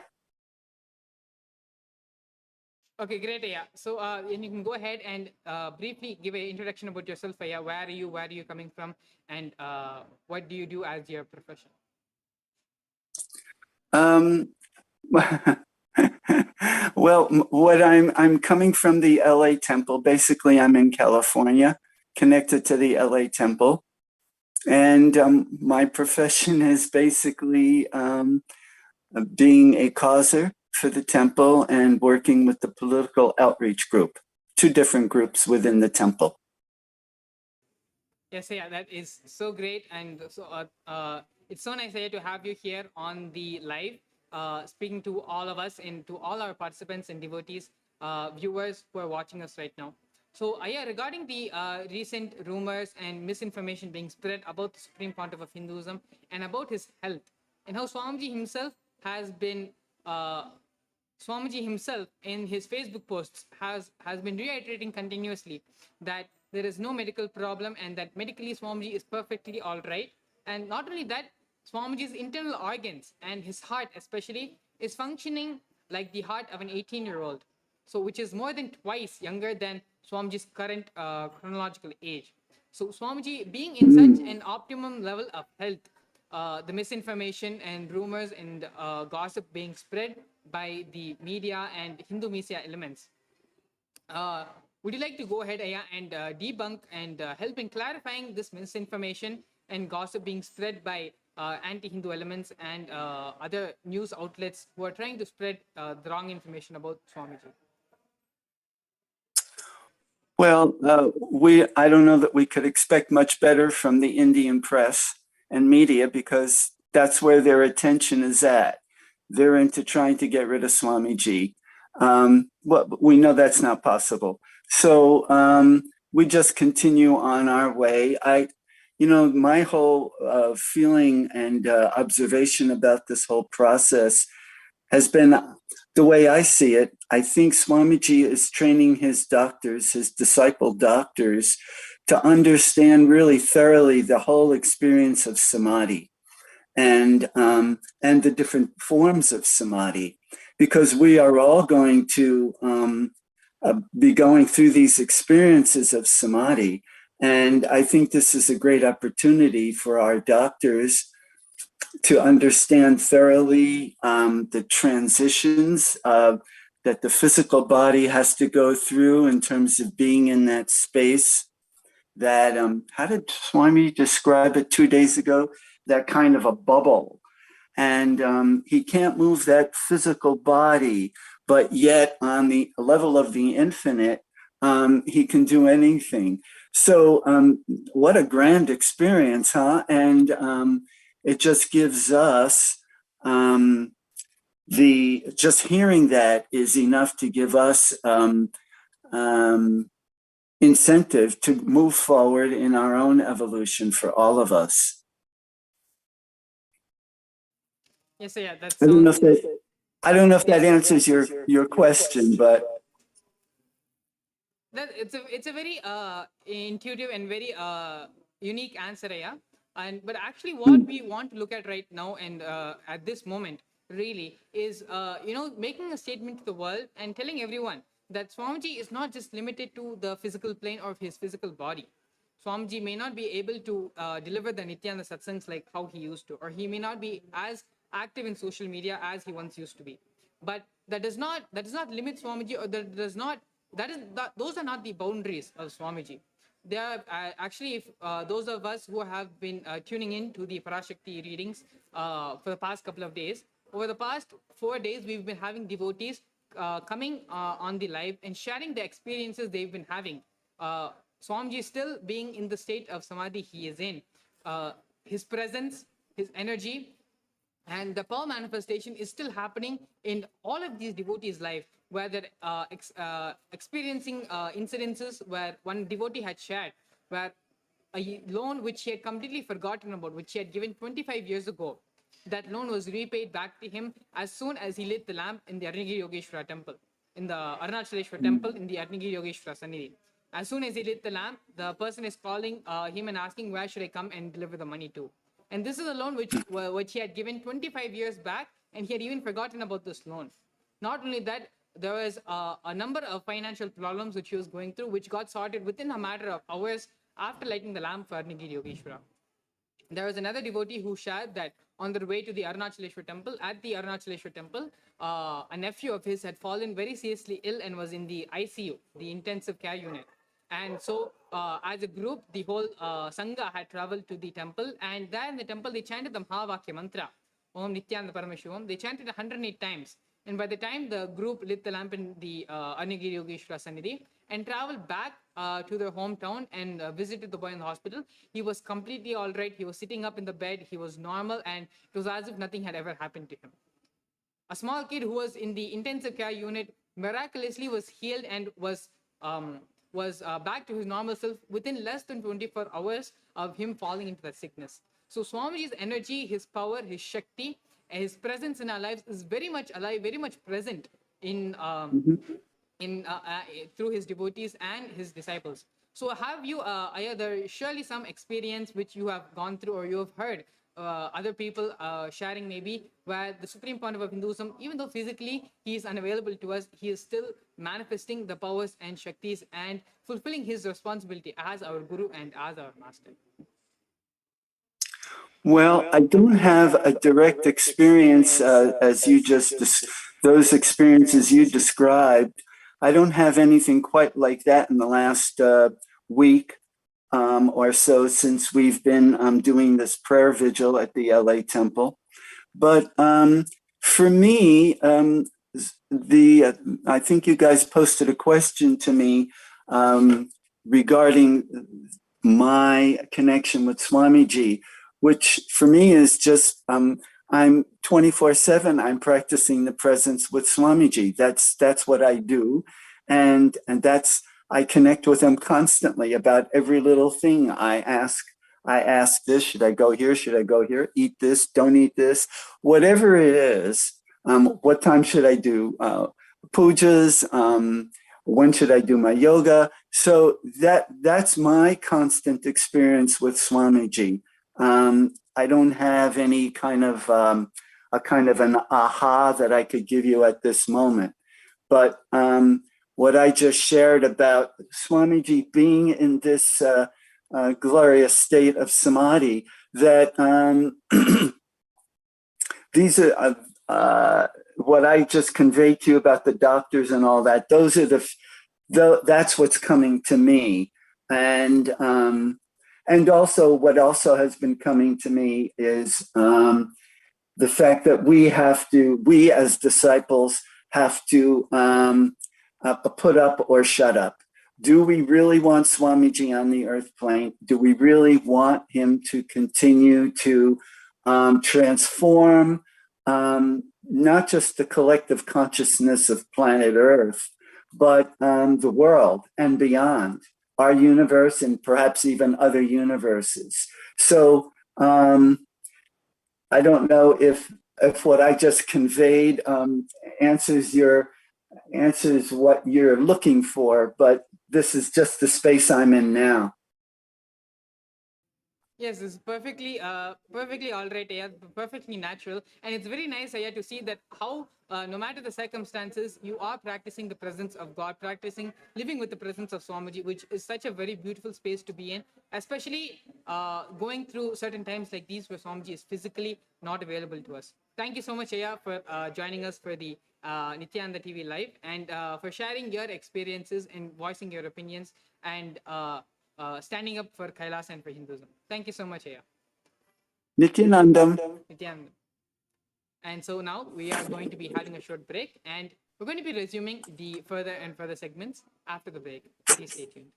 Okay, great, yeah. So and you can go ahead and briefly give an introduction about yourself, yeah. Where are you coming from, and what do you do as your profession? Well, what I'm coming from the LA temple. Basically, I'm in California, connected to the LA temple. And my profession is basically being a causer for the temple and working with the political outreach group, 2 different groups within the temple. Yes, yeah, that is so great. And so it's so nice to have you here on the live, speaking to all of us and to all our participants and devotees, viewers who are watching us right now. So regarding the recent rumors and misinformation being spread about the Supreme Pontiff of Hinduism and about his health, and how Swamiji himself has been, Swamiji himself in his Facebook posts has been reiterating continuously that there is no medical problem, and that medically Swamiji is perfectly all right. And not only that, Swamiji's internal organs and his heart especially is functioning like the heart of an 18-year-old. So which is more than twice younger than Swamiji's current chronological age. So Swamiji being in such an optimum level of health, the misinformation and rumors and gossip being spread by the media and Hindu media elements. Would you like to go ahead, Aya, and debunk and help in clarifying this misinformation and gossip being spread by anti-Hindu elements and other news outlets who are trying to spread the wrong information about Swamiji? Well, I don't know that we could expect much better from the Indian press and media, because that's where their attention is at. They're into trying to get rid of Swamiji. Well, we know that's not possible. So we just continue on our way. My whole feeling and observation about this whole process has been the way I see it. I think Swamiji is training his doctors, his disciple doctors, to understand really thoroughly the whole experience of samadhi and the different forms of samadhi, because we are all going to be going through these experiences of samadhi. And I think this is a great opportunity for our doctors to understand thoroughly the transitions that the physical body has to go through in terms of being in that space. That, how did Swami describe it 2 days ago? That kind of a bubble. And he can't move that physical body, but yet on the level of the infinite, he can do anything. So what a grand experience, huh? And it just gives us, just hearing that is enough to give us incentive to move forward in our own evolution for all of us. Yes, yeah, that's. I don't know if that answers your question, but That it's a very intuitive and very unique answer, yeah. But actually, what we want to look at right now and at this moment really is making a statement to the world and telling everyone that Swamiji is not just limited to the physical plane or his physical body. Swamiji may not be able to deliver the Nityananda satsangs like how he used to, or he may not be as active in social media as he once used to be. But that does not limit Swamiji, or those are not the boundaries of Swamiji. They are actually, if those of us who have been tuning in to the Parashakti readings for the past couple of days, over the past 4 days, we've been having devotees coming on the live and sharing the experiences they've been having. Swamiji still being in the state of samadhi he is in. His presence, his energy, and the power manifestation is still happening in all of these devotees' life, where they're experiencing incidences where one devotee had shared, where a loan which he had completely forgotten about, which he had given 25 years ago, that loan was repaid back to him as soon as he lit the lamp in the Arnagiri Yogeshwara temple, in the Arunachaleshwara temple, in the Arnagiri Yogeshwara Sannidhi. As soon as he lit the lamp, the person is calling him and asking, where should I come and deliver the money to? And this is a loan which he had given 25 years back, and he had even forgotten about this loan. Not only that, there was a number of financial problems which he was going through, which got sorted within a matter of hours after lighting the lamp for Arnagiri Yogeshwara. There was another devotee who shared that on their way to the Arunachaleshwara temple, at the Arunachaleshwara temple, a nephew of his had fallen very seriously ill and was in the ICU, the intensive care unit. And so, as a group, the whole Sangha had traveled to the temple, and there in the temple, they chanted the Mahavakya mantra, Om Nithyananda Paramashivam. They chanted 108 times. And by the time the group lit the lamp in the Arnagiri Yogeshwara Sannidhi and traveled back to their hometown and visited the boy in the hospital, he was completely all right. He was sitting up in the bed. He was normal, and it was as if nothing had ever happened to him. A small kid who was in the intensive care unit miraculously was healed and was back to his normal self within less than 24 hours of him falling into that sickness. So Swamiji's energy, his power, his Shakti, and his presence in our lives is very much alive, very much present in through his devotees and his disciples. So have you, Aya, there surely some experience which you have gone through or you have heard other people sharing maybe, where the supreme point of Hinduism, even though physically he is unavailable to us, he is still manifesting the powers and Shaktis and fulfilling his responsibility as our Guru and as our Master. Well, I don't have a direct experience as you just, those experiences you described. I don't have anything quite like that in the last week or so since we've been doing this prayer vigil at the LA Temple. But for me, I think you guys posted a question to me regarding my connection with Swamiji, which for me is just, I'm 24/7, I'm practicing the presence with Swamiji. That's what I do. And that's, I connect with him constantly about every little thing. I ask this, should I go here? Should I go here? Eat this, don't eat this, whatever it is. What time should I do pujas? When should I do my yoga? So that's my constant experience with Swamiji. I don't have any kind of an aha that I could give you at this moment. But what I just shared about Swamiji being in this glorious state of samadhi, that these are what I just conveyed to you about the doctors and all that. Those are that's what's coming to me. And also what also has been coming to me is the fact that we as disciples have to put up or shut up. Do we really want Swamiji on the earth plane? Do we really want him to continue to transform not just the collective consciousness of planet Earth, but the world and beyond, our universe and perhaps even other universes? So I don't know if what I just conveyed answers what you're looking for, but this is just the space I'm in now. Yes, it's perfectly all right, Aya, perfectly natural. And it's very nice, Aya, to see that how, no matter the circumstances, you are practicing the presence of God, living with the presence of Swamiji, which is such a very beautiful space to be in, especially going through certain times like these where Swamiji is physically not available to us. Thank you so much, Aya, for joining us for the Nithyananda TV Live and for sharing your experiences and voicing your opinions and standing up for Kailas and for Hinduism. Thank you so much, Aya. Nithyanandam. Nithyanandam. And so now we are going to be having a short break and we're going to be resuming the further and further segments after the break. Please stay tuned.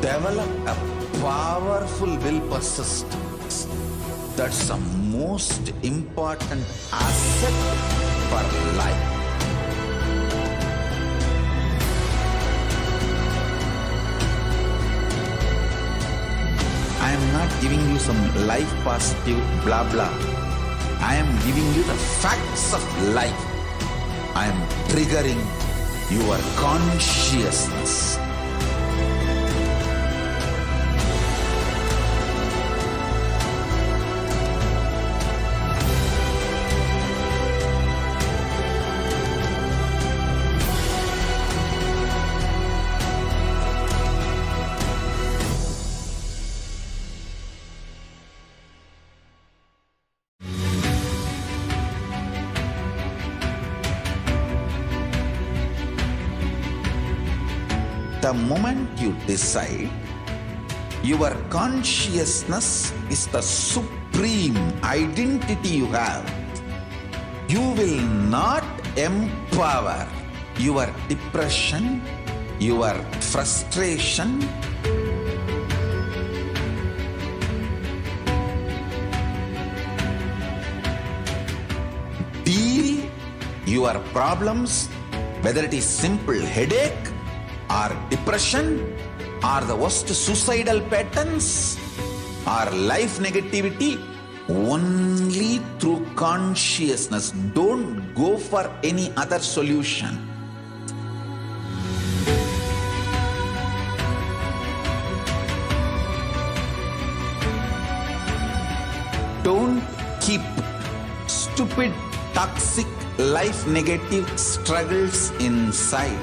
Develop a powerful will persistence. That's the most important asset for life. I am not giving you some life positive blah blah. I am giving you the facts of life. I am triggering your consciousness. The moment you decide, your consciousness is the supreme identity you have. You will not empower your depression, your frustration, deal your problems, whether it is simple headache or depression or the worst suicidal patterns our life negativity only through consciousness. Don't go for any other solution. Don't keep stupid, toxic, life negative struggles inside.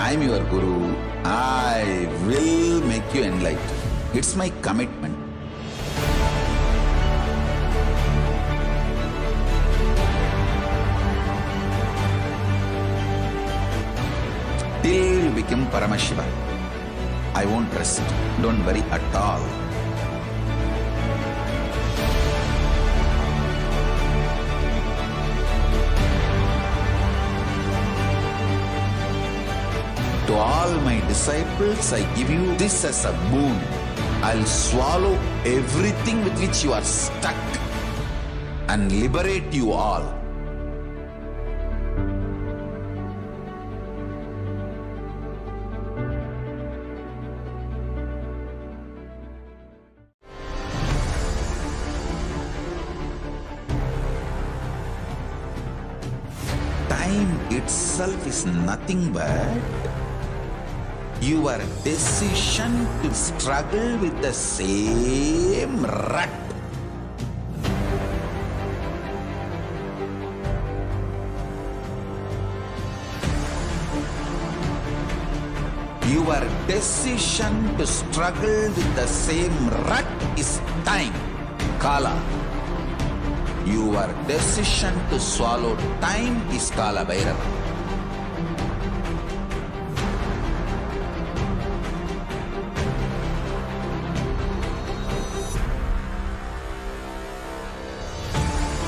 I am your Guru. I will make you enlightened. It's my commitment. Till you become Paramashiva, I won't rest. Don't worry at all. To all my disciples, I give you this as a boon. I'll swallow everything with which you are stuck and liberate you all. Time itself is nothing but your decision to struggle with the same rut. Your decision to struggle with the same rut is time, Kala. Your decision to swallow time is Kala Bhairava.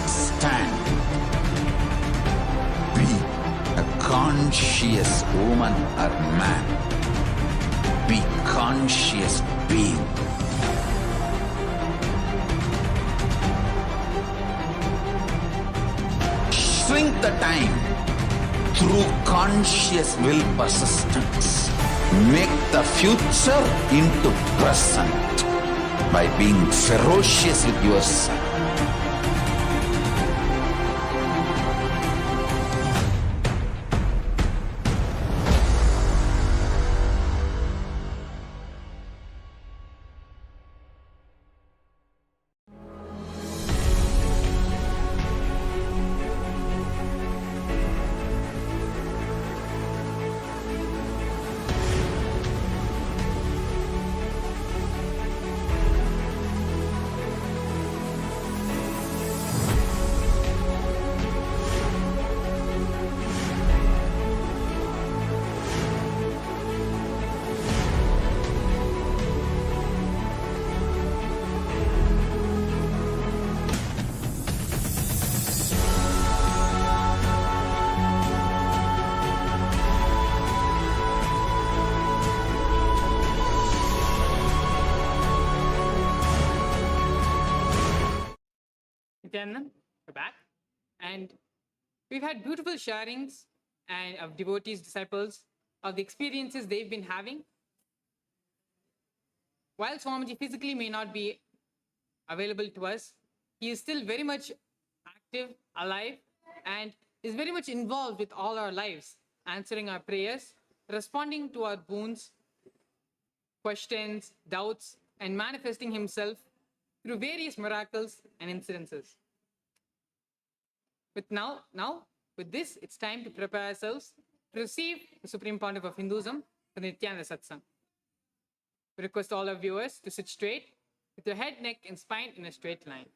Stand. Be a conscious woman or man. Be conscious being. Shrink the time through conscious will persistence. Make the future into present by being ferocious with yourself. Nithyananda, we're back. And we've had beautiful sharings and of devotees, disciples, of the experiences they've been having. While Swamiji physically may not be available to us, he is still very much active, alive, and is very much involved with all our lives, answering our prayers, responding to our boons, questions, doubts, and manifesting himself through various miracles and incidences. But now, with this, it's time to prepare ourselves to receive the Supreme Pontiff of Hinduism for the Nithyananda Satsang. We request all our viewers to sit straight with your head, neck, and spine in a straight line.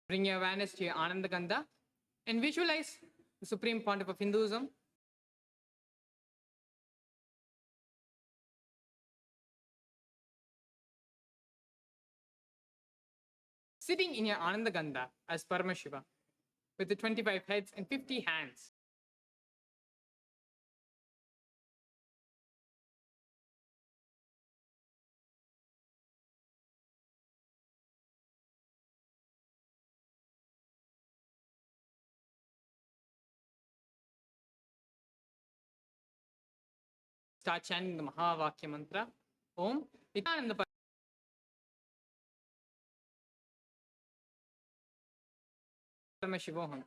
Bring your awareness to your Ananda Gandha and visualize the Supreme Pontiff of Hinduism, sitting in your Ananda Gandha as Paramashiva with the 25 heads and 50 hands. Start chanting the Mahavakya mantra. Om Nithyananda Paramashivoham.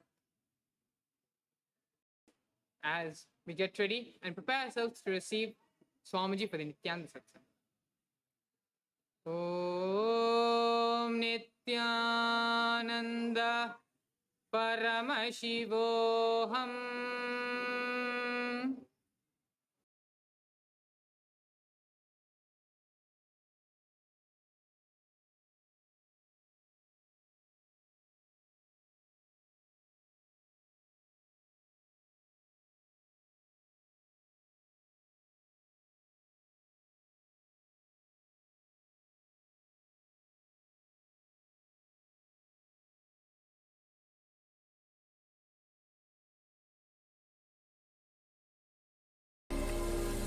As we get ready and prepare ourselves to receive Swamiji for the Nithyananda Satsang. Om Nithyananda Paramashivoham.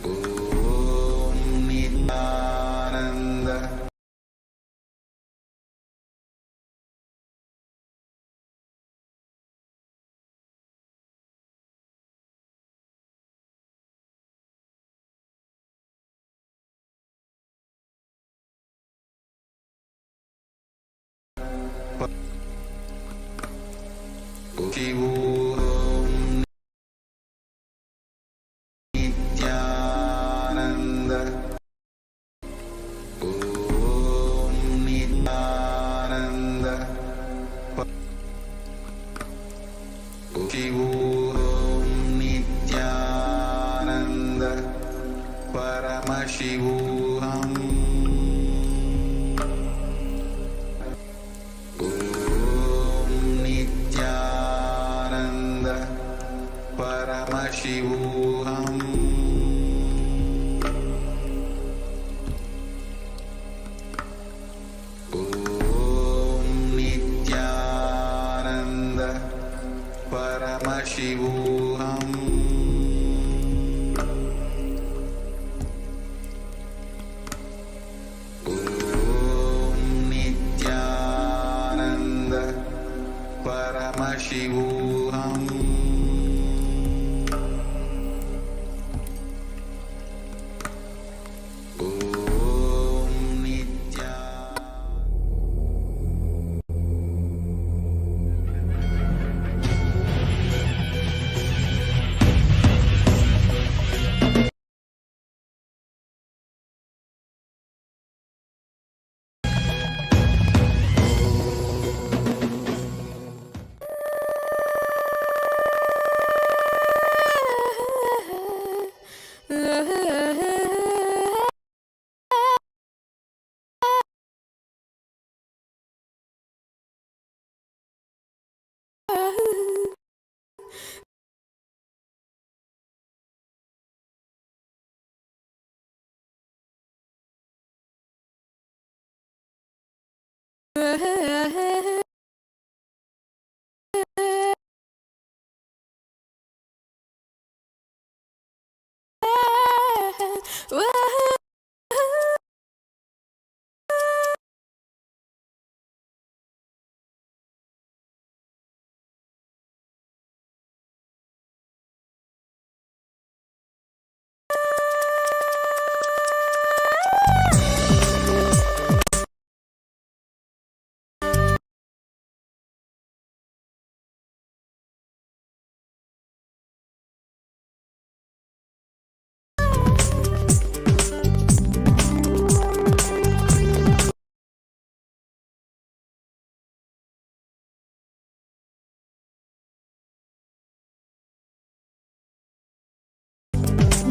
Om Nithyananda Paramashivoham. Nithyananda. Om Nithyananda Paramashivoham. Nithyananda Paramashivoham. Om Nithyananda Paramashivoham. Om Nithyananda Paramashivoham. Om Nithyananda Paramashivoham. Om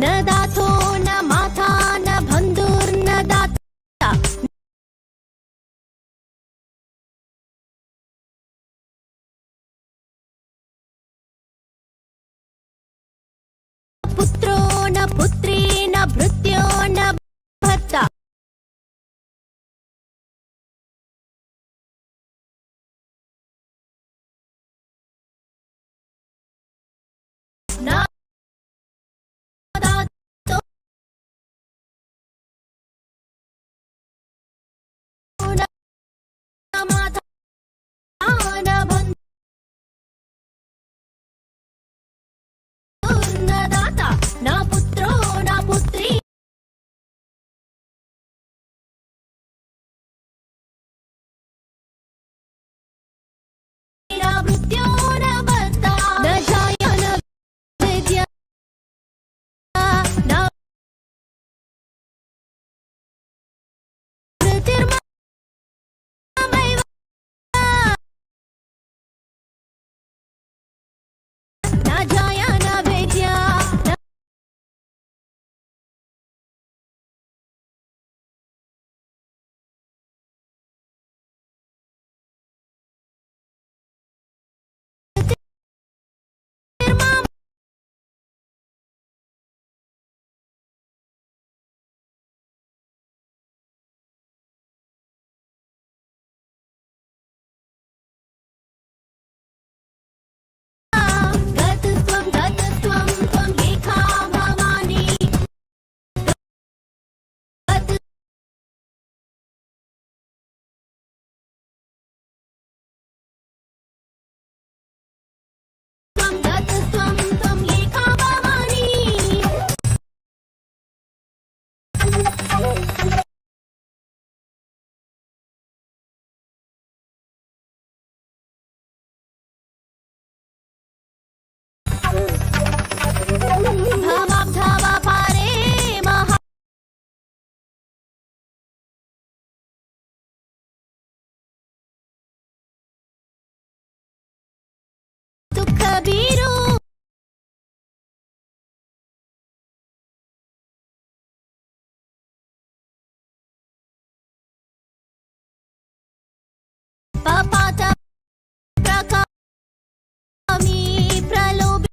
न दाथो न माथा न बन्धुर्न दाता पुत्रो न पुत्री न भृत्यो न भर्ता न दातो न माता न बन्धुर्नदाता न पुत्रो न पुत्री न भृत्यो न भर्ता न जाया न विद्या न धृतिर्ममैव न जाया न विद्या गतस्त्वं गतस्त्वं त्वं एका भवानी गतस्त्वं त्वं एका भवानी भवाब्धावा पारे महा दुःखभीरो पपात प्रकामी प्रलोभी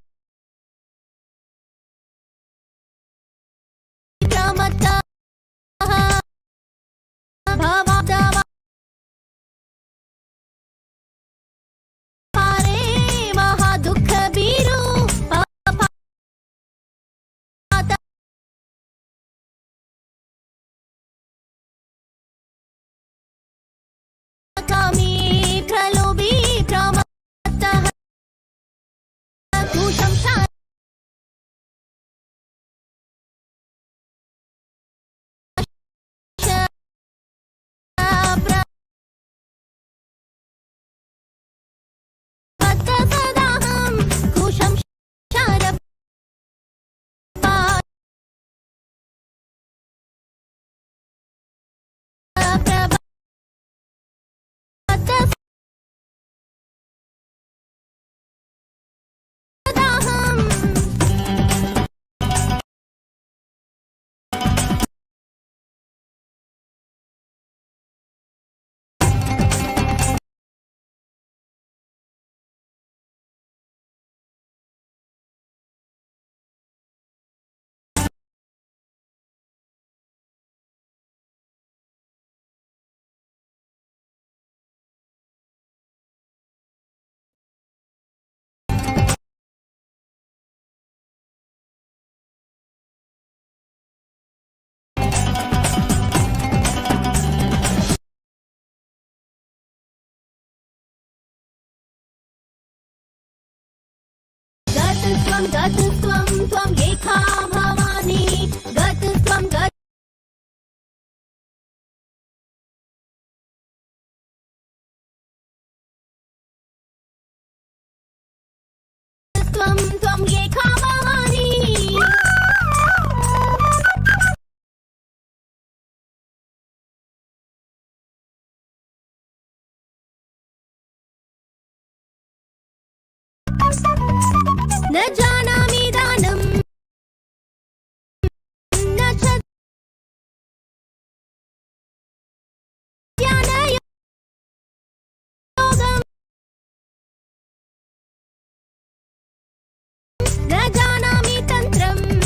प्रमत्तः भवाब्धावा पारे महादुःखभीरो पपात प्रकामी प्रलोभी प्रमत्तः कुशं सदाहं कुशं गतस्त्वं त्वं एका भवानी गतस्त्वं गतस्त्वं त्वं एका भवानी न जानामि दानं न च ध्यानयोगं न जानामि तन्त्रम्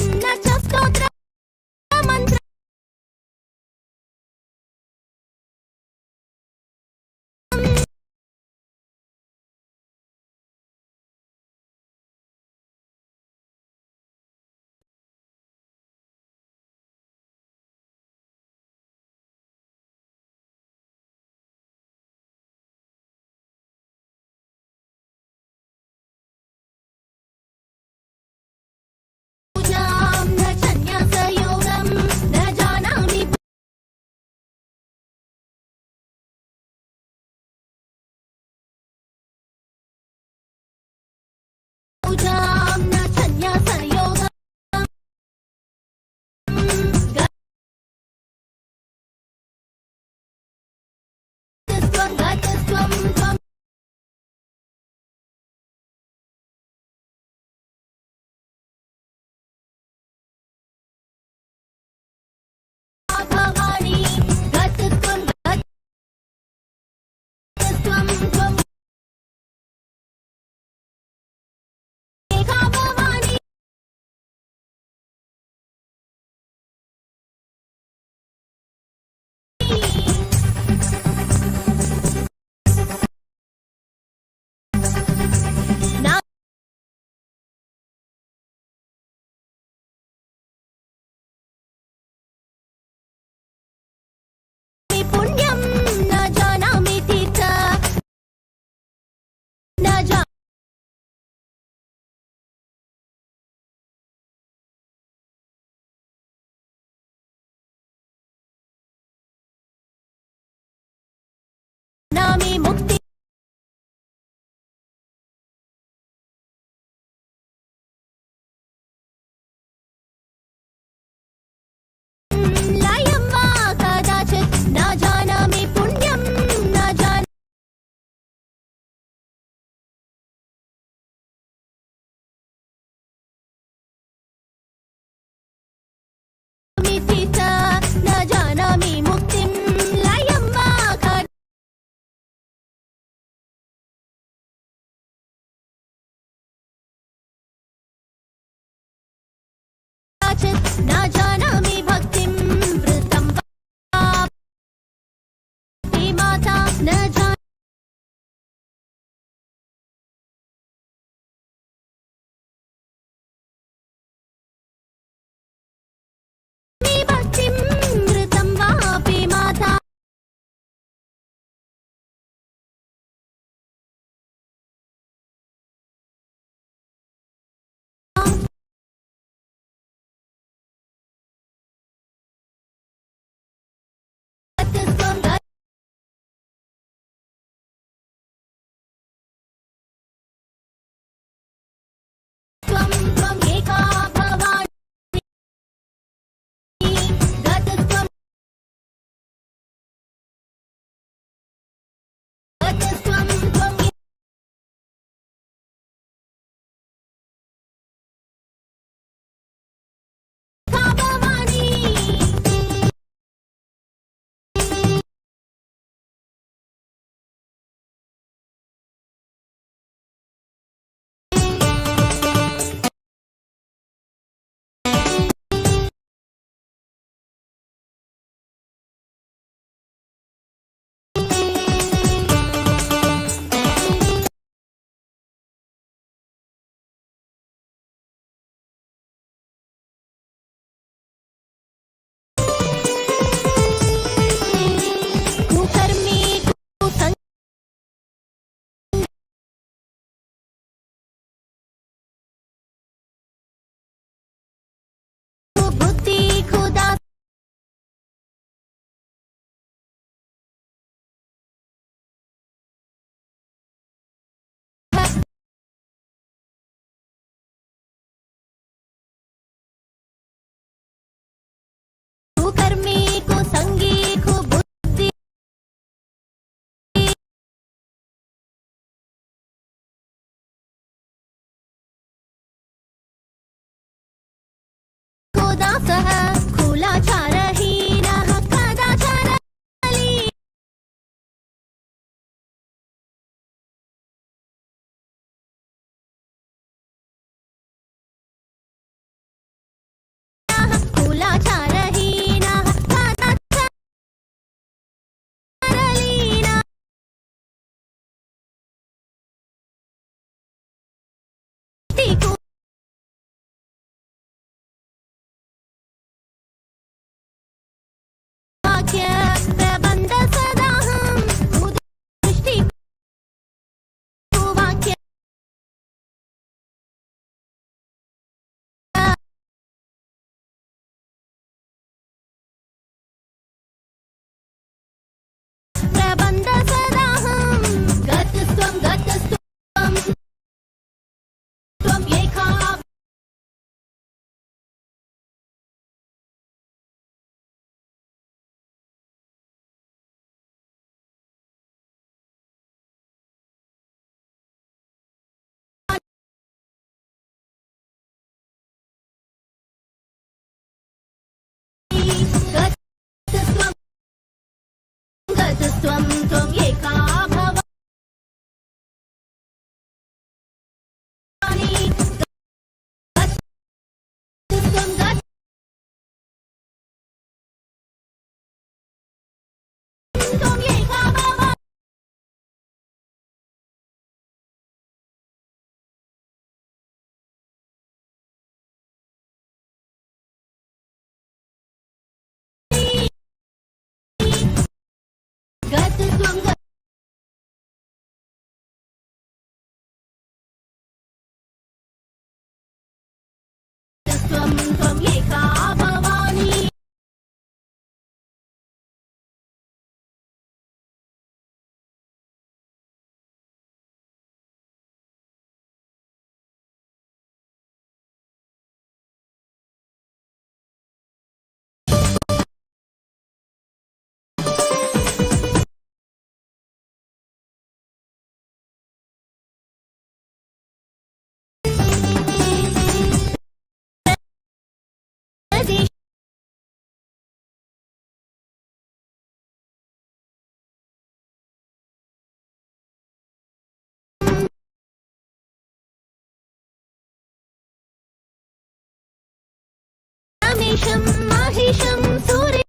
महिषं सूर्य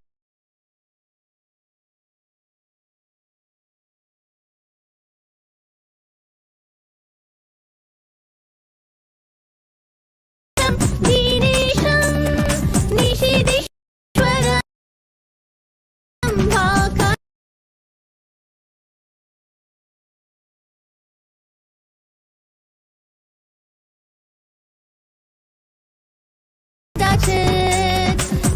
दीनेशं निषिदिश्वरं भाका कदाचित्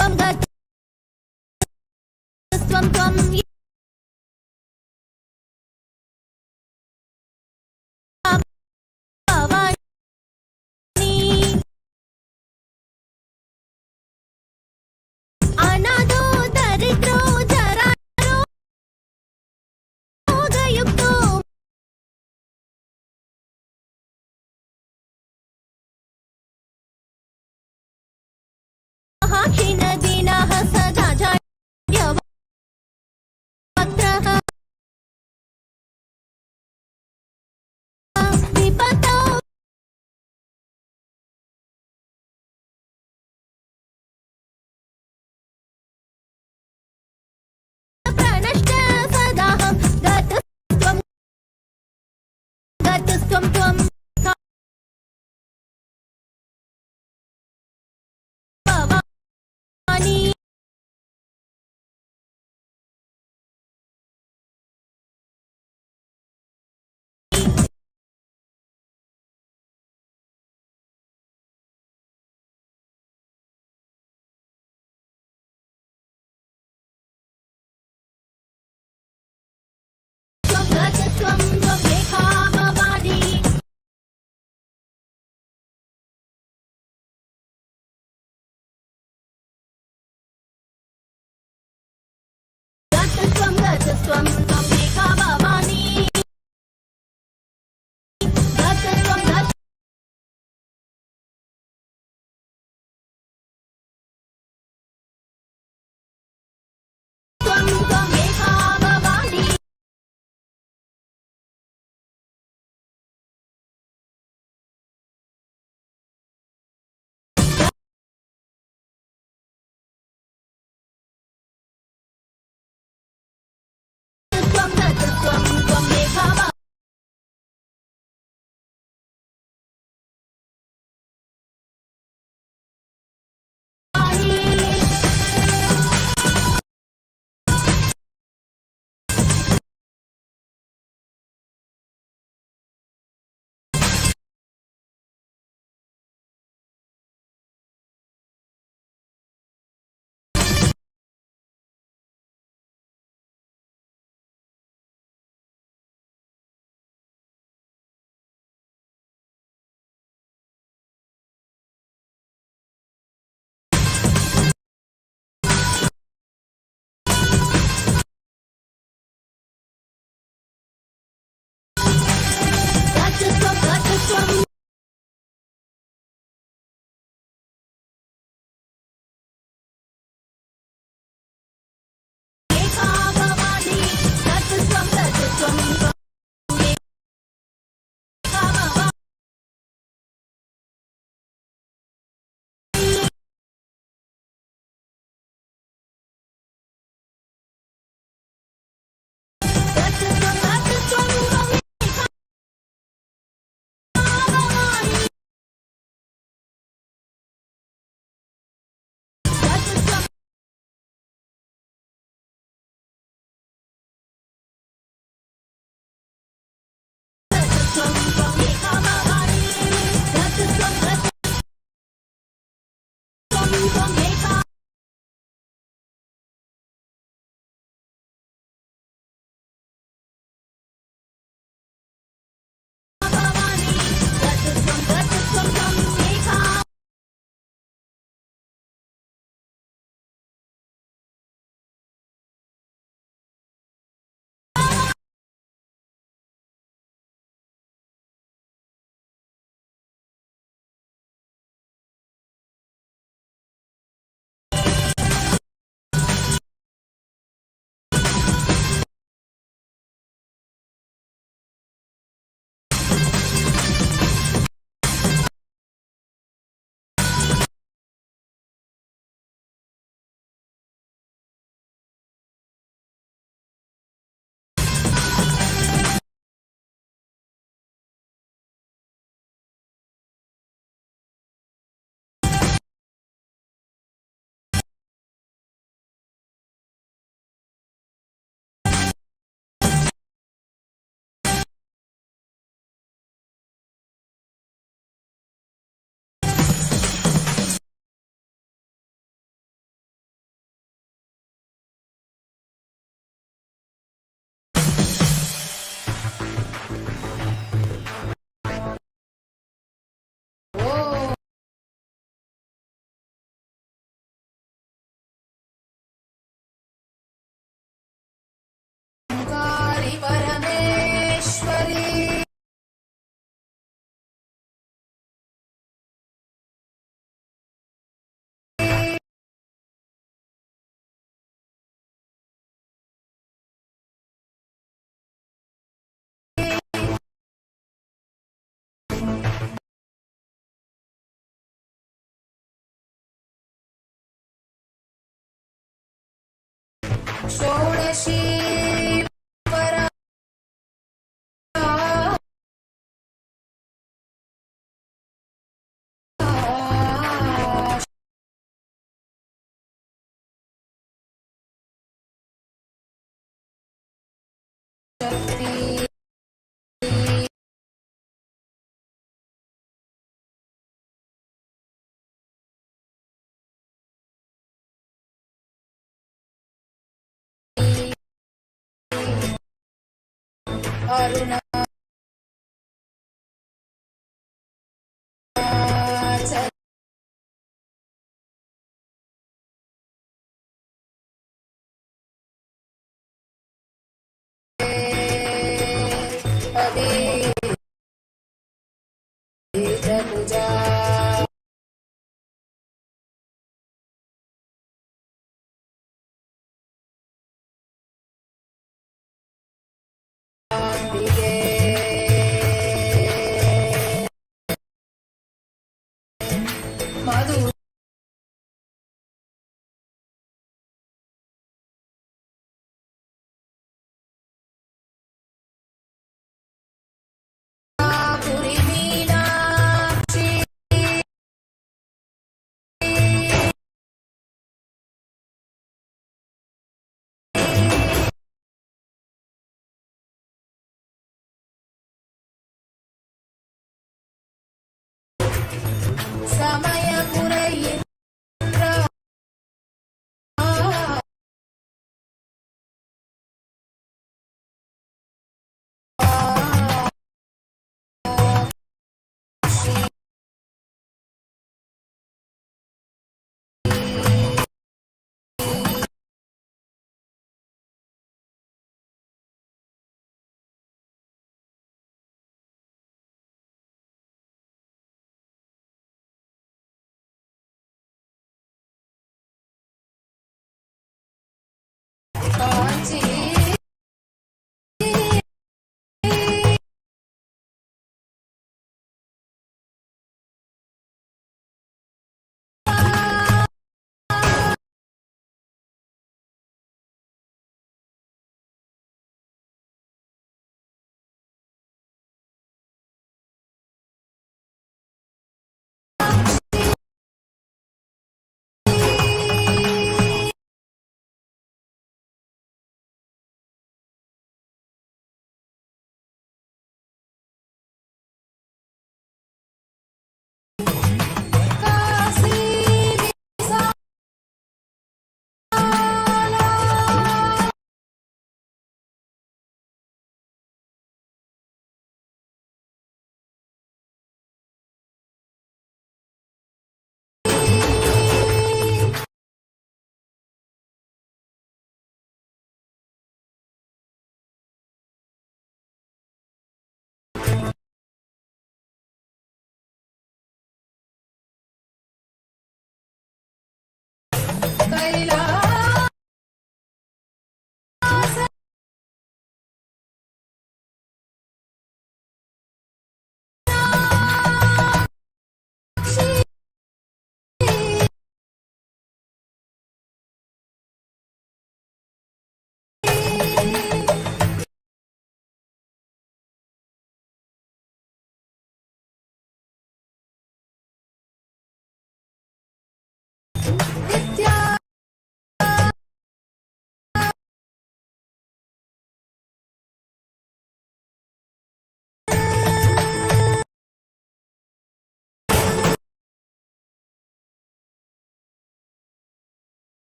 त्वं गतस्त्वं त्वं भवानि अनादो दरिद्रो जरारोगयुक्तो महाक्षीणदीनः सदा जाड्यवक्त्रः विपतो प्रणष्ट सदाहं गतस्त्वं त्वं भवानि त्वं गतस्त्वं त्वं रेखा भवानि गतस्त्वं त्वं रेखा भवानि गतस्त्वं त्वं रेखा भवानि षोडशी परा शक्ति अरुणाचल पूजा मधु पुरी मीनाक्षी समय पुरयित्र कांची कैला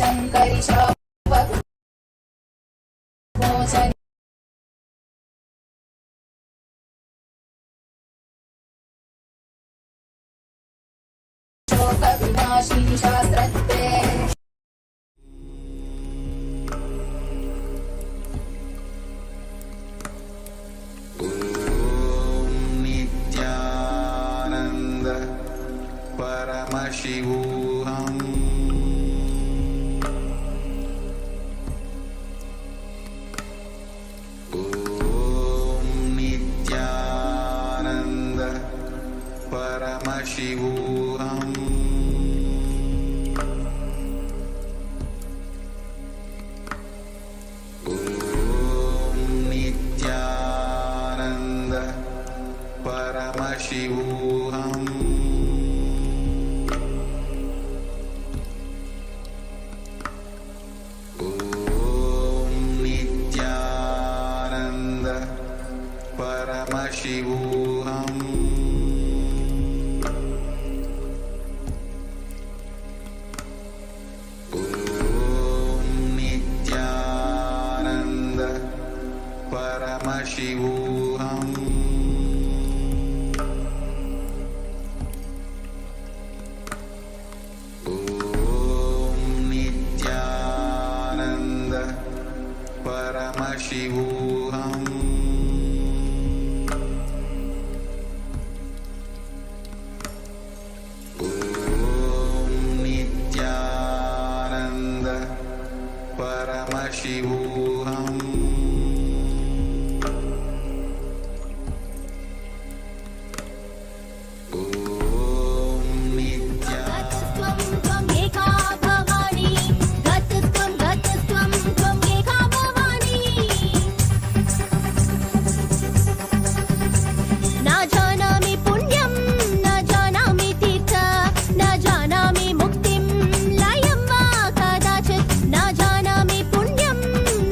शङ्करि शापमोचनि शोकविनाशिनि शास्त्रत्वे नित्यानन्द परमशिवोऽहम् ॐ नित्यानन्द परमशिवोऽहम् ॐ नित्यानन्द परमशिवोऽहम् ॐ नित्यानन्द परमशिवोऽहम् ॐ नित्यानन्द परमशिवोऽहम् ॐ नित्यानन्द परमशिवोऽहम् ॐ नित्यानन्द परमशिवोऽहम् ॐ नित्या गतस्त्वं त्वमेका भवानी गतस्त्वं त्वमेका भवानी न जानामि पुण्यं न जानामि तीर्थ न जानामि मुक्तिं लयं वा कदाचित् न जानामि पुण्यं न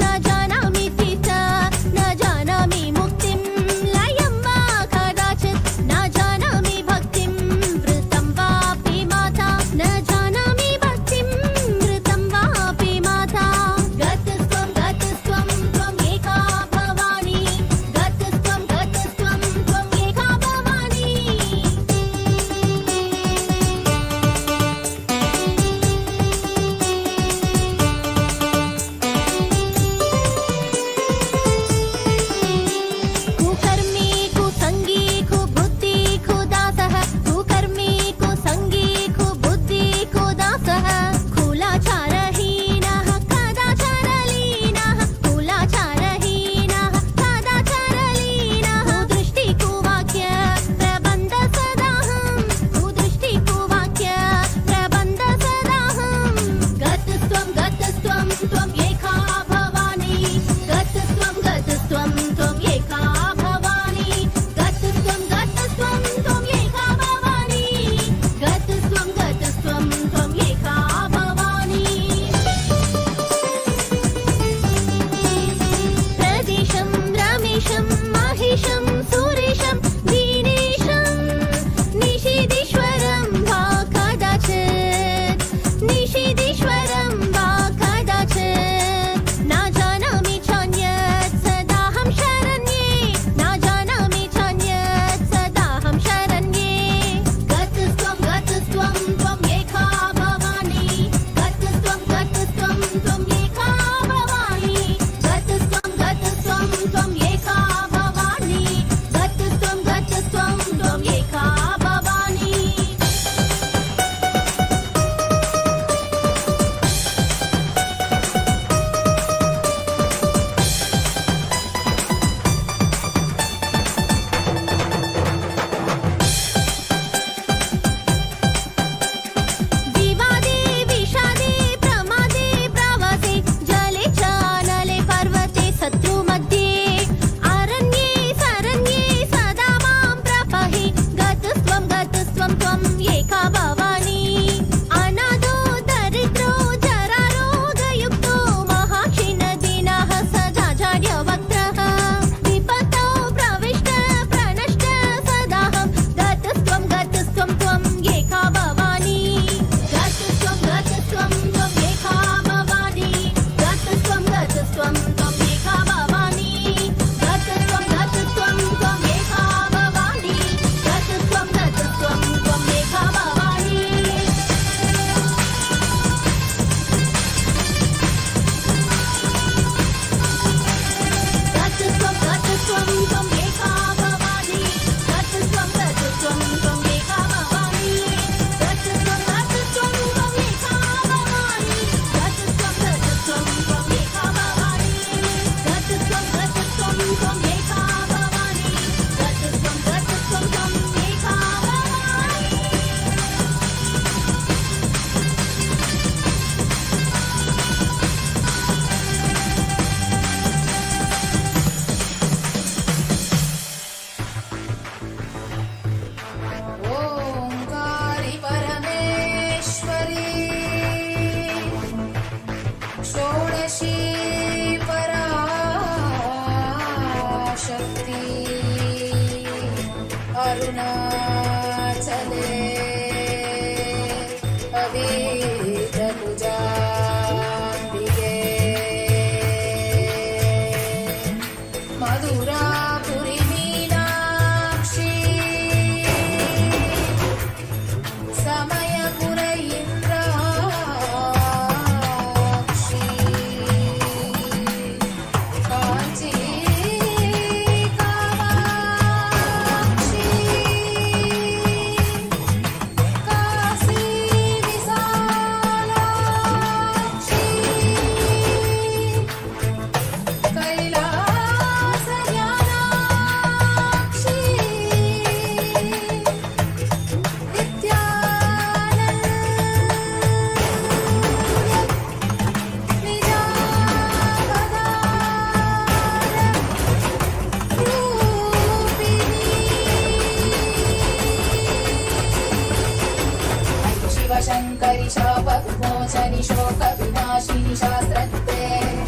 पापविमोचनि शोकविनाशिनि शास्त्रज्ञे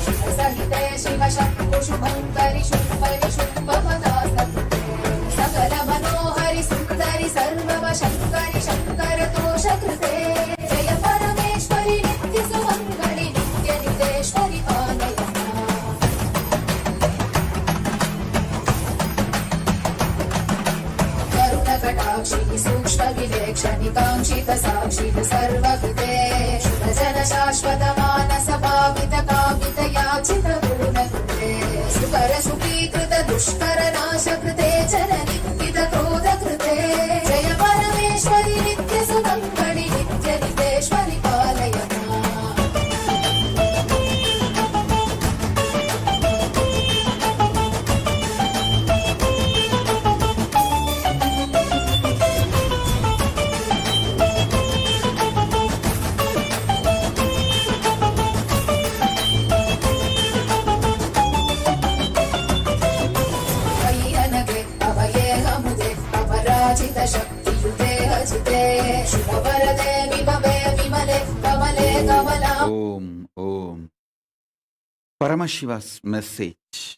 शिवसहिते शिवशम्भुशुभङ्करि शुम्भरि शुम्भपदास्तुते सकलमनोहरि सुन्दरि सर्ववशङ्करि शङ्करतोषकृते जय परमेश्वरि नित्यसुमङ्गलि नित्यनितेश्वरि पालय कटाक्षि सूक्ष्म विवेक्षणि काङ्क्षित साक्षित सर्वकृते शुभजन शाश्वत मानस भावित कामित याचित पूर्णकृते सुकर सुखीकृत दुष्कर नाश कृते जननिन्दित क्रोध कृते जय परमेश्वरि नित्य सुमङ्गलि नित्य नितेश्वरि पालय शक्तियुते हजिते शुभवरदे विभवे विमले कमले कमला. Om. Paramashiva's message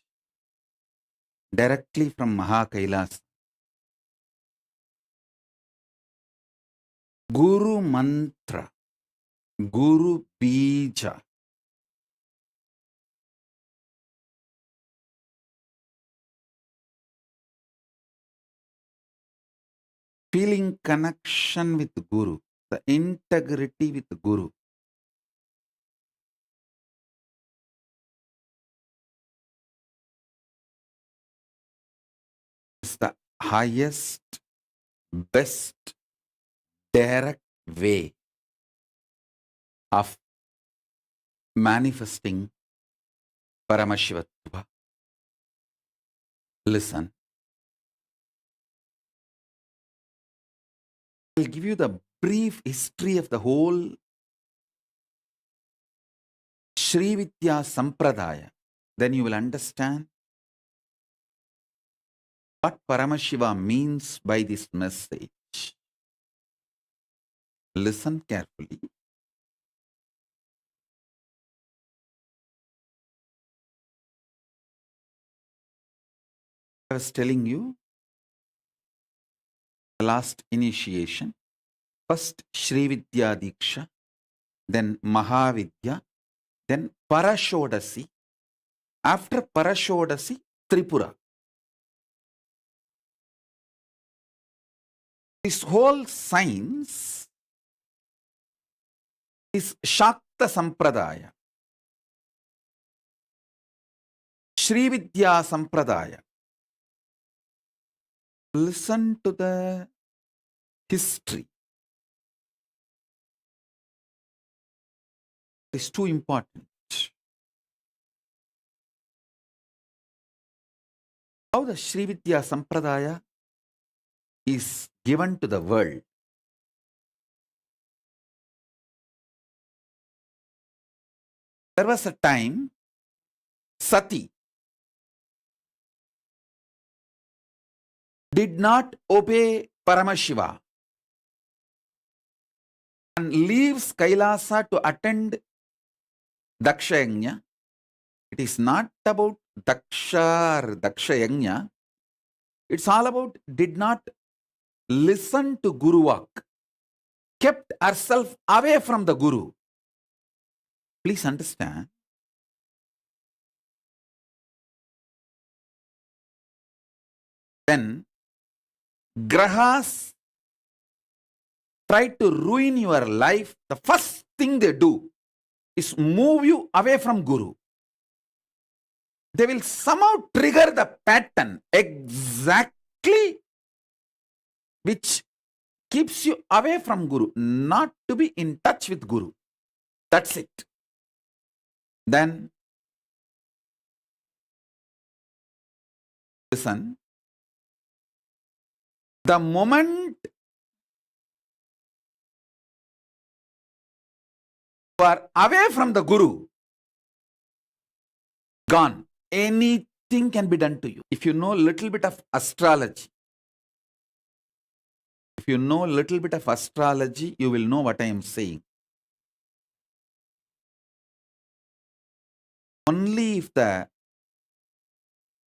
directly from Mahakailas. Guru Mantra, Guru Bija. Feeling connection with Guru, the integrity with Guru. Is the highest, best, direct way of manifesting Paramashivatva. Listen. I'll give you the brief history of the whole Sri Vidya Sampradaya. Then you will understand what Paramashiva means by this message. Listen carefully. I was telling you the last initiation. First Sri Vidya Diksha, then Mahavidya, then Parashodasi. After Parashodasi, Tripura. This whole science is Shakta Sampradaya. Sri Vidya Sampradaya. Listen to the history. It is too important. How the Sri Vidya Sampradaya is given to the world. There was a time Sati did not obey Paramashiva and leaves Kailasa to attend Daksha Yajna. It is not about Daksha or Daksha Yajna. It's all about did not listen to Guru Vak, kept herself away from the Guru. Please understand. When Grahas try to ruin your life, the first thing they do is move you away from Guru. They will somehow trigger the pattern exactly which keeps you away from Guru, not to be in touch with Guru. That's it. Then, listen, the moment you are away from the Guru, gone. Anything can be done to you. If you know a little bit of astrology, you will know what I am saying. Only if the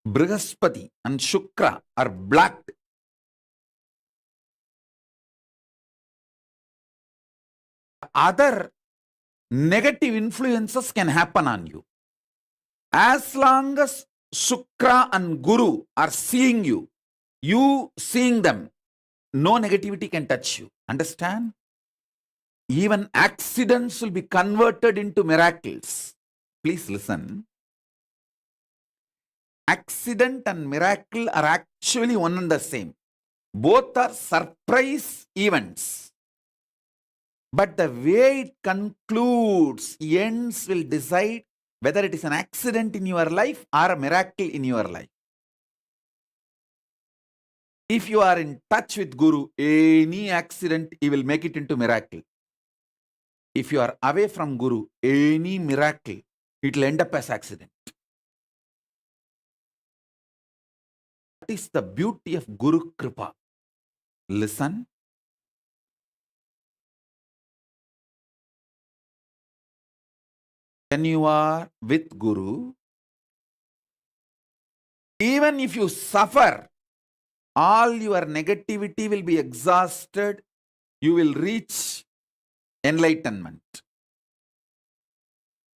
Brihaspati and Shukra are blacked, other negative influences can happen on you. As long as Shukra and Guru are seeing you, you seeing them, no negativity can touch you. Understand? Even accidents will be converted into miracles. Please listen. Accident and miracle are actually one and the same. Both are surprise events. But the way it concludes, ends, will decide whether it is an accident in your life or a miracle in your life. If you are in touch with Guru, any accident, he will make it into miracle. If you are away from Guru, any miracle, it will end up as accident. What is the beauty of Guru Kripa? Listen. When you are with Guru, even if you suffer, all your negativity will be exhausted. You will reach enlightenment.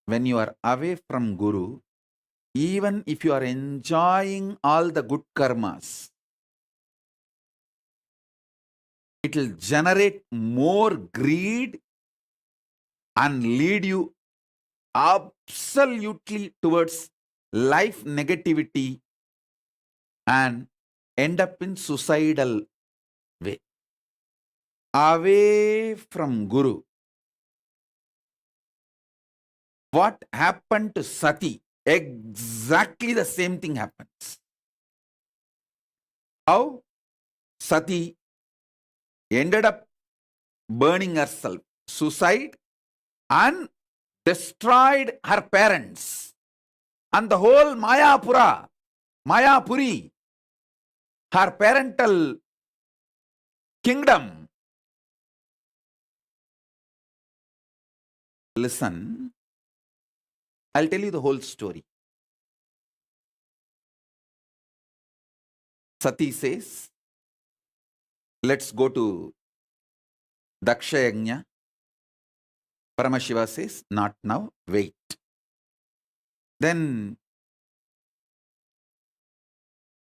When you are away from Guru, even if you are enjoying all the good karmas, it will generate more greed and lead you absolutely towards life negativity and end up in suicidal way. Away from Guru. What happened to Sati? Exactly the same thing happens. How? Sati ended up burning herself, suicide, and destroyed her parents and the whole Mayapuri, her parental kingdom. Listen, I'll tell you the whole story. Sati says, let's go to Daksha Yajna. Paramashiva says, not now, wait. Then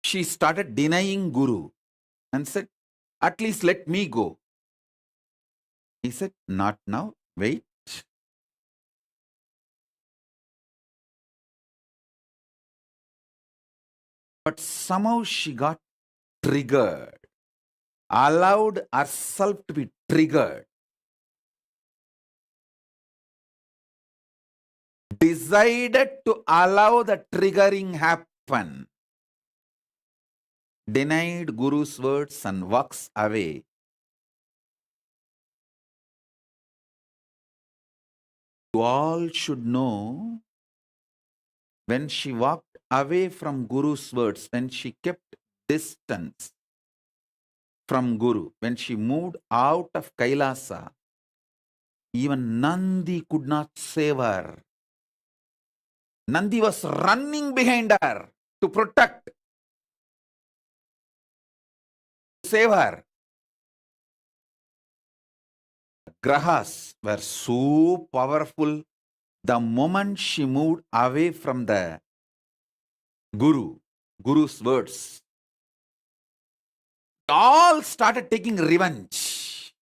she started denying Guru and said, at least let me go. He said, not now, wait. But somehow she got triggered, allowed herself to be triggered, decided to allow the triggering happen, denied Guru's words and walks away. You all should know, when she walked away from Guru's words, when she kept distance from Guru, when she moved out of Kailasa, even Nandi could not save her. Nandi was running behind her to protect, to save her. Grahas were so powerful. The moment she moved away from the Guru's words, all started taking revenge.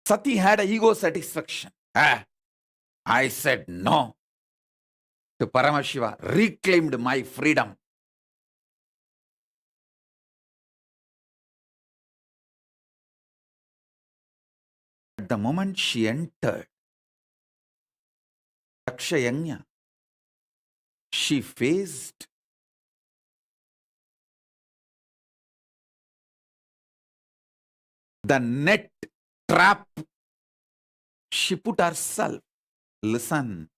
Sati had a ego satisfaction. I said no to Paramashiva, reclaimed my freedom. At the moment she entered Daksha Yajna, she faced the net trap she put herself. Listen.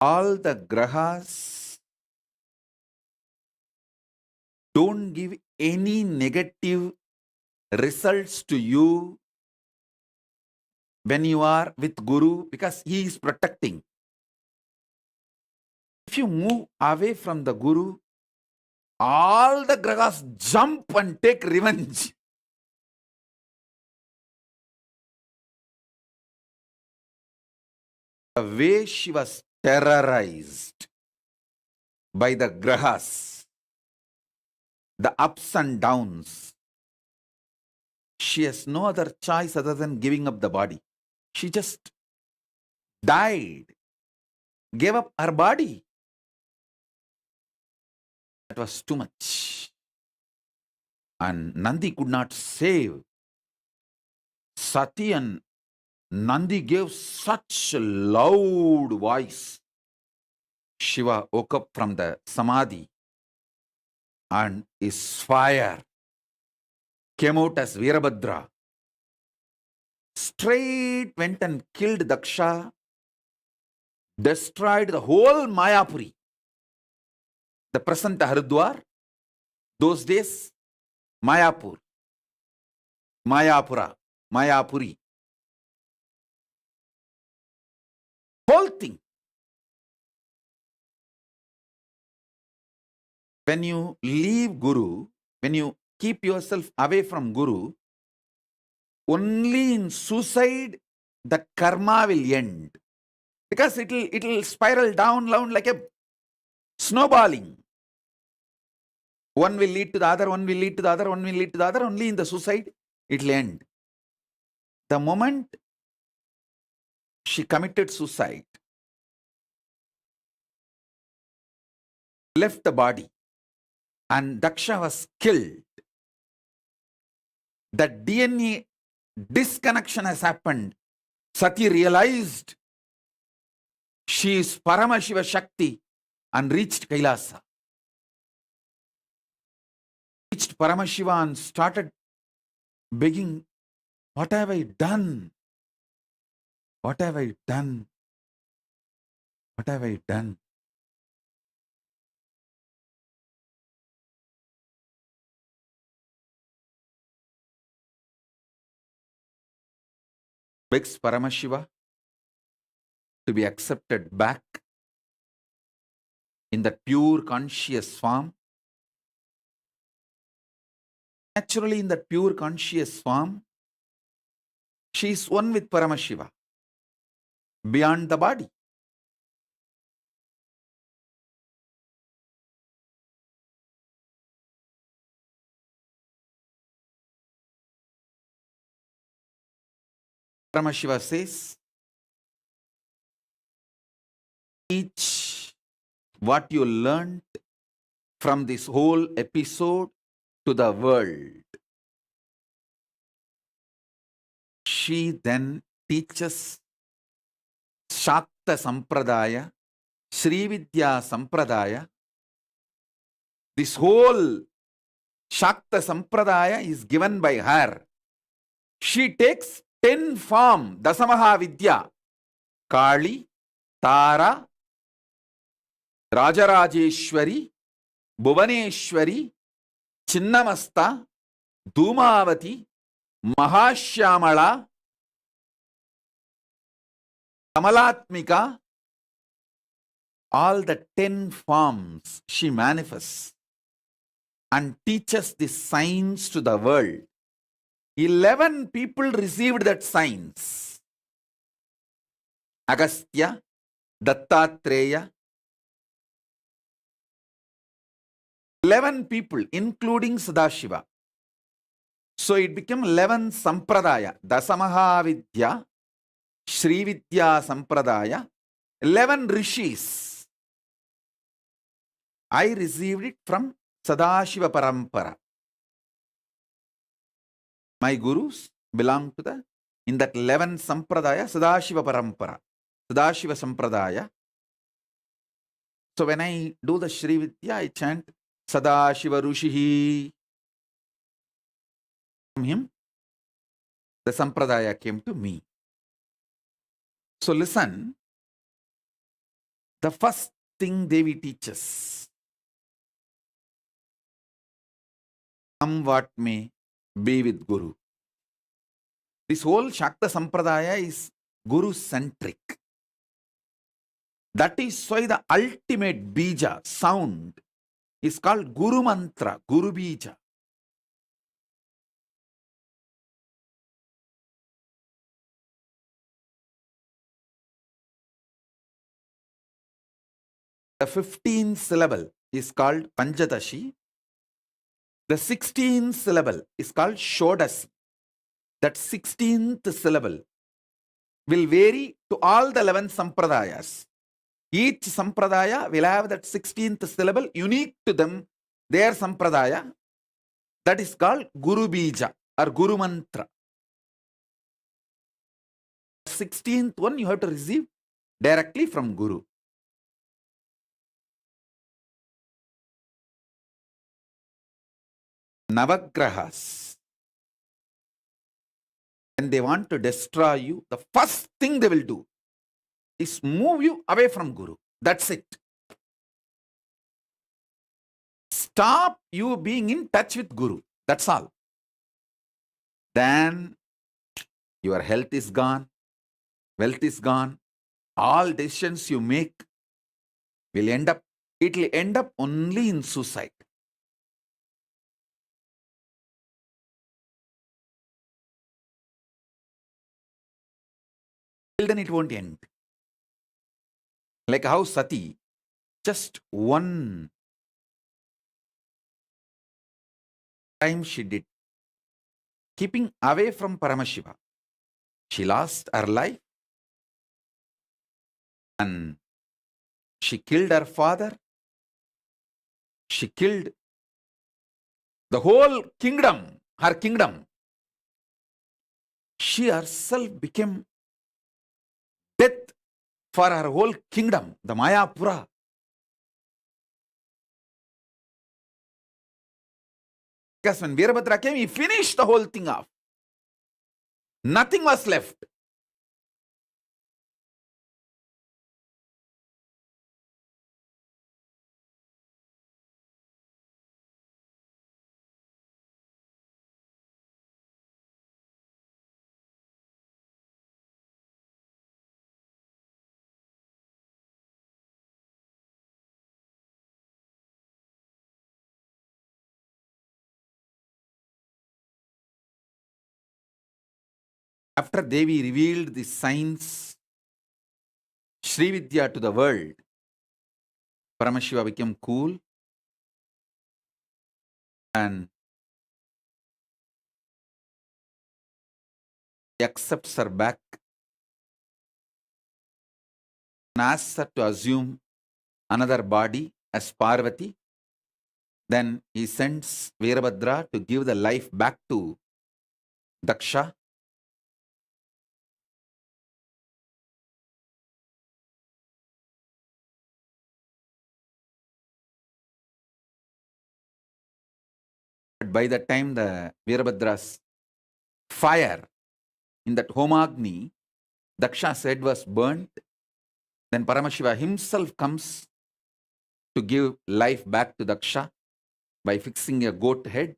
All the grahas Don't give any negative results to you when you are with Guru, because he is protecting. If you move away from the Guru, all the grahas jump and take revenge. The way she was terrorized by the grahas, the ups and downs, she has no other choice other than giving up the body. She just died, gave up her body. That was too much. And Nandi could not save. Sati and Nandi gave such a loud voice. Shiva woke up from the samadhi and his fire came out as Veerabhadra. Straight went and killed Daksha, destroyed the whole Mayapuri. The present Haridwar, those days, Mayapur, Mayapura, Mayapuri. Whole thing. When you leave Guru, when you keep yourself away from Guru, only in suicide the karma will end. Because it'll spiral down like a snowballing. One will lead to the other, one will lead to the other, one will lead to the other. Only in the suicide it'll end. The moment she committed suicide, left the body, and Daksha was killed, the DNA disconnection has happened. Sati realized she is Paramashiva Shakti and reached Kailasa. Reached Paramashiva and started begging, what have I done? What have I done? What have I done? Begs Paramashiva to be accepted back in that pure conscious form. Naturally, in that pure conscious form, she is one with Paramashiva, beyond the body. Paramashiva says, teach what you learned from this whole episode to the world. She then teaches Shakta Sampradaya, Sri Vidya Sampradaya. This whole Shakta Sampradaya is given by her. She takes 10 form, Dasamaha Vidya, Kali, Tara, Rajarajeshwari, Bhuvaneshwari, Chinnamasta, Dhumavati, Mahashyamala, Kamalatmika. All the 10 forms she manifests and teaches the signs to the world. 11 people received that signs. Agastya, Dattatreya. 11 people, including Sadashiva. So it became 11 Sampradaya. Dasamaha Vidya, Sri Vidya Sampradaya, 11 Rishis. I received it from Sadashiva Parampara. My gurus belong to in that 11 Sampradaya, Sadashiva Parampara, Sadashiva Sampradaya. So when I do the Sri Vidya, I chant Sadashiva Rushihi. From him, the Sampradaya came to me. So listen, the first thing Devi teaches, Come what may, be with Guru. This whole Shakta Sampradaya is Guru-centric. That is why the ultimate bija, sound, is called Guru Mantra, Guru Bija. The 15th syllable is called Panchadashi. The 16th syllable is called Shodasi. That 16th syllable will vary to all the 11 sampradayas. Each sampradaya will have that 16th syllable unique to them, their sampradaya. That is called Guru Bija or Guru Mantra. 16th one you have to receive directly from Guru. Navagrahas, when they want to destroy you, the first thing they will do is move you away from Guru. That's it. Stop you being in touch with Guru. That's all. Then your health is gone, wealth is gone, all decisions you make will end up only in suicide. Till then it won't end. Like how Sati, just one time she did, keeping away from Paramashiva, she lost her life and she killed her father. She killed the whole kingdom, her kingdom. She herself became death for her whole kingdom, the Mayapura. Because when Veerabhadra came, he finished the whole thing off. Nothing was left. After Devi revealed the signs, Sri Vidya to the world, Paramashiva became cool and he accepts her back and asks her to assume another body as Parvati. Then he sends Veerabhadra to give the life back to Daksha. But by the time the Veerabhadra's fire in that Homagni, Daksha's head was burnt, then Paramashiva himself comes to give life back to Daksha by fixing a goat head.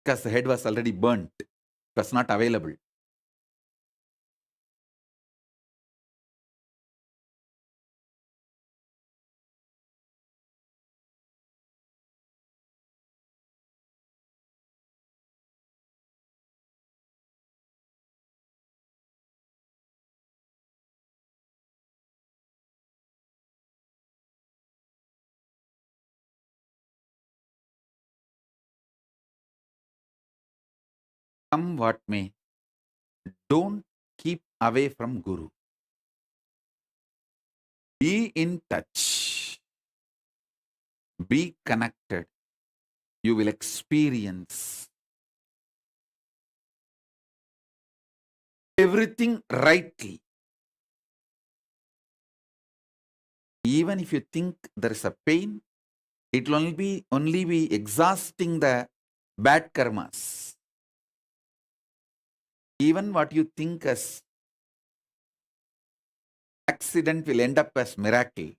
Because the head was already burnt, it was not available. Come what may, don't keep away from Guru. Be in touch. Be connected. You will experience everything rightly. Even if you think there is a pain, it will only be exhausting the bad karmas. Even what you think as accident will end up as miracle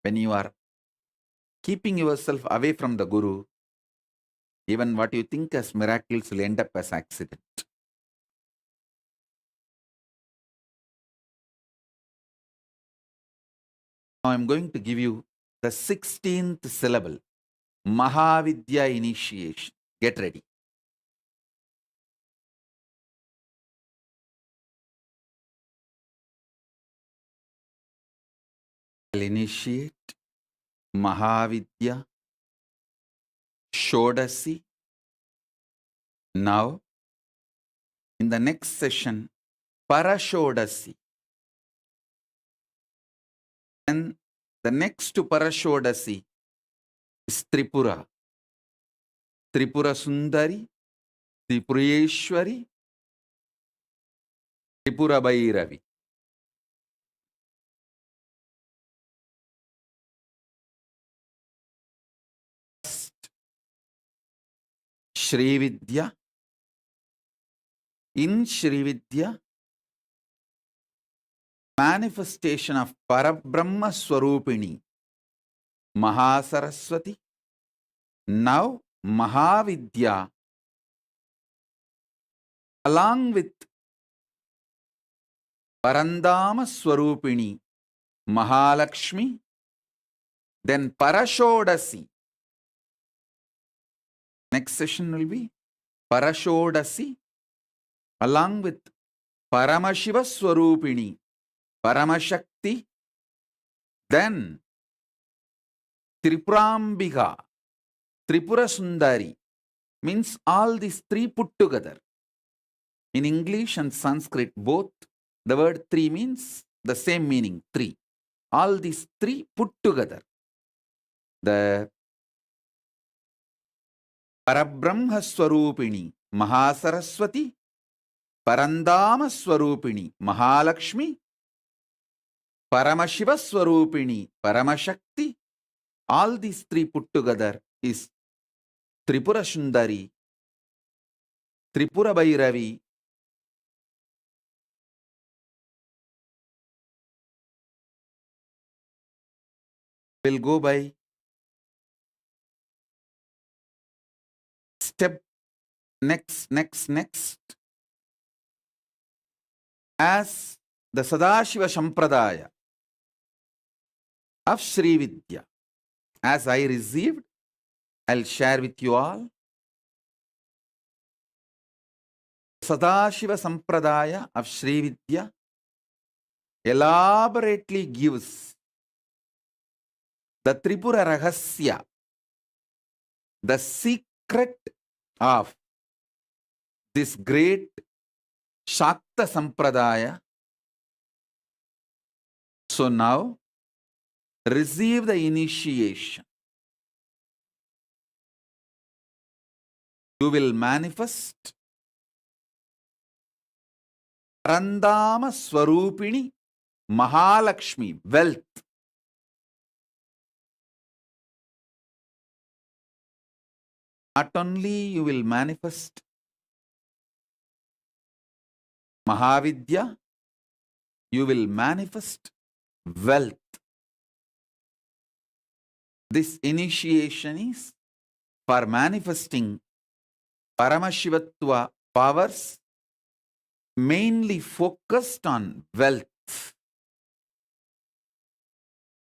when you are keeping yourself away from the Guru, even what you think as miracles will end up as accident. Now I'm going to give you the 16th syllable, Mahavidya initiation. Get ready. I'll initiate Mahavidya Shodasi. Now, in the next session, Parashodasi. And the next to Parashodasi is Tripura. Tripura Sundari, Tripureshwari, Tripura Bhairavi. Shri Vidya. In Shri Vidya, manifestation of Parabrahma Swarupini, Mahasaraswati. Now, Mahavidya, along with Parandama Swarupini, Mahalakshmi, then Parashodasi. Next session will be Parashodasi, along with Paramashiva Swarupini, Paramashakti, then Tripurambika, Tripura Sundari, means all these three put together. In English and Sanskrit both, the word three means the same meaning, three. All these three put together. The Parabrahma Swarupini, Mahasaraswati, Parandama Swarupini, Mahalakshmi, Paramashiva Swarupini, Paramashakti, all these three put together is Tripura Sundari, Tripura Bhairavi, will go by step next as the Sadashiva Sampradaya of Sri Vidya. As I received, I'll share with you all. Sadashiva Sampradaya of Sri Vidya elaborately gives the Tripura Rahasya, the secret of this great Shakta Sampradaya. So now, receive the initiation. You will manifest Parandama Swarupini Mahalakshmi, wealth. Not only you will manifest Mahavidya, you will manifest wealth. This initiation is for manifesting Paramashivatva powers, mainly focused on wealth.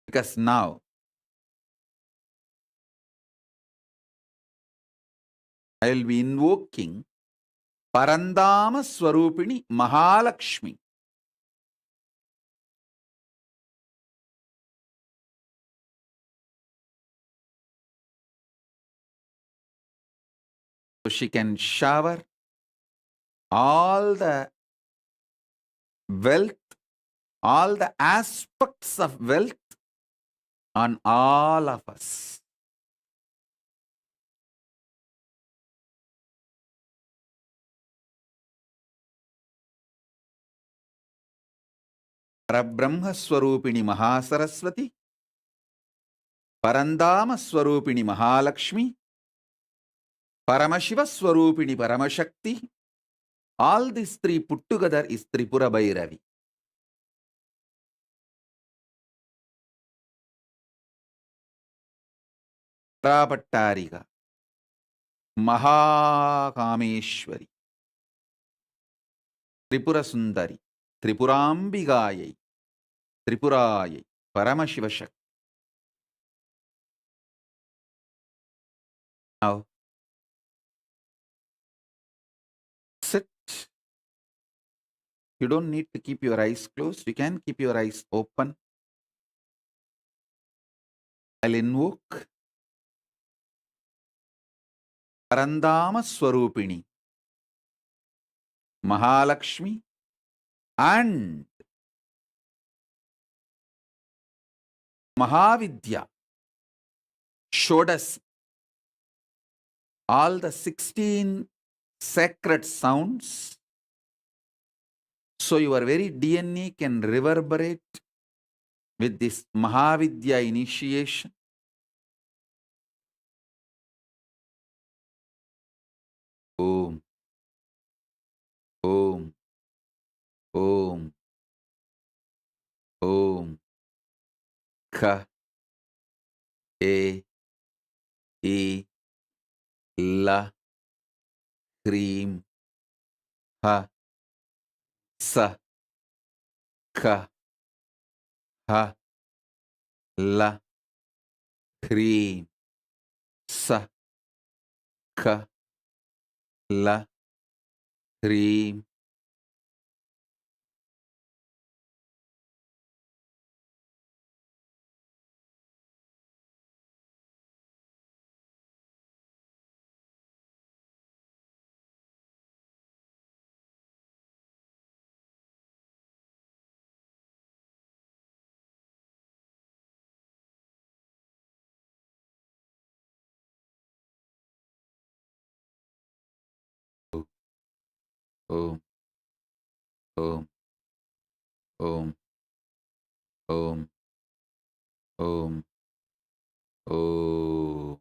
Because now, I will be invoking Parandama Swarupini Mahalakshmi. So she can shower all the wealth, all the aspects of wealth on all of us. Parabrahma Swarupini Mahasaraswati, Parandama Swarupini Mahalakshmi, Paramashiva Swarupini Paramashakti, all these three put together is Tripura Bhairavi. పరాపట్టారిగా Mahakameshwari Tripura Sundari త్రిపురాంబిగాయై త్రిపురాయై పరమశివశక్తి. Now, sit. You don't need to keep your eyes closed. You can keep your eyes open. I'll invoke Parandama Swarupini, Mahalakshmi, and Mahavidya, Shodasi, all the 16 sacred sounds, so your very DNA can reverberate with this Mahavidya initiation. Om, Om, Om, Om, Kha, E, E, La, Cream, Ha, Sa, Kha, Ha, La, Cream, Sa, Kha, La, Cream. Om, Om, Om, Om, Om, Om.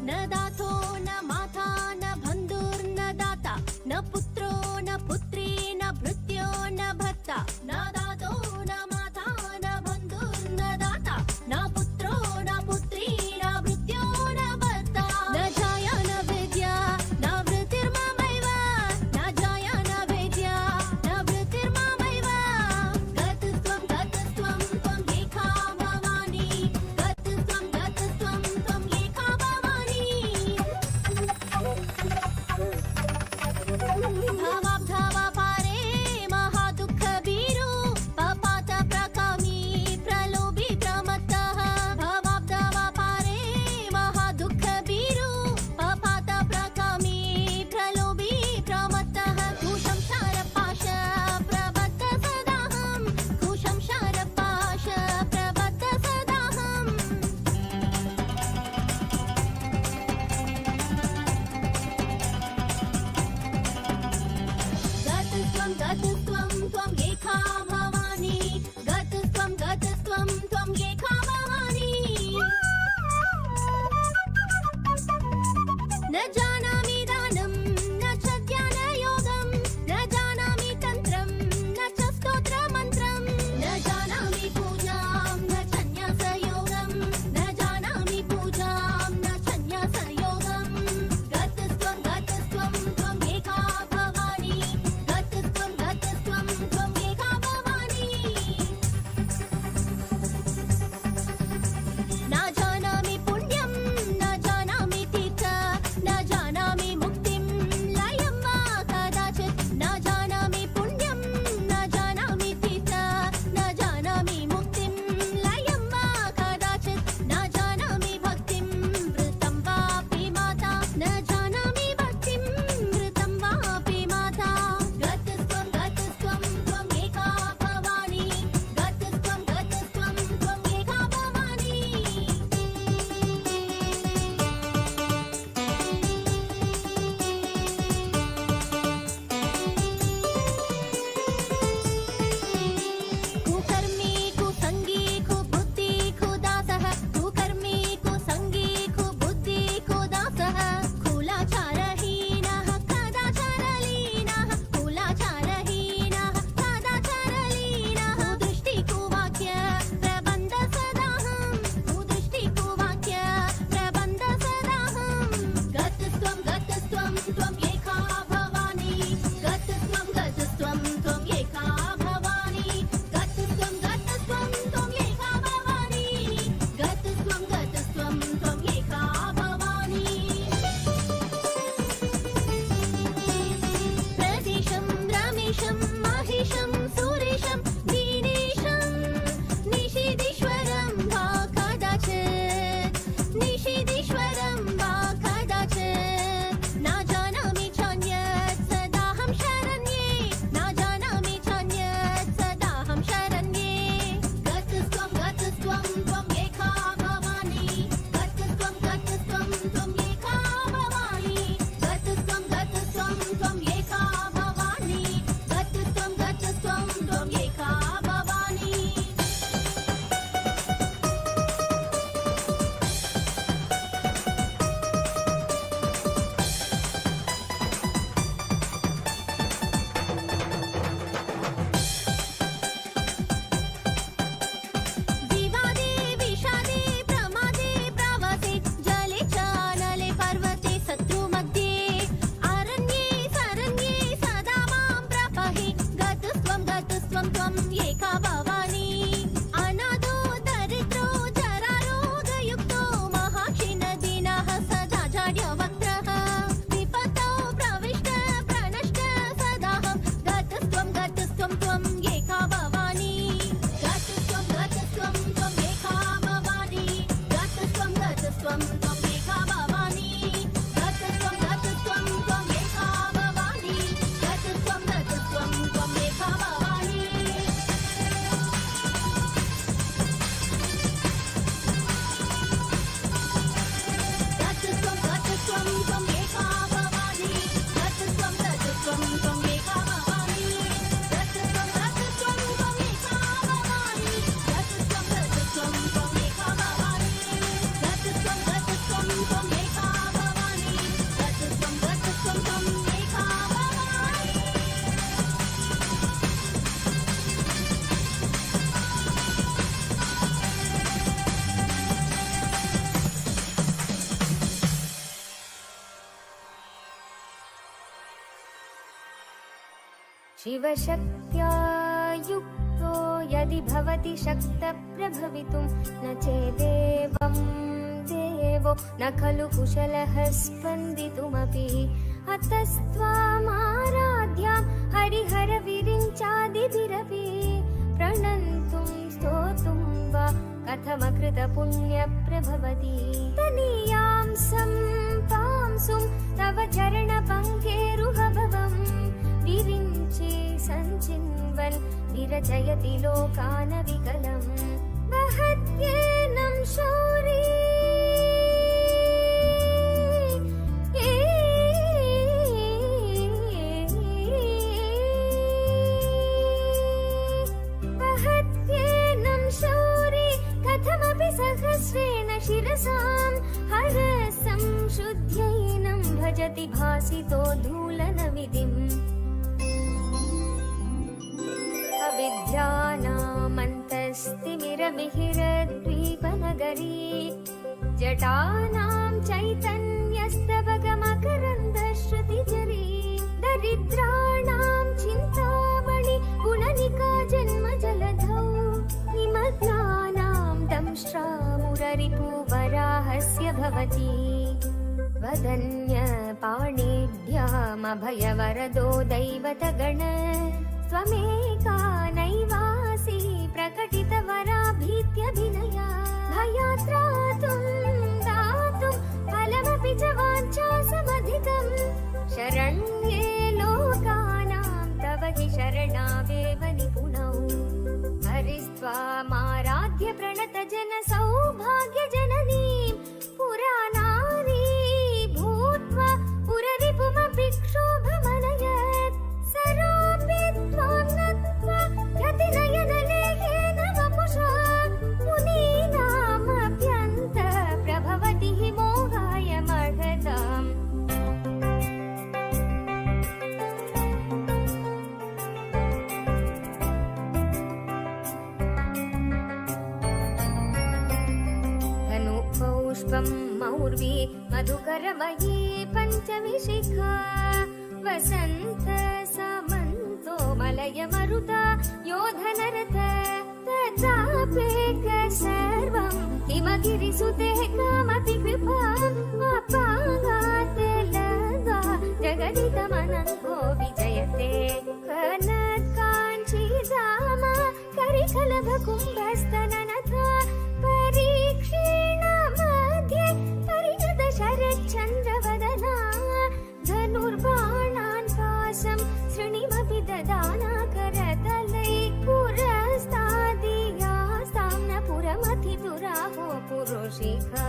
न दातो न माता न बन्धुर्न दाता न पुत्रो न पुत्री न भृत्यो न भर्ता न दातो न माता न बन्धुर्न दाता न पुत्रो न पुत्री न भृत्यो न भर्ता न जाया न विद्या न वृत्तिर्ममैव न जाया न विद्या न वृत्तिर्ममैव गतत्वं गतत्वं त्वं एका भवानि गतत्वं गतत्वं त्वं एका भवानि शिवशक्त्या युक्तो यदि भवति शक्तप्रभवितुं न चेदेवं देवो न खलु कुशलः स्पन्दितुमपि अतस्त्वामाराध्यां हरिहरविरिञ्चादिभिरपि प्रणन्तुं स्तोतुं वा कथमकृतपुण्यप्रभवति तनीयां सम्पांसुं तव चरणपङ्केरुहभवं विरिञ्चे सञ्चिन्वन् विरचयति लोकानविकलं वहत्येनं शौरी कथमपि सहस्रेण शिरसां हरसं शुद्ध्यैनं भजति भासितो धूलनविधिम् अविद्यानामन्तस्तिमिरमिहिरद्वीपनगरी जटानां चैतन्यस्तबकमकरन्दश्रुतिचरी दरिद्राणां चिन्तामणि गुणनिका जन्मजलधौ निमग्नानां दंष्ट्रामुररिपुवराहस्य भवति वदन्यपाणिभ्यामभयवरदो दैवतगण त्वमेका नैवासि प्रकटितवराभीत्यभिनया भयात्रातुं दातुं फलमपि च वाञ्छासमधिकम् शरण्ये लोकानां तव हि शरणावेव निपुणौ हरिस्त्वामाराध्य प्रणत जन सौभाग्य जननीं पुराणानि भूत्वा पुररिपुमपि क्षोभमनयत् सरोऽपि त्वां नत्वा रतिनयनलेखेन वपुषा मुनीनामभ्यन्त प्रभवति हि मोहाय महताम् मौर्वी मधुकरमयी पञ्चविशिखा वसन्त समन्तो मलय मरुता योधनरथ तथापेक सर्वं हिमगिरिसुते कामपि कृपाम् अपागात् लगा जगदितमनङ्गो विजयते कनकाञ्चिधाम करिकलभकुम्भस्तननथा परीक्षीण परिणत शरच्चन्द्रवदना धनुर्बाणान् पाशं शृणिमपि ददाना करतलै पुरस्तादियास्तां न पुरमथितुराहो पुरुषिका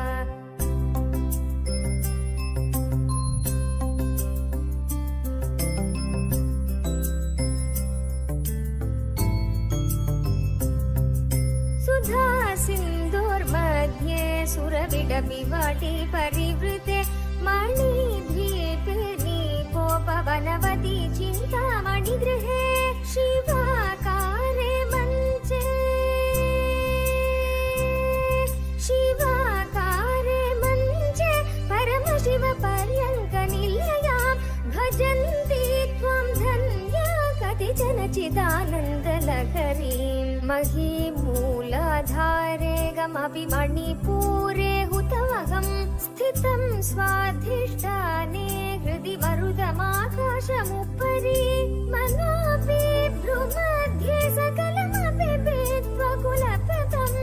सुधा सिन्धोर्मध्ये सुरविडपिवाटी परिवृते मणिद्वीपे नीपोपवनवती चिन्तामणिगृहे शिवाकारे मञ्चे परमशिवपर्यङ्कनिलयां भजन्ति त्वं धन्या कतिचन चिदानन्दलहरीं महीमूलाधारे गमपि मणिपूरे हुतमहं स्थितं स्वाधिष्ठाने हृदि मरुदमाकाशमुपरि मनोऽपि भ्रुमध्ये सकलमपि भेत्वा कुलप्रदं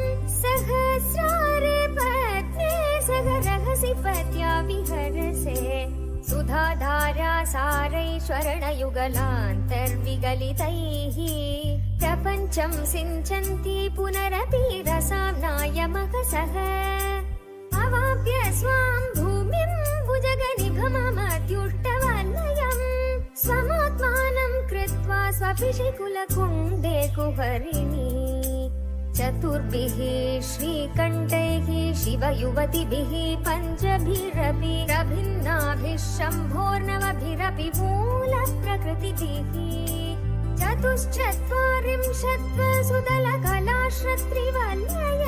सहस्रारे पत्ने सहरहसि पत्या विहरसे सुधाधारा सारैश्वरणयुगलान्तर्विगलितैः प्रपञ्चं सिञ्चन्ति पुनरपि रसां नायमकसः अवाप्य स्वां भूमिं भुजगनिभममत्युष्टवलयं स्वमात्मानं कृत्वा स्वपिशिकुलकुण्डे कुहरिणी चतुर्भिः श्रीकण्ठैः शिवयुवतिभिः पञ्चभिरपि रभिन्नाभिः शम्भोर्नवभिरपि मूलप्रकृतिभिः चतुश्चत्वारिंशत्वसुदलकलाश्रत्रिवलय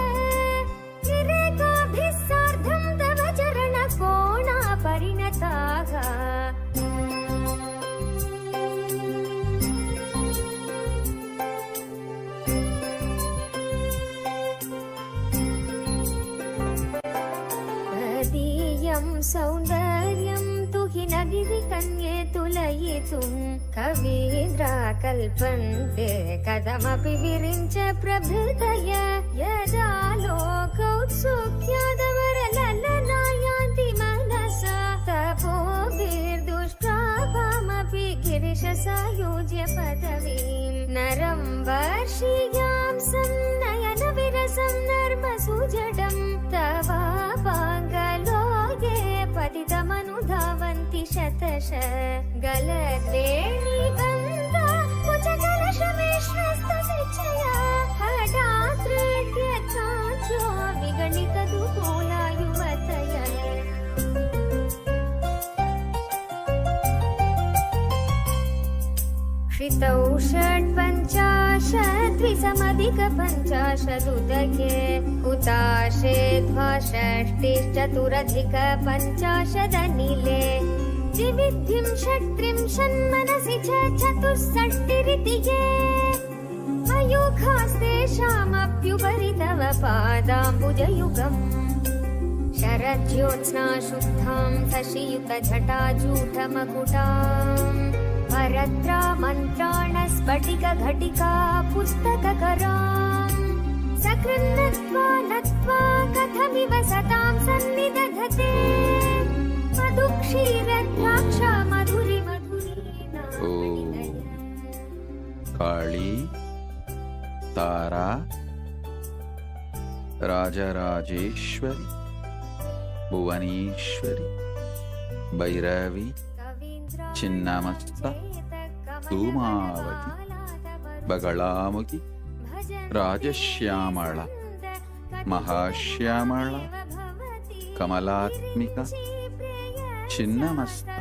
त्रिरेकाभिः सार्धं तव चरणकोणा परिणताः कर्तुं कवीन्द्रा कल्पन्ते कथमपि विरिञ्च प्रभृतय यदा लोकौत्सुक्यादवरललनायान्ति मनसा तपोभिर्दुष्प्रापामपि गिरिशसायुज्य पदवीं नरं वर्षीयां संनयनविरसं नर्मसुजडं तवापाङ्गलोके पतितमनुधावन्ति शतश गलद्वेणीबन्धा कुचकलशमेश्वस्तनिचया हठात्रेड्यकाञ्चो विगणितदुकूला युवतय श्रितौ षट्पञ्चाशद्विसमधिकपञ्चाशदुदके हुताशे द्वाषष्टिश्चतुरधिकपञ्चाशदनिले द्विविद्धिं षट्त्रिंशन्मनसि च चतुष्षष्टिरिति ये अयोगास्तेषामप्युपरि तव पादाम्बुजयुगम् शरज्योत्स्ना शुद्धां शशियुतजटाजूटमकुटाम् परत्रा मन्त्राणस्फटिकघटिका पुस्तककराम् सकृन्नत्वा नत्वा कथमिव सतां सन्निदधते मधुक्षीरद्राक्षा मधुरि काली तारा राजराजेश्वरी भुवनेश्वरी भैरवी चिन्नमस्ता धूमावती बगलामुखी राजश्यामला महाश्यामला कमलात्मिका चिन्नमस्ता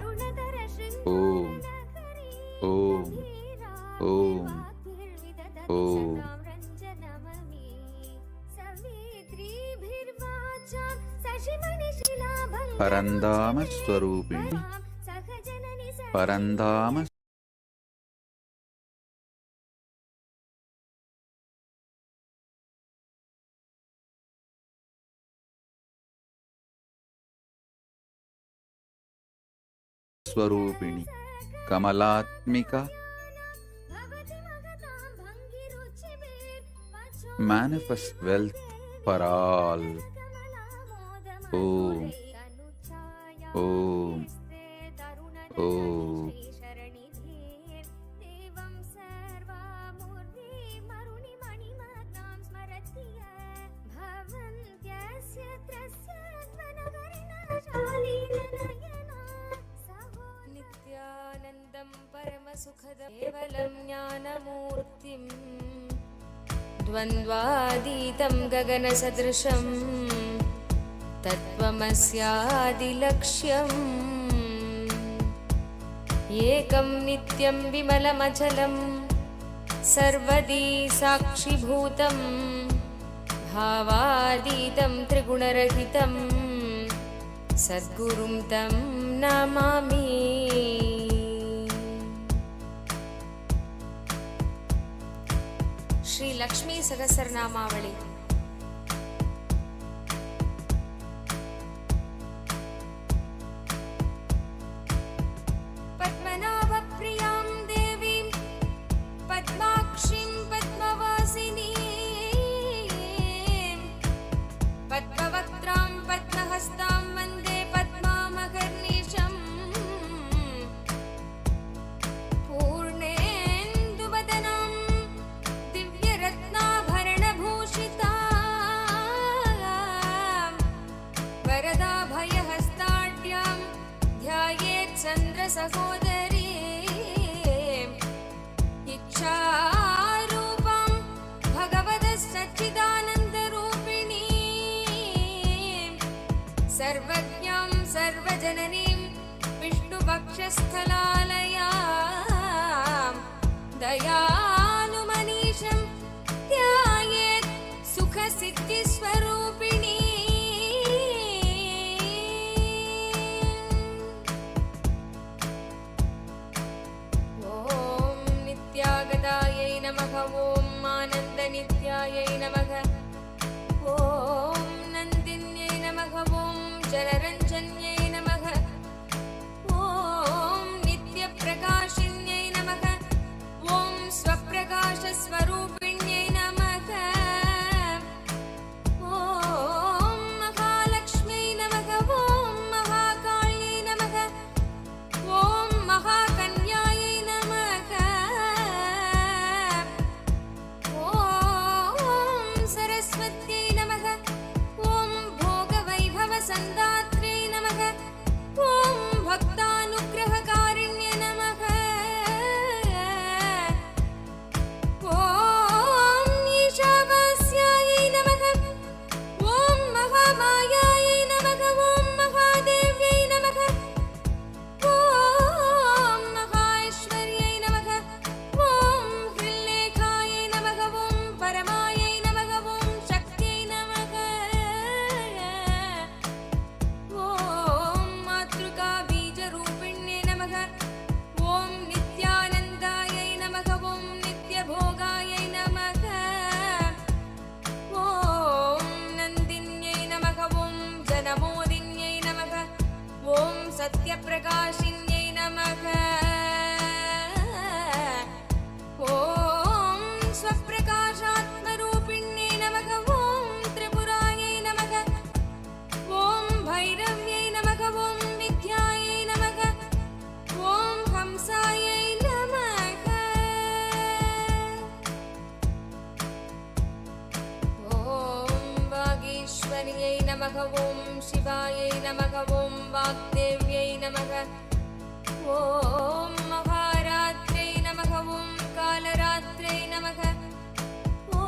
ओम ओम ओम ओम परंदाम स्वरूपिणी परंदाम स्वरूपिणी Kamalatmika manifest wealth for all. Om Om Om नित्यानन्दं परमसुखदं केवलं ज्ञानमूर्तिं द्वन्द्वातीतं गगनसदृशं तत्त्वमस्यादिलक्ष्यम् एकं नित्यं विमलमचलं सर्वदी साक्षिभूतं भावातीतं त्रिगुणरहितं सद्गुरुं तं नमामि। श्री लक्ष्मी सहस्रनामावली। पद्मनाभप्रियां देवीं पद्माक्षीं पद्मवासिनीं पद्मवक्त्रां पद्महस्तां वन्दे पद्मामहर्निशम् पूर्णेन्दुवदनां दिव्यरत्नाभरणभूषितां वरदाभयहस्ताढ्यां ध्यायेत् चन्द्रसहोदरीम् इच्छारूपां भगवतश्चिदानन्दरूपिणीं सर्वज्ञां सर्वजननीं विष्णुपक्षस्थलालयां दयालुमनीषं ध्यायेत् सुखसिद्धिस्वरूपिणी। ॐ नित्यागतायै नमः। ॐ आनन्दनित्यायै नमः। ॐ नन्दिन्यै नमः। ॐ जनरञ्जन्यै नमः। ॐ नित्यप्रकाशे नमः ॐ शिवायै नमः ॐ वाग्देव्यै नमः ॐ महारात्रै नमः ॐ कालरात्रै नमः ॐ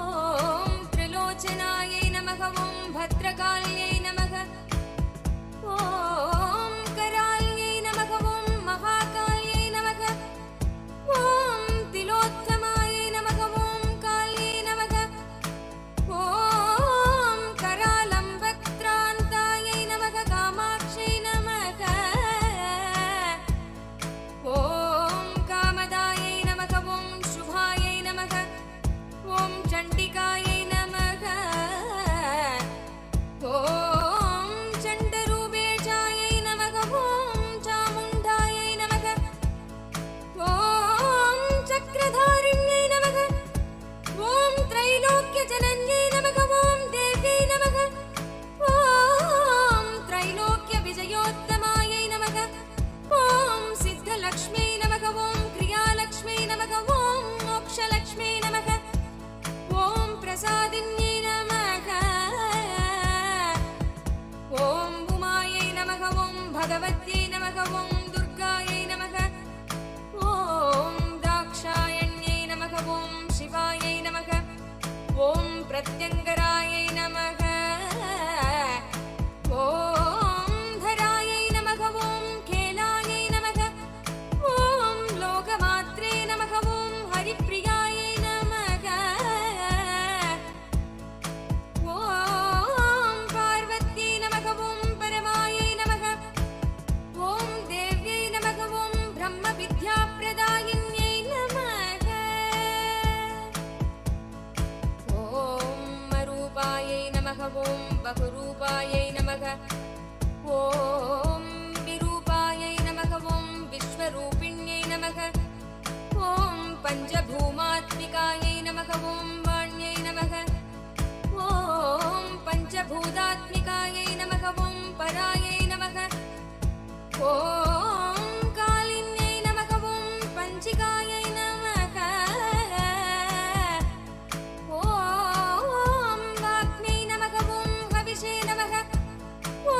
त्रिलोचनायै नमः ॐ भद्रकाल्यै नमः ॐ कराल्यै नमः ॐ महाकाल्यै नमः ॐ तिलोत्तमायै नमः ॐ काल्यै नमः ॐ करालम्बक्त्रान्तायै नमः कामाक्षै नमः ॐ कामदायै नमः ॐ शुभायै नमः ॐ चण्डिकायै नमः ॐ चण्डरूपेशायै नमः ॐ चामुण्डायै नमः ॐ चक्रधारिण्यै नमः ॐ त्रैलोक्यजनन्यै नमः ॐ देव्यै नमः ॐ त्रैलोक्यविजयोत्तमायै नमः ॐ सिद्धलक्ष्म्यै नमः ॐ क्रियालक्ष्म्यै नमः ॐ मोक्षलक्ष्म्यै नमः ॐ प्रसादिन्यै नमः ॐ उमायै नमः ॐ भगवत्यै नमः ॐ दुर्गायै नमः ॐ दाक्षायण्यै नमः ॐ शिवायै नमः ॐ प्रत्यङ्गरायै नमः ॐ धरायै नमः ॐ खेलायै नमः ॐ लोकमात्रे नमः ॐ हरिप्रियायै नमः ॐ पार्वत्यै नमः ॐ परमायै नमः ॐ देव्यै नमः ॐ ब्रह्मविद्याप्रदायिन्यै नमः ॐ अरूपायै नमः ॐ बहुरूपायै नमः ॐ विरूपायै नमः ॐ विश्वरूपिण्यै नमः ॐ पञ्चभूमात्मिकायै नमः ॐ वाण्यै नमः ॐ पञ्चभूतात्मिकायै नमः ॐ परायै नमः ॐ कालिन्यै नमः ॐ पञ्चिकायै नमः ॐ वाग्मै नमः ॐ हविषे नमः ॐ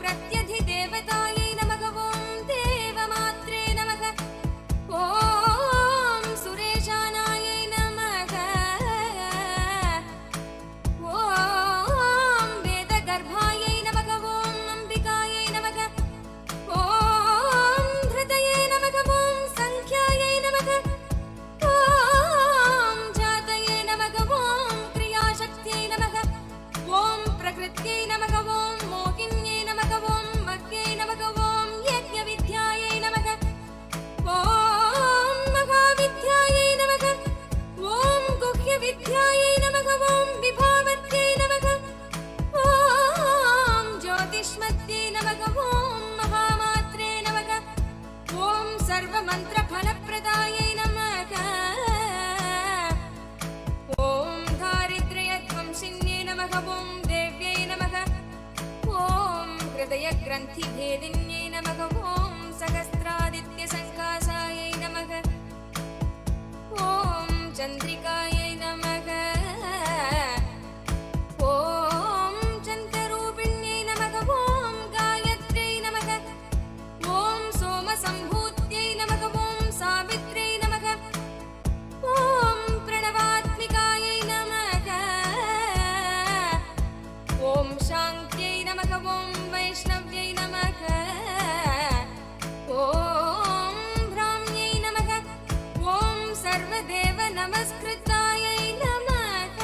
प्रत्यधिदेवतायै नमः ॐ देवमात्रे नमः ॐ सुरेशानायै नमः ॐ वेदगर्भायै नमः ॐ अम्बिकायै नमः ॐ धृतये नमः ॐ सङ्ख्यायै नमः ॐ जातये नमः ॐ क्रियाशक्त्यै नमः ॐ प्रकृत्यै नमः ॐ मोहिन्यै नमः ॐ मह्यै नमः ॐ यज्ञविद्यायै नमः ॐ महाविद्यायै नमः ॐ गुह्यविद्यायै नमः ॐ विभावत्यै नमः ॐ ज्योतिष्मत्यै नमः ॐ महामात्रे नमः ॐ सर्वमन्त्रफलप्रदायै नमः ॐ दारिद्र्यध्वंसिन्यै नमः ॐ देव्यै नमः ॐ हृदयग्रन्थिभेदिन्यै नमः ॐ सहस्रादित्यसङ्कासायै नमः ॐ चन्द्रिकायै नमः ॐ चन्द्ररूपिण्यै नमः ॐ गायत्र्यै नमः ॐ सोमसम्भूत्यै नमः ॐ सावित्र्यै नमः ॐ प्रणवात्मिकायै नमः ॐ शान्त्यै नमः ॐ वैष्णव्यै नमः ॐ भ्राम्यै नमः ॐ सर्वदेव नमस्कृतायै नमः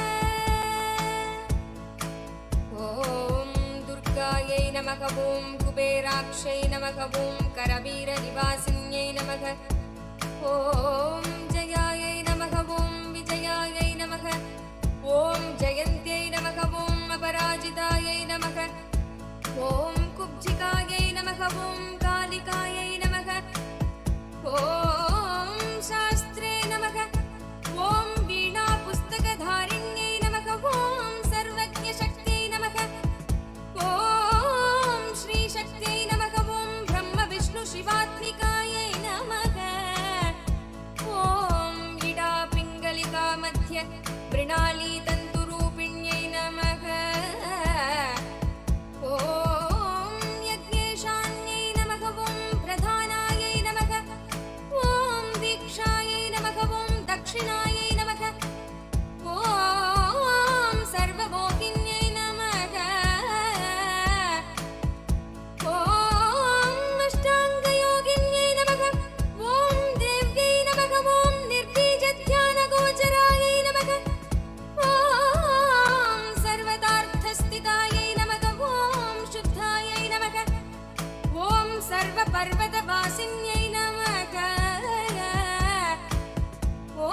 ॐ दुर्गायै नमः ॐ कुबेराक्षै नमः ॐ करवीरनिवासिन्यै नमः ॐ जयायै नमः ॐ विजयायै नमः ॐ जयन्त्यै नमः ॐ अपराजितायै नमः ॐ कुब्जिकायै नमः ॐ कालिकायै नमः ॐ शास्त्रे नमः ॐ वीणापुस्तकधारिण्यै नमः ॐ सर्वज्ञशक्त्यै नमः ॐ श्रीशक्त्यै नमः ॐ ब्रह्मविष्णुशिवात्मिकायै नमः ॐ इडापिङ्गलिकामध्ये मृणालीतन्तुरूपिण्यै नमः सर्वदक्षिणायै नमः ॐ सर्वमोहिन्यै नमः ॐ अष्टाङ्गयोगिन्यै नमः ॐ देव्यै नमः ॐ निर्बीजध्यानगोचरायै नमः ॐ सर्वतार्थस्थितायै नमः ॐ शुद्धायै नमः ॐ सर्वपर्वतवासिन्यै नमः ॐ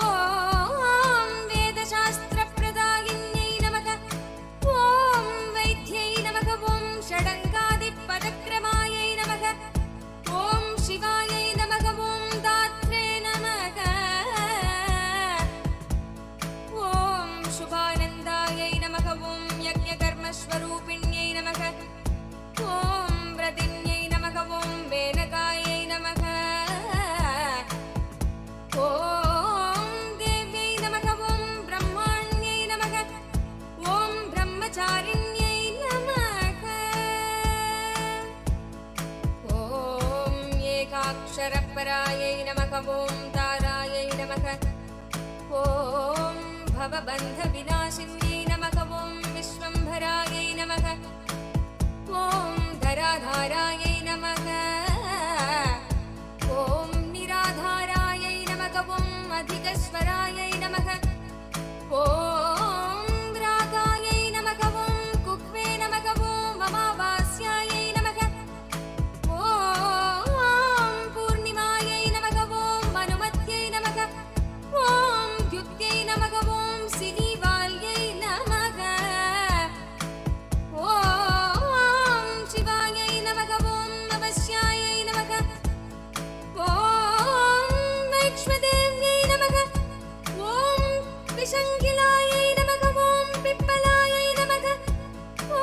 वेदशास्त्रप्रदायिन्यै नमः ॐ वैद्यै नमः ॐ षडङ्गादिपदक्रमायै नमः ॐ शिवायै नमः ॐ दात्रे नमः ॐ शुभानन्दायै नमः ॐ यज्ञकर्मस्वरूपिण्यै नमः ॐ व्रतिन्यै नमः ॐ वेनकायै नमः ॐ देव्यै नमः ॐ ब्रह्माण्यै नमः ॐ ब्रह्मचारिण्यै नमः ॐ एकाक्षरपरायै नमः ॐ तारायै नमः ॐ भवबन्धविनाशिन्यै नमः ॐ विश्वम्भरायै नमः ॐ धराधारायै नमः ॐ निराधारायै नमः ॐ अधिकस्वरायै नमः ॐ रागायै नमः ॐ कुह्वे नमः ॐ अमावास्यायै नमः ॐ पूर्णिमायै नमः ॐ अनुमत्यै नमः ॐ द्युत्यै नमः ॐ सिनीवाल्यै नमः ॐ शिवायै नमः ॐ अवश्यायै नमः ॐ वैक्ष्मदेव्यै नमः ॐ विशङ्गिलायै नमः ॐ पिप्पलायै नमः ॐ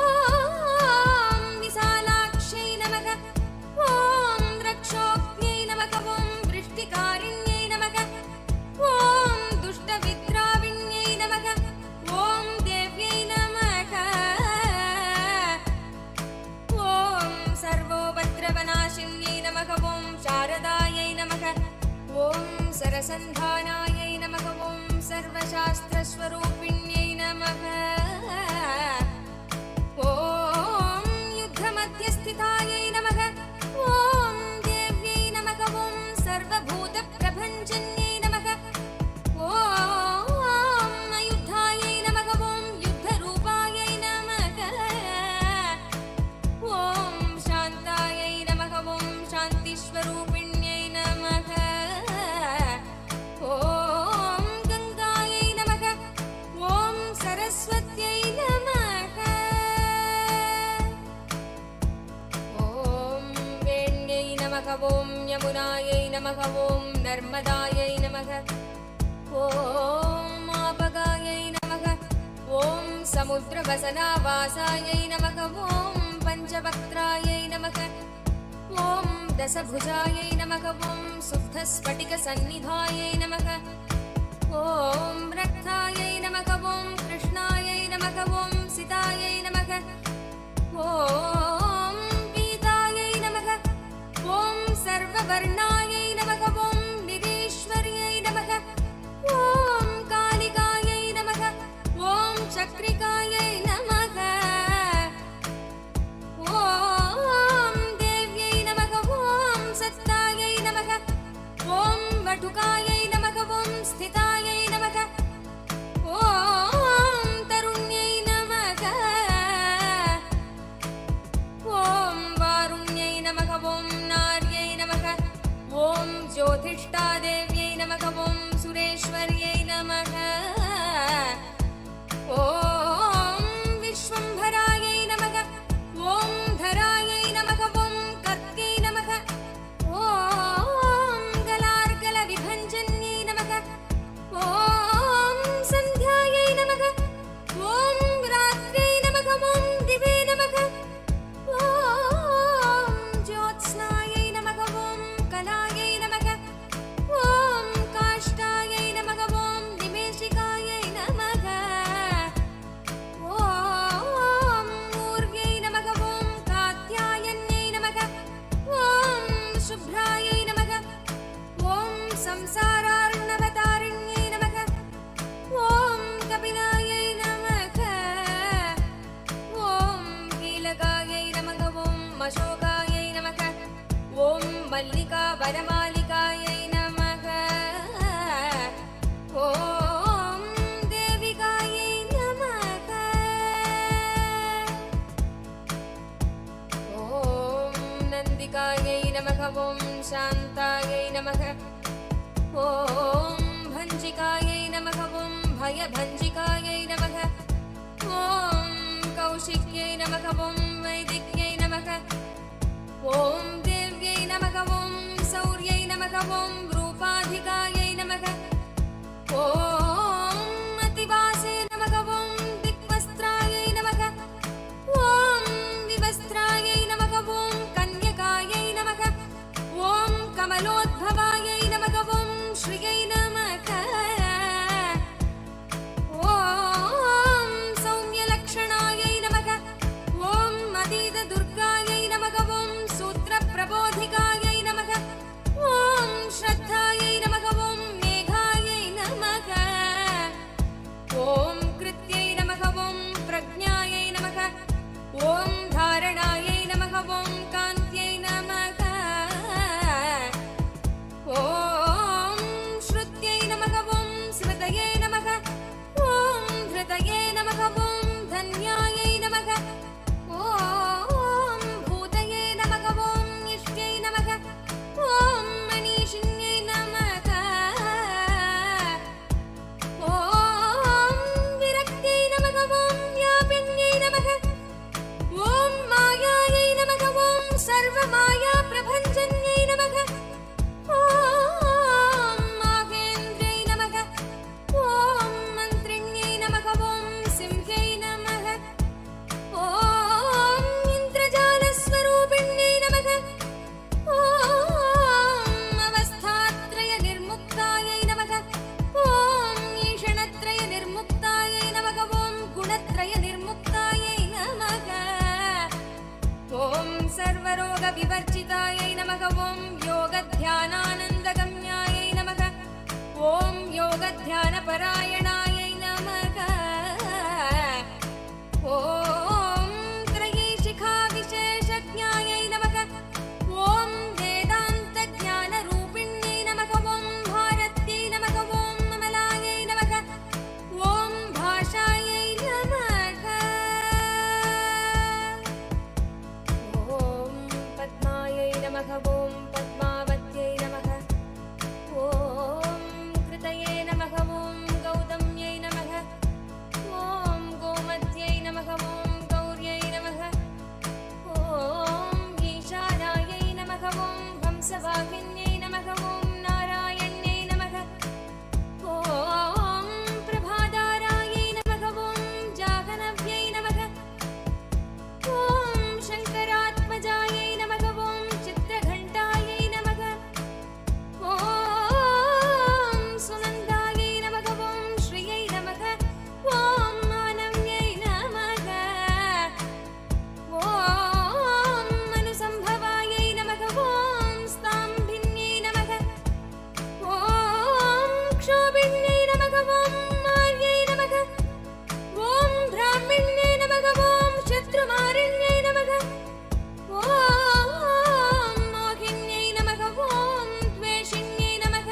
विशालाक्ष्यै नमः ॐ रक्षोज्ञै नमः ॐ वृष्टिकारिण्यै नमः ॐ दुष्टविद्राविण्यै नमः ॐ देव्यै नमः ॐ सर्वोपद्रवनाशिन्यै नमः ॐ शारदायै नमः ॐ सरसन्धानायै नमः ॐ सर्वशास्त्रस्वरूपिण्यै नमः ॐ युद्धमध्यस्थितायै नमः ॐ देव्यै नमः ॐ सर्वभूतप्रभञ्जन्यै नमः ॐ अयुद्धायै नमः ॐ युद्धरूपायै नमः ॐ शान्तायै नमः ॐ शान्तिस्वरूपिण्यै नमः ॐ गङ्गायै नमः ॐ सरस्वत्यै नमः ॐ वेण्यै नमः ॐ यमुनायै नमः ॐ नर्मदायै नमः ॐ आपगायै नमः ॐ समुद्रवसनावासायै नमः ॐ पञ्चवक्त्रायै नमः ॐ दशभुजायै नमः ॐ शुद्धस्फटिकसन्निधायै नमः ॐ रक्तायै नमः ॐ कृष्णायै नमः ॐ सितायै नमः ॐ पीतायै नमः ॐ सर्ववर्णायै नमः ॐ निरीश्वर्यै नमः ॐ कालिकायै नमः ॐ चक्रिकायै नमः ॐ देव्यै नमः ॐ सत्तायै नमः ॐ वटुकायै नमः ॐ स्थितायै नमः ॐ तरुण्यै नमः ॐ वारुण्यै नमः ॐ नार्यै नमः ॐ ज्योतिष्ठादेव्यै नमः ॐ सुरेश्वर्यै नमः ॐ विश्वम्भरायै नमः ॐ धरायै नमः ॐ कर्त्यै नमः ॐ गलार्गलविभञ्जन्यै नमः ॐ सन्ध्यायै नमः ॐ रात्र्यै नमः ॐ दिवे नमः ॐ ज्योत्स्नायै नमः ॐ कलायै नमः ॐ काष्ठायै नमः ॐ निमेषिकायै नमः ॐ मूर्ध्यै नमः ॐ कात्यायन्यै नमः ॐ शुभ्रायै नमः ॐ संसारार्णवतारिण्यै नमः ॐ शान्तायै नमः ॐ भञ्जिकायै नमः ॐ भयभञ्जिकायै नमः ॐ कौशिक्यै नमः ॐ वैदिक्यै नमः ॐ देव्यै नमः ॐ सौर्यै नमः ॐ रूपाधिकायै नमः ॐ अतिवासे नमः ॐ दिक्वस्त्रायै नमः ॐ विवस्त्रायै नमः ॐ कन्यकायै नमः ॐ कमलोद्भवायै नमः ॐ श्रियै नमः ॐ सौम्यलक्षणायै नमः ॐ अतीतदुर्गायै नमः ॐ सूत्रप्रबोधिकायै नमः ॐ श्रद्धायै नमः ॐ मेघायै नमः ॐ कृत्यै नमः ॐ प्रज्ञायै नमः ॐ धारणायै नमः ॐ कान्त्यै नमः ॐ श्रुत्यै नमः ॐ स्मृतये नमः ॐ धृतये नमः ॐ धन्यायै नमः ॐ भूतये नमः ॐ इष्ट्यै नमः ॐ मनीषिण्यै नमः ॐ विरक्त्यै नमः ॐ व्यापिन्यै नमः ॐ मायायै नमः ॐ सर्वमायाप्रभञ्जन्यै नमः ॐ माहेन्द्रै नमः ॐ मन्त्रिण्यै नमः ॐ सिंह्यै नमः ॐ इन्द्रजालस्वरूपिण्यै नमः ॐ अवस्थात्रयनिर्मुक्तायै नमः ॐ ईषणत्रयनिर्मुक्तायै नमः ॐ गुणत्रयनिर्मुक्तायै नमः ॐ सर्वरोगविवर्जितायै नमः ॐ योगध्यानानन्दगम्यायै नमः ॐ योगध्यानपरायणायै नमः ॐ त्रयीशिखाविशेषज्ञायै नमः ॐ वेदान्तज्ञानरूपिण्यै नमः ॐ भारत्यै नमः ॐ ममलायै नमः ॐ भाषायै नमः ॐ पद्मायै नमः ॐ पद्मावत्यै नमः ॐ कृतये नमः ॐ गौतम्यै नमः ॐ गोमत्यै नमः ॐ गौर्यै नमः ॐ ईशानायै नमः ॐ हंसवाहिन्यै नमः ॐ नारायण्यै नमः ॐ प्रभादारायै नमः ॐ जाह्नव्यै नमः ॐ शङ्करात्मजायै नमः ॐ चित्रघण्टायै नमः ॐ सुनन्दायै नमः ॐ श्रियै नमः ॐ मानव्यै नमः ॐ अनुसम्भवायै नमः ॐ स्ताम्भिन्यै नमः ॐ क्षोभिन्यै नमः ॐ मार्यै नमः ॐ ब्राह्मिण्यै नमः ॐ शत्रुमारिण्यै नमः ॐ मोहिन्यै नमः ॐ द्वेषिण्यै नमः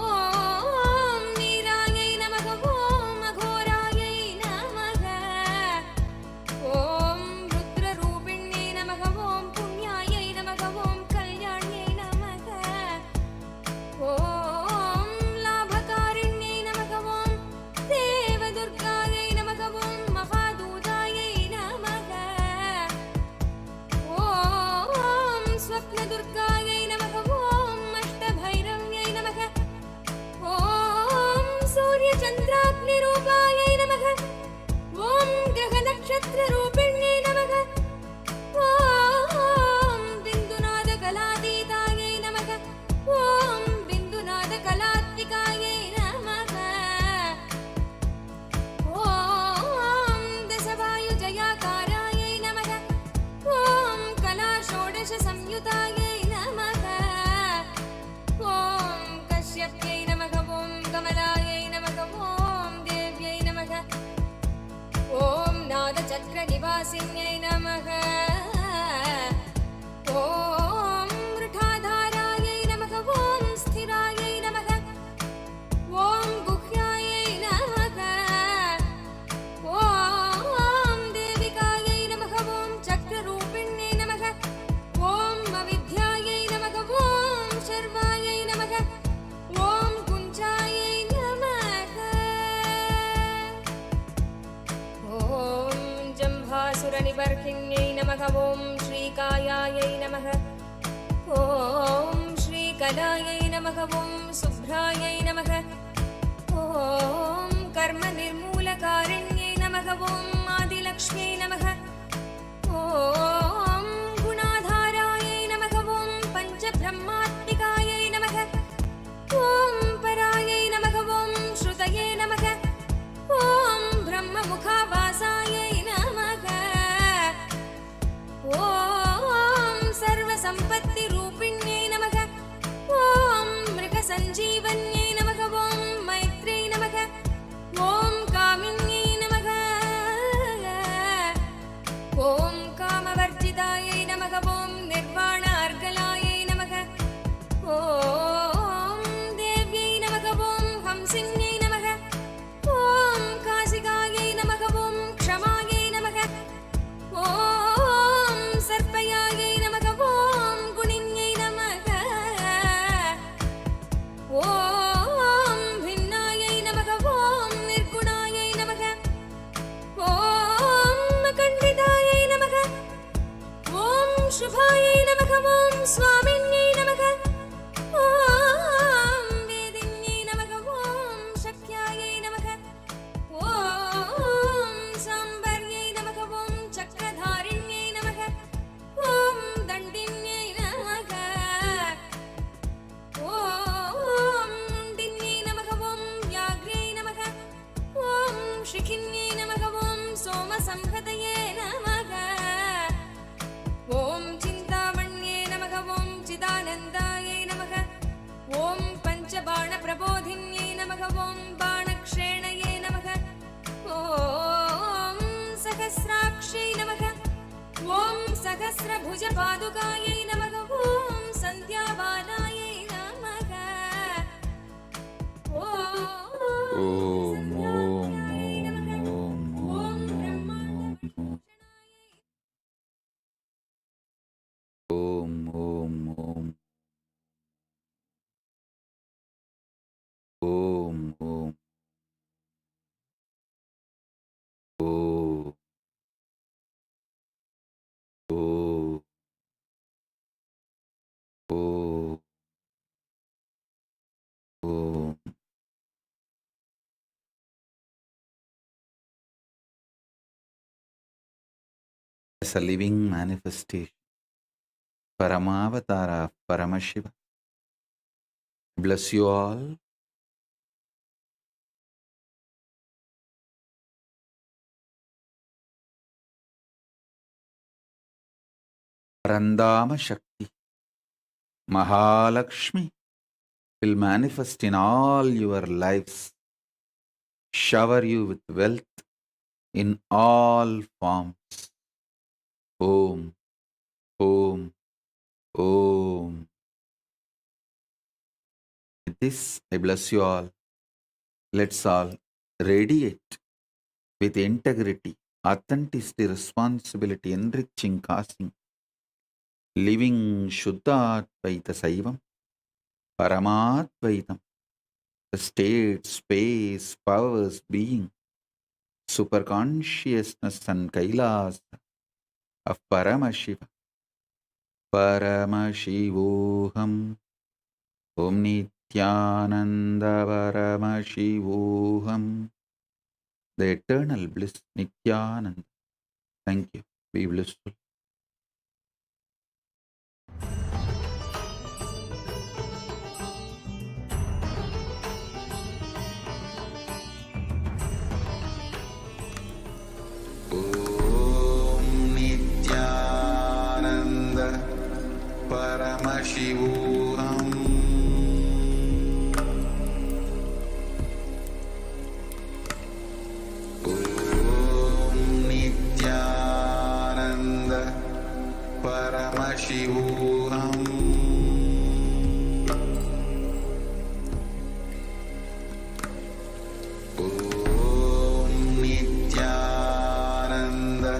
ॐ नीरायै नमः ॐ अघोरायै नमः ॐ रुद्ररूपिण्यै नमः ॐ पुण्यायै नमः ॐ कल्याण्यै नमः ॐ लाभकारिण्यै नमः ॐ देवदुर्गायै नमः ॐ महादूतायै नमः ॐ स्वप्नदुर्गायै नमः ॐ अष्टभैरव्यै नमः ॐ सूर्यचन्द्राग्निरूपायै नमः ॐ ग्रहनक्षत्ररूपिण्यै नमः ॐ बिन्दुनादकलातीतायै नमः ॐ बिन्दुनादकलात्मिकायै नमः ॐ दशवायुजयाकारायै नमः ॐ कलाषोडशसंयुतायै नमः ॐ कश्यप्यै नमः ॐ कमलायै नमः ॐ देव्यै नमः ॐ नादचक्रनिवासिन्यै नमः ॐ वृषाधारायै नमः ॐ स्थिरायै नमः ॐ गुह्यायै नमः ॐ देविकायै नमः ॐ चक्ररूपिण्यै नमः ॐ अविद्यायै नमः श्रीवर्हिण्यै नमः ॐ श्रीकायायै नमः ॐ श्रीकलायै नमः ॐ शुभ्रायै नमः ॐ कर्मनिर्मूलकारिण्यै नमः ॐ आदिलक्ष्म्यै नमः ॐ गुणाधारायै नमः ॐ पञ्चब्रह्मात्मिकायै नमः ॐ परायै नमः ॐ श्रुतये नमः ॐ ब्रह्ममुखावासायै नमः ॐ सर्वसम्पत्तिरूपिण्यै नमः ॐ मृगसञ्जीवन्यै नमः ॐ मैत्र्यै नमः ॐ कामिन्यै नमः ॐ कामवर्जितायै नमः ॐ निर्वाणार्गलायै नमः ॐ देव्यै नमः ॐ हंसिन्यै नमः ॐ काशिकायै नमः ॐ क्षमायै नमः ॐ सर्पयायै नमः ॐ गुणिन्यै नमः ॐ भिन्नायै नमः ॐ निर्गुणायै नमः ॐ खण्डितायै नमः ॐ शुभायै नमः ॐ स्वामिन्यै नमः ॐ वेदिन्यै नमः ॐ शक्यायै नमः ॐ साम्बर्यै नमः ॐ चक्रधारिण्यै नमः ॐ दण्डिन्यै नमः ॐ मुण्डिन्यै नमः ॐ व्याघ्र्यै नमः ॐ शिखिन्यै नमः ॐ सोमसंहतये नमः ॐ चिन्तामण्ये नमः ॐ चिदानन्दायै नमः ॐ पञ्चबाणप्रबोधिन्यै नमः ॐ बाणक्षेणये नमः ॐ सहस्राक्ष्यै नमः ॐ सहस्रभुजपादुकायै नमः ॐ सन्ध्याबालायै नमः Om, Om, Om, Om, Om, Om, Om, Om, Om, Om, Om. As a living manifestation, Paramavatara of Paramashiva. Bless you all. Parandama Shakti, Mahalakshmi will manifest in all your lives, shower you with wealth in all forms. Om, Om, Om. With this, I bless you all. Let's all radiate with integrity, authenticity, responsibility, enriching, causing, living Shuddha-Advaita Saivam, Paramadvaitam, the state, space, powers, being, superconsciousness and Kailas of Paramashiva. Paramashivoham. Om Nithyananda Paramashivoham. The eternal bliss, Nithyananda. Thank you. Be blissful. Om Nithyananda Paramashivoham. Om Nithyananda Paramashivoham. Om Nithyananda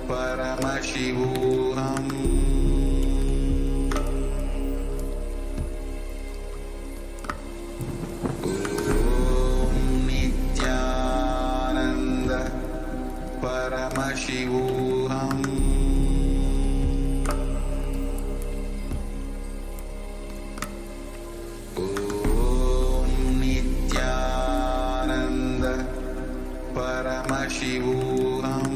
Paramashivoham. Om Nithyananda Paramashivoham. Nithyananda Paramashivoham.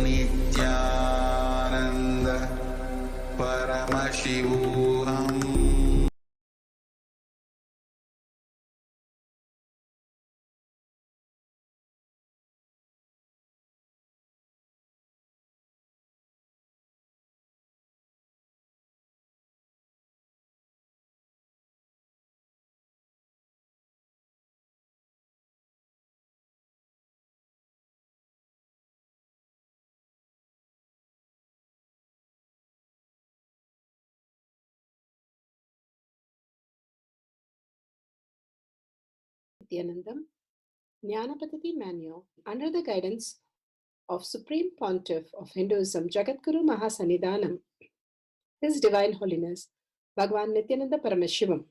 Nithyananda Paramashivoham. Nithyanandam, Jnanapatati Manual, under the guidance of Supreme Pontiff of Hinduism, Jagadguru Mahasannidhanam, His Divine Holiness, Bhagavan Nithyananda Paramashivam.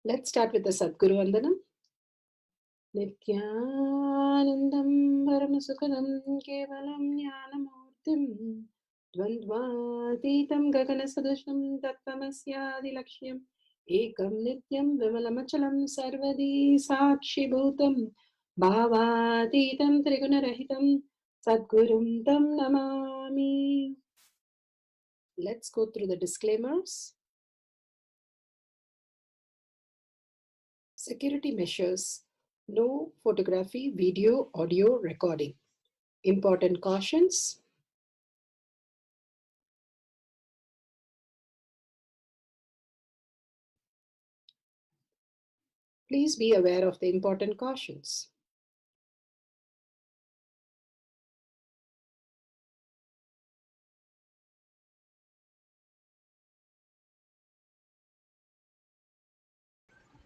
Let's start with the Sadguru Vandanam. Nithyanandam Paramasukadam Kevalam Jnanamurtim Dvandvatitam Gaganasadusham Tattvamasyaadilakshya Ekam Nityam Vimalamachalam Sarvadi Sakshi Bhutam Bhavatitam Trigunarahitam Sadgurum Tam Namami. Let's go through the disclaimers. Security measures. No photography, video, audio recording. Important cautions. Please be aware of the important cautions.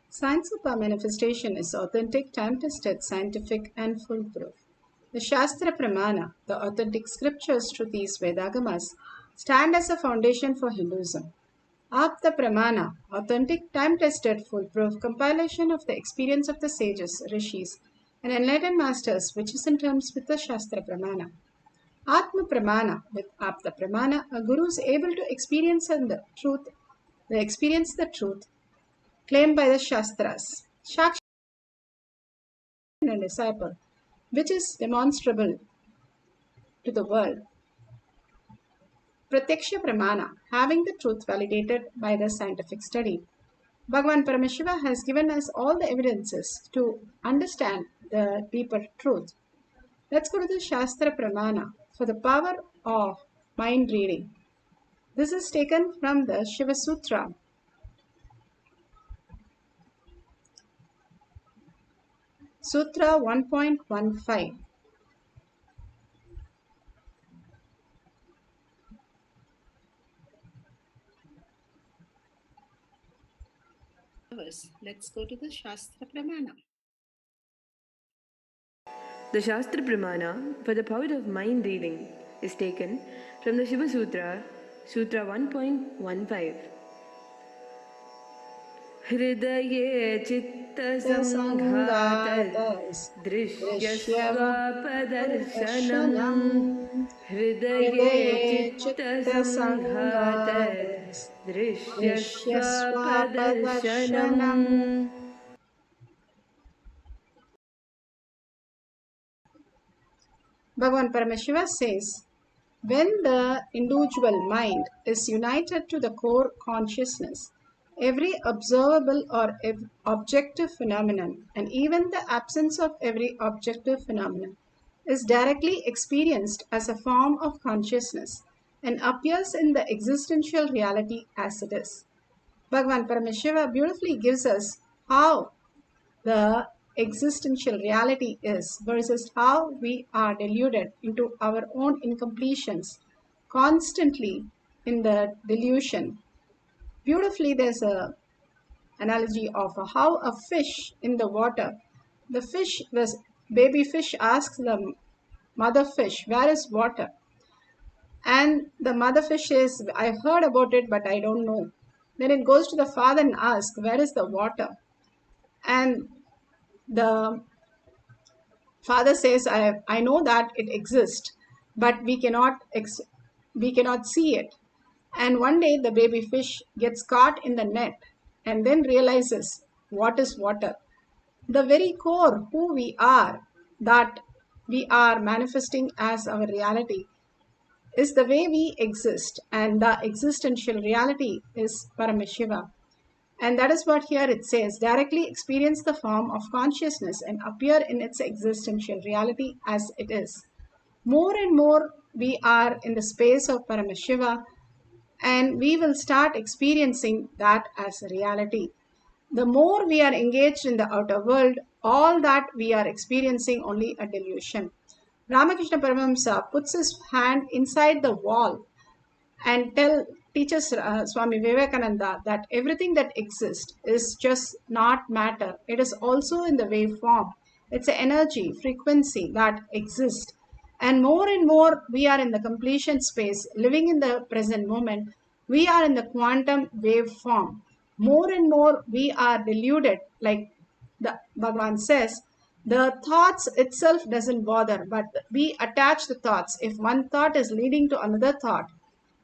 Science of our manifestation is authentic, time-tested, scientific, and foolproof. The Shastra Pramana, the authentic scriptures, Shrutis, Vedagamas, stand as a foundation for Hinduism. Apta Pramana, authentic, time-tested, foolproof compilation of the experience of the sages, rishis, and enlightened masters, which is in terms with the Shastra Pramana. Atma Pramana, with Apta Pramana, a guru is able to experience the truth claimed by the Shastras. Shakshi and a disciple, which is demonstrable to the world. Pratyaksha Pramana, having the truth validated by the scientific study. Bhagavan Paramashiva has given us all the evidences to understand the deeper truth. Let's go to the Shastra Pramana for the power of mind reading. This is taken from the Shiva Sutra. Sutra 1.15. Let's go to the Shastra Pramana. The Shastra Pramana for the power of mind reading is taken from the Shiva Sutra, Sutra 1.15. Hridaye chitta samghatat drishyasvapadarsanam. Hridaye chitta samghatat drishyasvapadarsanam. Bhagavan Paramashiva says, when the individual mind is united to the core consciousness, every observable or objective phenomenon, and even the absence of every objective phenomenon, is directly experienced as a form of consciousness and appears in the existential reality as it is. Bhagavan Paramashiva beautifully gives us how the existential reality is versus how we are deluded into our own incompletions, constantly in the delusion. Beautifully, there's a analogy of how a fish in the water, the baby fish asks the mother fish, where is water? And the mother fish says, I've heard about it, but I don't know. Then it goes to the father and asks, where is the water? And the father says, I know that it exists, but we cannot see it. And one day the baby fish gets caught in the net and then realizes what is water. The very core who we are, that we are manifesting as our reality, is the way we exist, and the existential reality is Paramashiva. And that is what here it says, directly experience the form of consciousness and appear in its existential reality as it is. More and more we are in the space of Paramashiva, and we will start experiencing that as a reality. The more we are engaged in the outer world, all that we are experiencing only a delusion. Ramakrishna Paramahamsa puts his hand inside the wall and teaches Swami Vivekananda that everything that exists is just not matter. It is also in the wave form. It's an energy, frequency that exists. And more we are in the completion space, living in the present moment. We are in the quantum wave form. More and more we are deluded, like the Bhagavan says, the thoughts itself doesn't bother, but we attach the thoughts. If one thought is leading to another thought,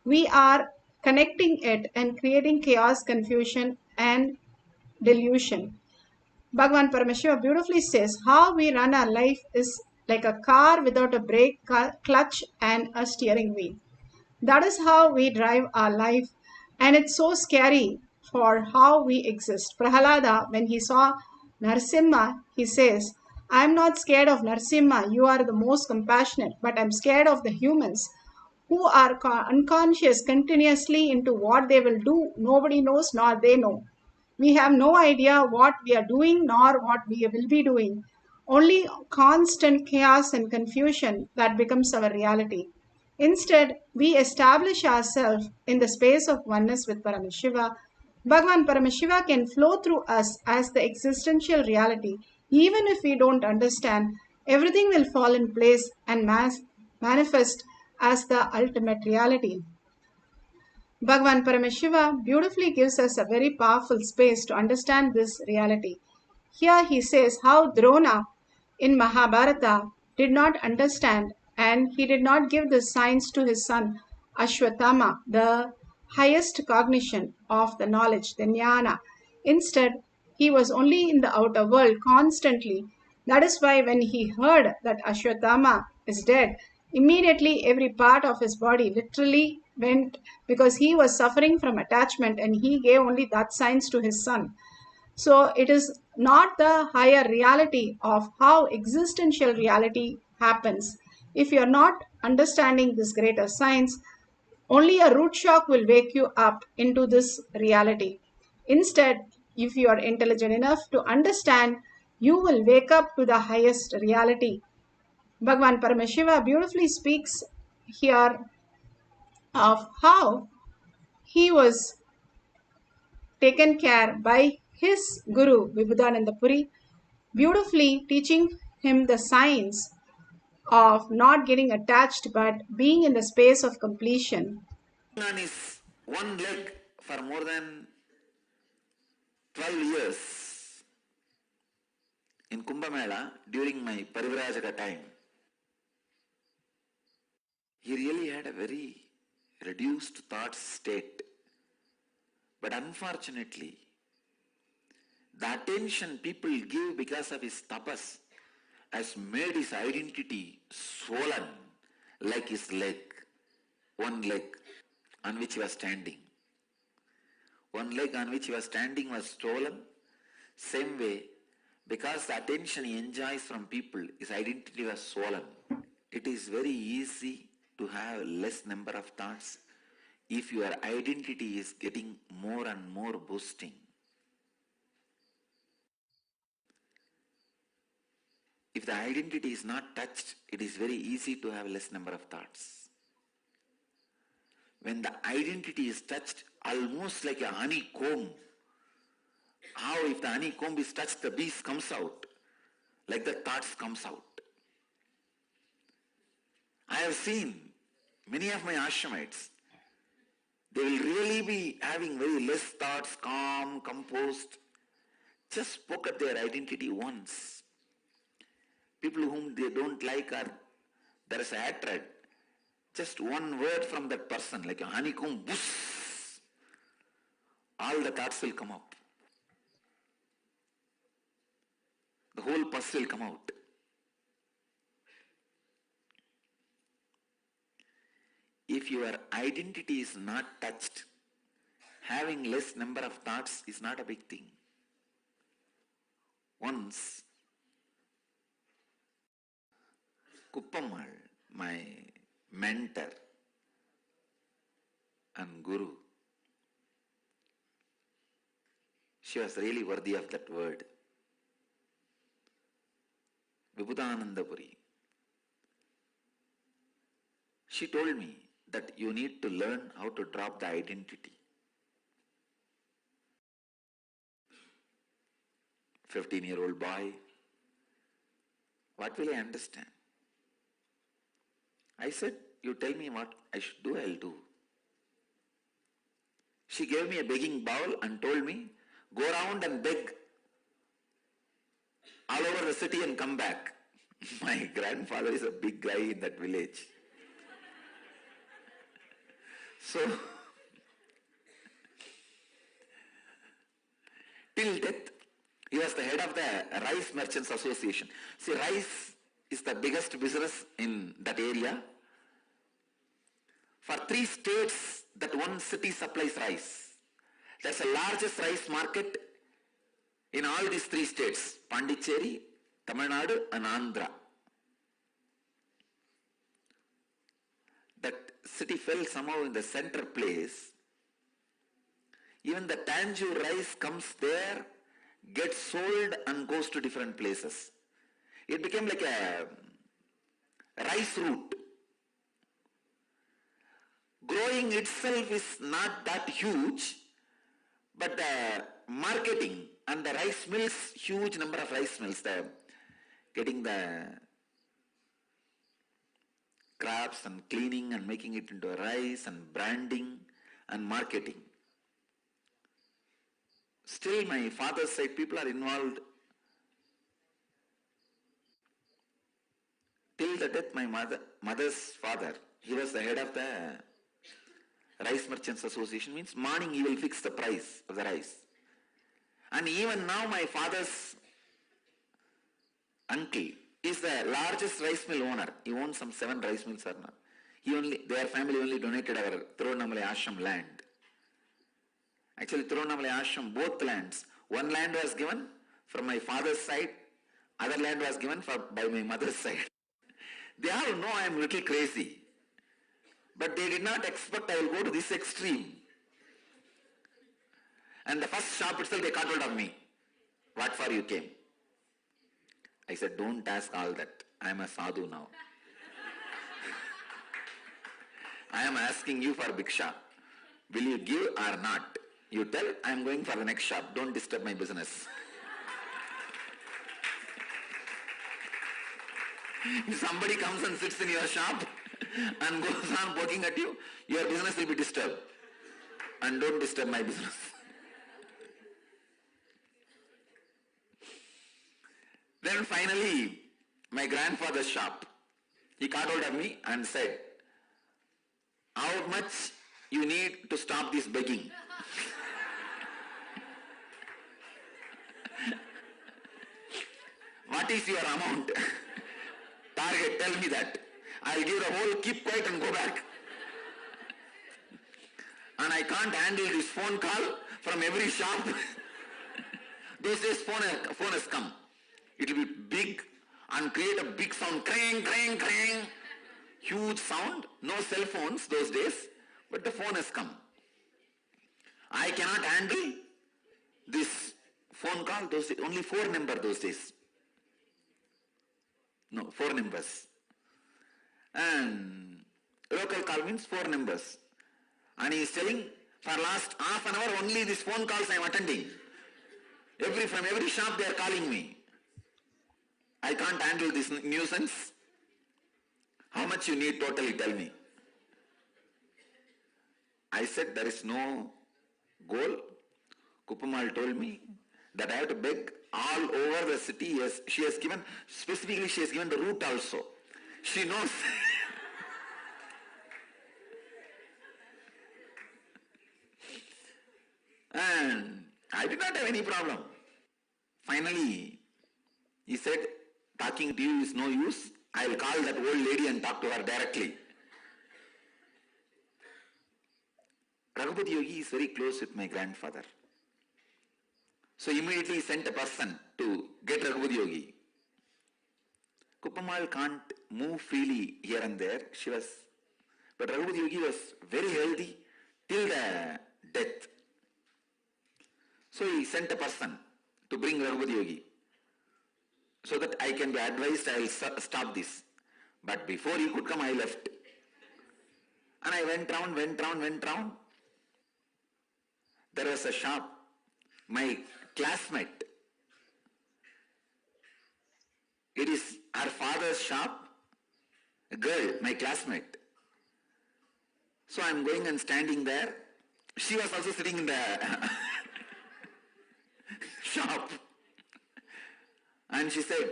we are connecting it and creating chaos, confusion, and delusion. Bhagavan Paramashiva beautifully says how we run our life is like a car without a brake, clutch, and a steering wheel. That is how we drive our life, and it's so scary for how we exist. Prahalada, when he saw Narsimha, he says, I am not scared of Narsimha, you are the most compassionate, but I'm scared of the humans who are unconscious continuously into what they will do. Nobody knows, nor they know. We have no idea what we are doing, nor what we will be doing. Only constant chaos and confusion that becomes our reality. Instead, we establish ourselves in the space of oneness with Paramashiva. Bhagavan Paramashiva can flow through us as the existential reality. Even if we don't understand, everything will fall in place and manifest as the ultimate reality. Bhagavan Paramashiva beautifully gives us a very powerful space to understand this reality. Here he says how Drona in Mahabharata did not understand, and he did not give the signs to his son Ashwatthama, the highest cognition of the knowledge, the jnana. Instead, he was only in the outer world constantly. That is why when he heard that Ashwatthama is dead, immediately every part of his body literally went, because he was suffering from attachment, and he gave only that signs to his son. So it is not the higher reality of how existential reality happens. If you are not understanding this greater science, only a root shock will wake you up into this reality. Instead, if you are intelligent enough to understand, you will wake up to the highest reality. Bhagavan Paramashiva beautifully speaks here of how he was taken care by his Guru Vibhudananda Puri, beautifully teaching him the science of not getting attached but being in the space of completion. On his one leg for more than 12 years in Kumbh Mela during my Parivrajaka time. He really had a very reduced thought state. But unfortunately, the attention people give because of his tapas has made his identity swollen like his leg, one leg on which he was standing. One leg on which he was standing was swollen. Same way, because the attention he enjoys from people, his identity was swollen. It is very easy to have less number of thoughts if your identity is getting more and more boosting. If the identity is not touched, it is very easy to have less number of thoughts. When the identity is touched, almost like a honeycomb, how if the honeycomb is touched, the bees comes out, like the thoughts comes out. I have seen many of my ashramites, they will really be having very less thoughts, calm, composed, just poke at their identity once. People whom they don't like or there is a hatred, just one word from that person, like a honeycomb, whoosh, all the thoughts will come up. The whole pus will come out. If your identity is not touched, having less number of thoughts is not a big thing. Once, Kuppammal, my mentor and guru, she was really worthy of that word. Vibhudanandapuri. She told me that you need to learn how to drop the identity. 15-year-old boy, what will I understand? I said, you tell me what I should do, I'll do. She gave me a begging bowl and told me, go around and beg all over the city and come back. My grandfather is a big guy in that village. So, till death, he was the head of the Rice Merchants Association. See, rice is the biggest business in that area. For 3 states, that one city supplies rice. That's the largest rice market in all these 3 states, Pondicherry, Tamil Nadu and Andhra. That city fell somehow in the center place. Even the Tanjore rice comes there, gets sold and goes to different places. It became like a rice route. Growing itself is not that huge, but the marketing and the rice mills, huge number of rice mills, getting the crops and cleaning and making it into a rice and branding and marketing. Still my father's side people are involved. Till the death, my mother's father, he was the head of the Rice Merchants Association, means morning he will fix the price of the rice. And even now my father's uncle is the largest rice mill owner. He owns some 7 rice mills. Their family only donated our Tirunamale Ashram land. Actually, Tirunamale Ashram, both lands. One land was given from my father's side, other land was given by my mother's side. They all know I am little crazy. But they did not expect I will go to this extreme. And the first shop itself they caught hold of me. What for you came? I said, don't ask all that. I am a sadhu now. I am asking you for bhiksha. Will you give or not? You tell, I am going for the next shop. Don't disturb my business. If somebody comes and sits in your shop and goes on poking at you, your business will be disturbed. And don't disturb my business. Then finally, my grandfather's shop, he caught hold of me and said, how much you need to stop this begging? What is your amount? Target, tell me that. I'll give the whole, keep quiet and go back. And I can't handle this phone call from every shop. Those days phone has come. It will be big and create a big sound, crang, crang, crang. Huge sound, no cell phones those days, but the phone has come. I cannot handle this phone call those days, only 4 numbers those days. No, 4 numbers. And local call means 4 numbers. And he is telling, for last half an hour only these phone calls I am attending. From every shop they are calling me. I can't handle this nuisance. How much you need totally, tell me. I said there is no goal. Kuppamal told me that I have to beg all over the city. Yes, she has given, specifically she has given the route also. She knows. And I did not have any problem. Finally, he said, talking to you is no use. I will call that old lady and talk to her directly. Raghupati Yogi is very close with my grandfather. So immediately he sent a person to get Raghupati Yogi. Kuppamal can't move freely here and there. But Raghupati Yogi was very healthy till the death. So he sent a person to bring Raghupati Yogi so that I can be advised, I will stop this. But before he could come, I left. And I went round. There was a shop. My classmate, it is her father's shop, a girl, my classmate. So I am going and standing there. She was also sitting in the shop. And she said,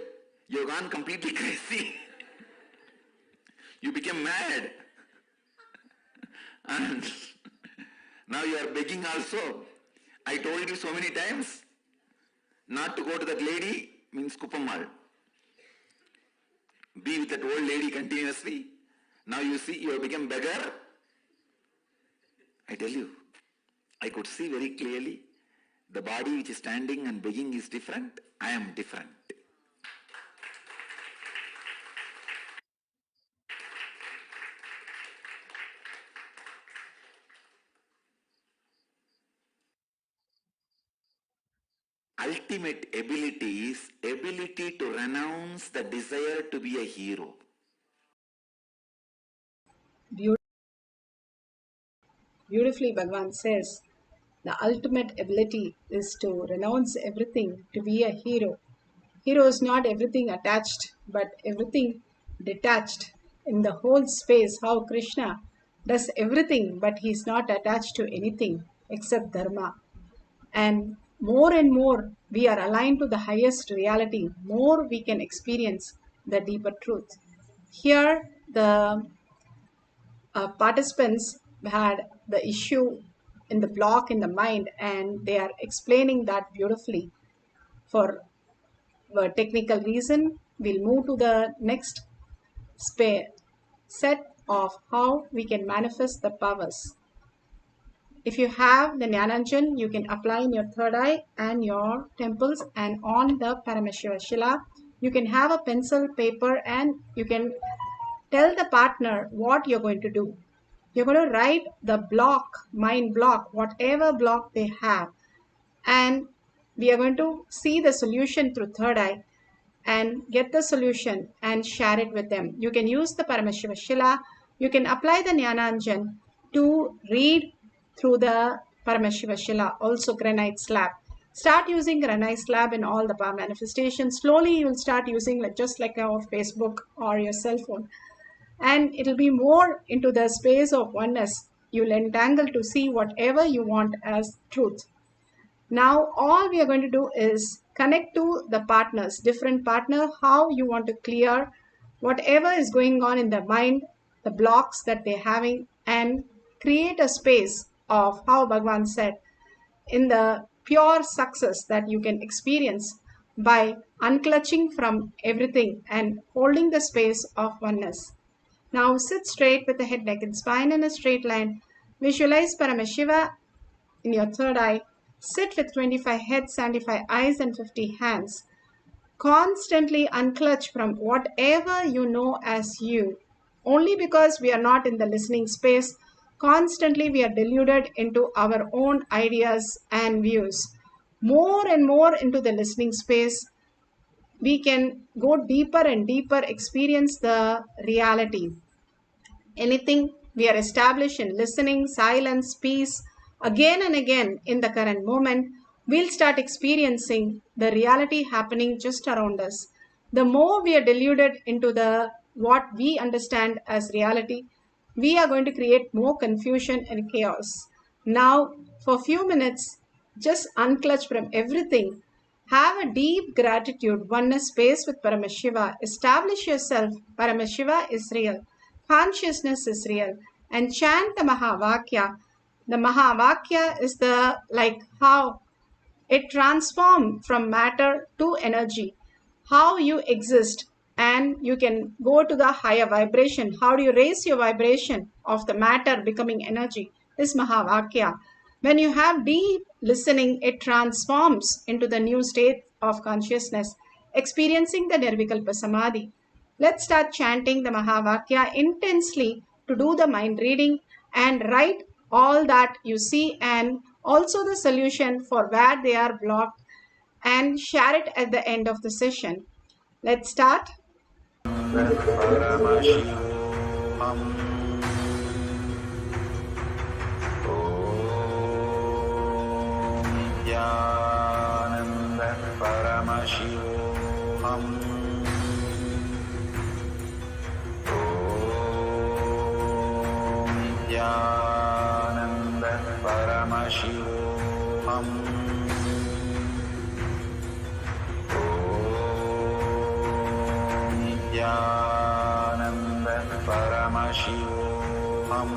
"You've gone completely crazy. You became mad. And now you are begging also. I told you so many times not to go to that lady," means Kuppamal. "Be with that old lady continuously. Now you see you have become beggar." I tell you, I could see very clearly the body which is standing and begging is different. I am different. Ultimate ability is ability to renounce the desire to be a hero. Beautifully, Bhagavan says, the ultimate ability is to renounce everything to be a hero. Hero is not everything attached, but everything detached. In the whole space, how Krishna does everything, but he is not attached to anything except Dharma. And more we are aligned to the highest reality, more we can experience the deeper truth. Here, the participants had the issue in the block in the mind, and they are explaining that beautifully. For a technical reason, we'll move to the next set of how we can manifest the powers. If you have the Jnananjan, you can apply in your third eye and your temples and on the Paramashiva Shila. You can have a pencil, paper, and you can tell the partner what you're going to do. You're going to write the block, mind block, whatever block they have. And we are going to see the solution through third eye and get the solution and share it with them. You can use the Paramashiva Shila. You can apply the Jnananjan to read through the Paramashiva Shila, also granite slab. Start using granite slab in all the power manifestations. Slowly you will start using just like our Facebook or your cell phone. And it will be more into the space of oneness. You will entangle to see whatever you want as truth. Now all we are going to do is connect to the partners, different partner, how you want to clear whatever is going on in the mind, the blocks that they're having, and create a space of how Bhagavan said, in the pure success that you can experience by unclutching from everything and holding the space of oneness. Now sit straight with the head, neck, and spine in a straight line. Visualize Paramashiva in your third eye. Sit with 25 heads, 75 eyes, and 50 hands. Constantly unclutch from whatever you know as you. Only because we are not in the listening space, constantly we are deluded into our own ideas and views. More and more into the listening space, we can go deeper and deeper, experience the reality. Anything we are established in listening, silence, peace, again and again in the current moment, we'll start experiencing the reality happening just around us. The more we are deluded into the what we understand as reality, we are going to create more confusion and chaos. Now, for a few minutes, just unclutch from everything Have a deep gratitude, oneness space with Paramashiva. Establish yourself. Paramashiva is real. Consciousness is real. And chant the Mahavakya. The Mahavakya is how it transforms from matter to energy. How you exist, and you can go to the higher vibration. How do you raise your vibration of the matter becoming energy? Is Mahavakya. When you have deep listening, it transforms into the new state of consciousness, experiencing the Nirvikalpa Samadhi. Let's start chanting the Mahavakya intensely to do the mind reading and write all that you see and also the solution for where they are blocked, and share it at the end of the session. Let's start. Paramashivoham. Nithyananda Paramashivoham. Nithyananda Paramashivoham. Nithyananda Paramashivoham.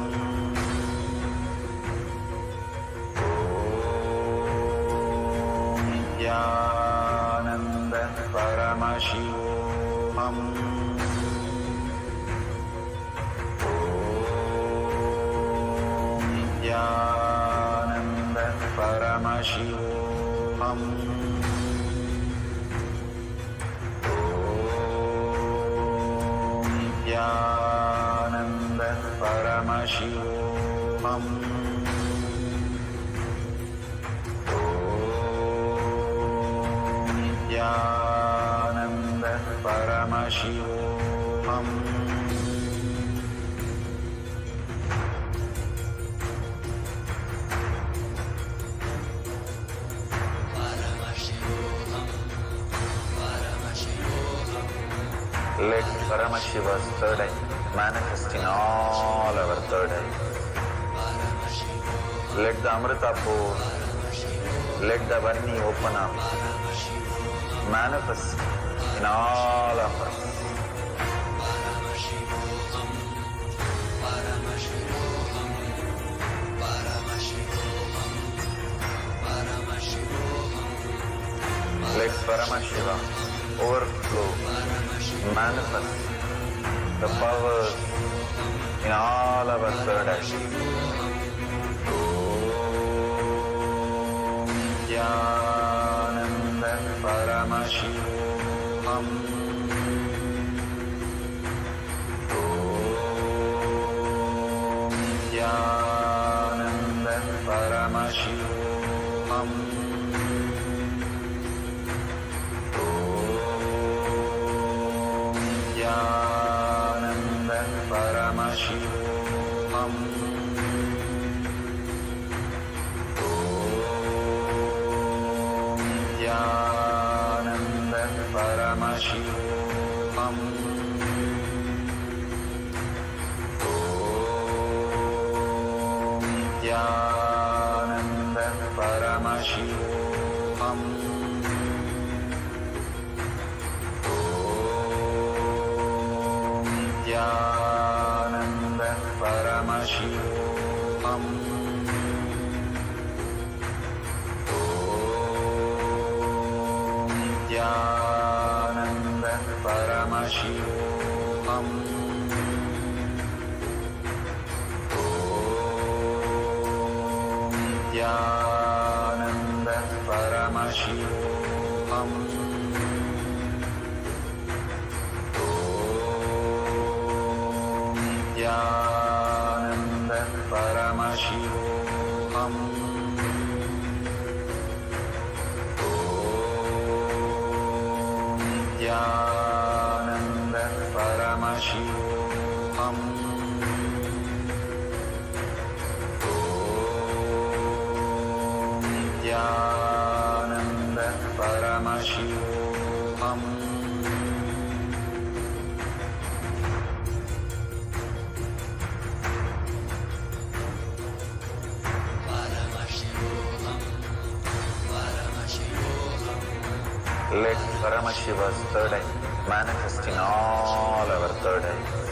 Nithyananda Paramashivoham. Nithyananda Paramashivoham. Nithyananda Paramashivoham. Let Paramashiva's third eye manifest in all our third eyes. Let the Amrita pour, let the Varni open up, manifest in all of us. Let Paramashiva overflow, manifest the powers in all our third eyes. Nithyananda Paramashivoham. Nithyananda Paramashivoham. Nithyananda Paramashivoham. Nithyananda Paramashivoham. Nithyananda Paramashivoham. Nithyananda Paramashivoham. Nithyananda Paramashivoham. Nithyananda Paramashivoham. Nithyananda Paramashivoham. Nithyananda Paramashivoham. Nithyananda Paramashivoham. Let Paramashiva's third eye manifest in all our third eyes.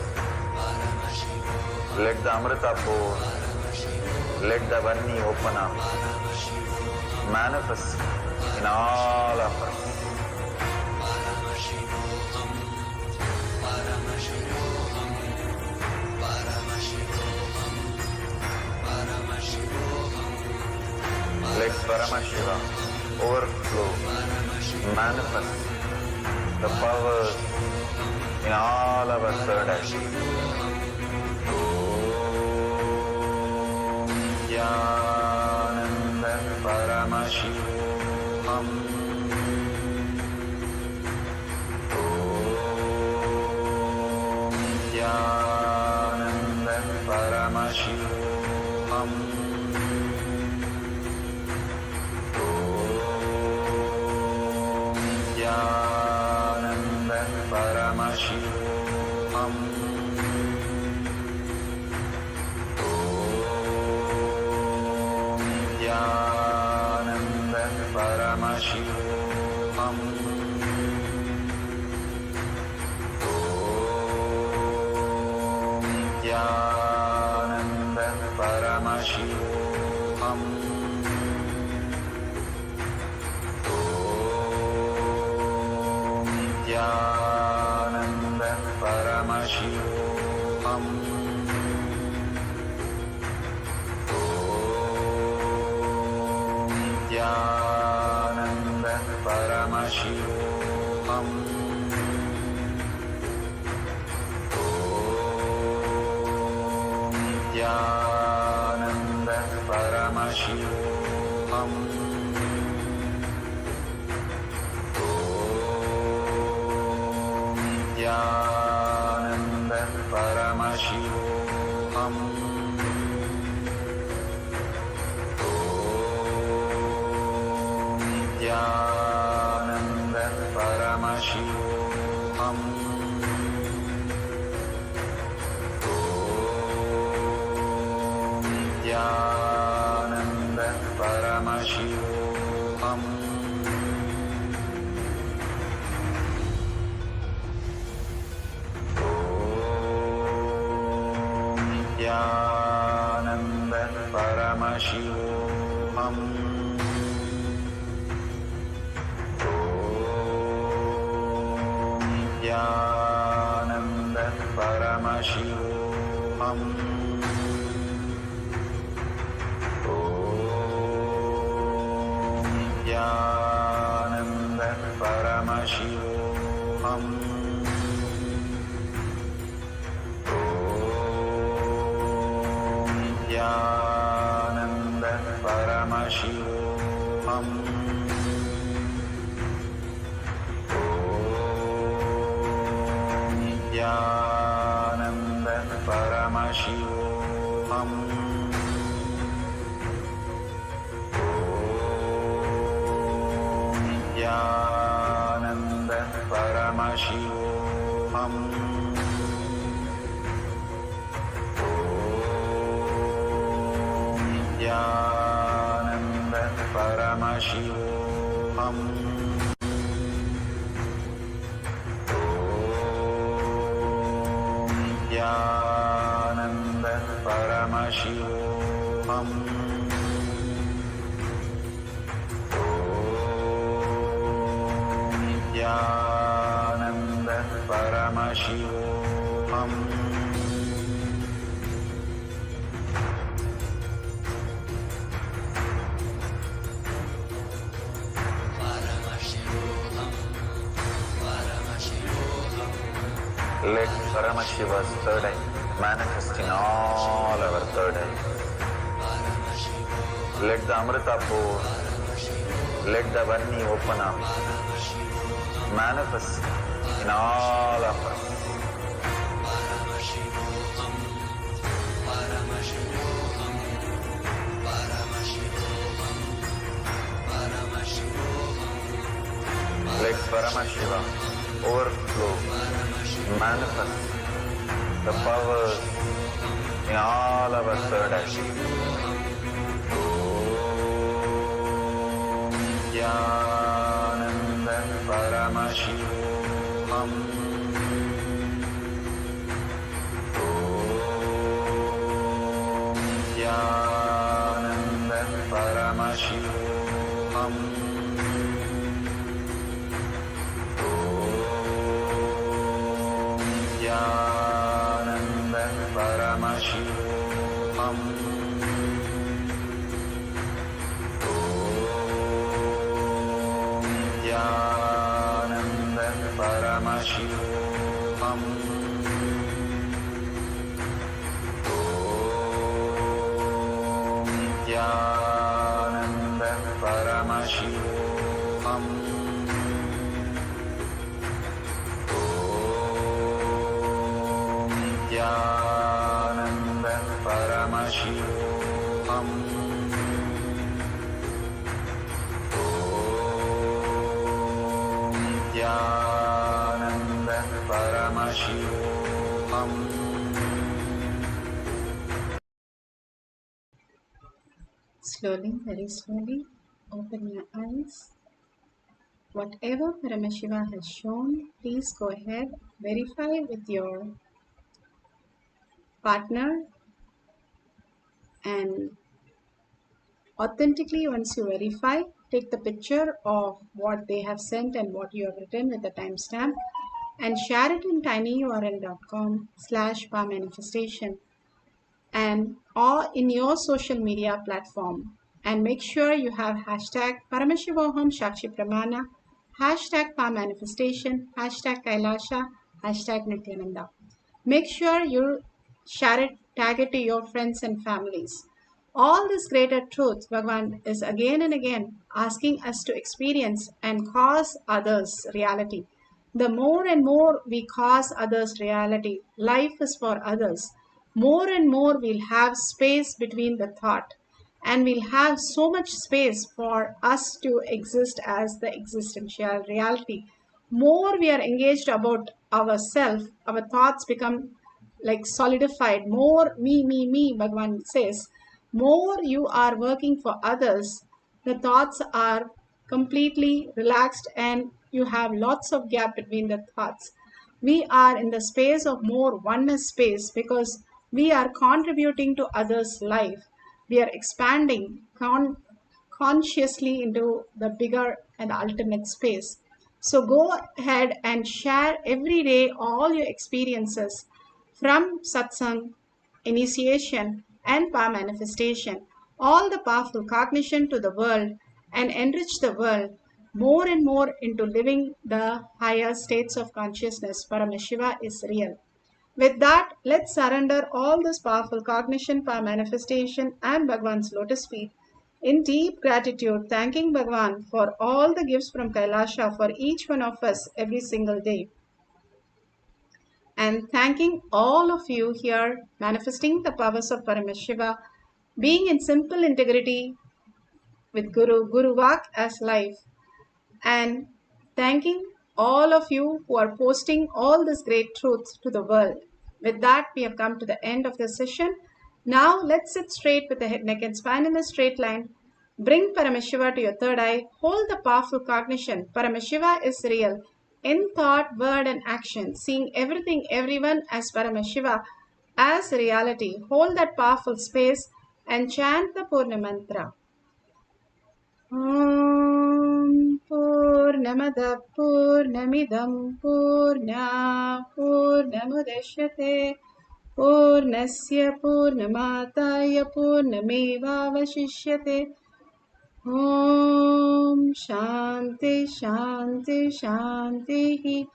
Let the Amrita pour, let the Vanni open up, manifest in all of us. Let Paramashiva overflow, manifest the powers in all our third eyes. Om Nithyananda Paramashivoham. Om Nithyananda Paramashivoham. Nithyananda Paramashivoham. Om Nithyananda Paramashivoham. Om Nithyananda Paramashivoham. Nithyananda Paramashivoham. Om Nithyananda Paramashivoham. Om Nithyananda Paramashivoham. Nithyananda Paramashivoham. Om Nithyananda Paramashivoham. Om Nithyananda Paramashivoham. Nithyananda Paramashivoham. Om Nithyananda Paramashivoham. Om Nithyananda Paramashivoham. Nithyananda Paramashivoham. Om Nithyananda Paramashivoham. Om Nithyananda Paramashivoham. Nithyananda Paramashivoham. Om Nithyananda Paramashivoham. Om Nithyananda Paramashivoham. Let Paramashiva's third eye manifest in all our third eyes. Let the Amrita pour, let the Vanni open up, manifest in all of us. Let Paramashiva overflow, manifest the powers in all our third eye. Om Nithyananda Paramashivoham. Om Nithyananda Paramashivam. Om Nithyananda Paramashivam. Om Nithyananda Paramashivoham. Om Nithyananda Paramashivoham. Om Nithyananda Paramashivoham. Slowly, very slowly, open your eyes. Whatever Paramashiva has shown, please go ahead, verify with your partner, and authentically, once you verify, take the picture of what they have sent and what you have written with the timestamp and share it in tinyurl.com/powermanifestation and or in your social media platform. And make sure you have hashtag Paramashivoham Shakshi Pramana, hashtag Power Manifestation, hashtag Kailasha, hashtag Nithyananda. Make sure you share it, tag it to your friends and families. All this greater truth, Bhagavan is again and again asking us to experience and cause others reality. The more and more we cause others reality, life is for others, more and more we'll have space between the thought, and we'll have so much space for us to exist as the existential reality. More we are engaged about ourselves, our thoughts become like solidified. More me, Bhagavan says. More you are working for others, the thoughts are completely relaxed and you have lots of gap between the thoughts. We are in the space of more oneness space because we are contributing to others' life. We are expanding consciously into the bigger and ultimate space. So go ahead and share every day all your experiences from satsang, initiation, and power manifestation, all the powerful cognition to the world, and enrich the world more and more into living the higher states of consciousness. Paramashiva is real. With that, let's surrender all this powerful cognition, power manifestation, and Bhagavan's lotus feet in deep gratitude, thanking Bhagavan for all the gifts from Kailasha for each one of us every single day. And thanking all of you here, manifesting the powers of Paramashiva, being in simple integrity with Guru Vak as life, and thanking all of you who are posting all this great truth to the world. With that, we have come to the end of the session. Now, let's sit straight with the head, neck, and spine in a straight line. Bring Paramashiva to your third eye. Hold the powerful cognition. Paramashiva is real. In thought, word, and action, seeing everything, everyone as Paramashiva, as reality. Hold that powerful space and chant the Purna Mantra. Om Purnamada Purnamidam Purna Purnamudashyate Purnasya Purnamataya Purnamevavashishyate. Om Shanti Shanti Shanti.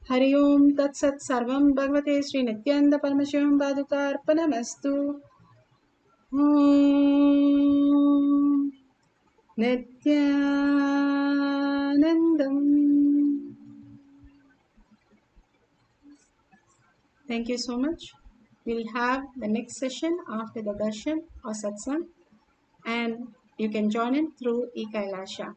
Hari Om Tat Sat Sarvam Bhagavate Sri Nithyananda Paramashivam Paduka Arpanamastu. Om Nithyanandam. Thank you so much. We'll have the next session after the darshan or satsang, and you can join in through eKailasha.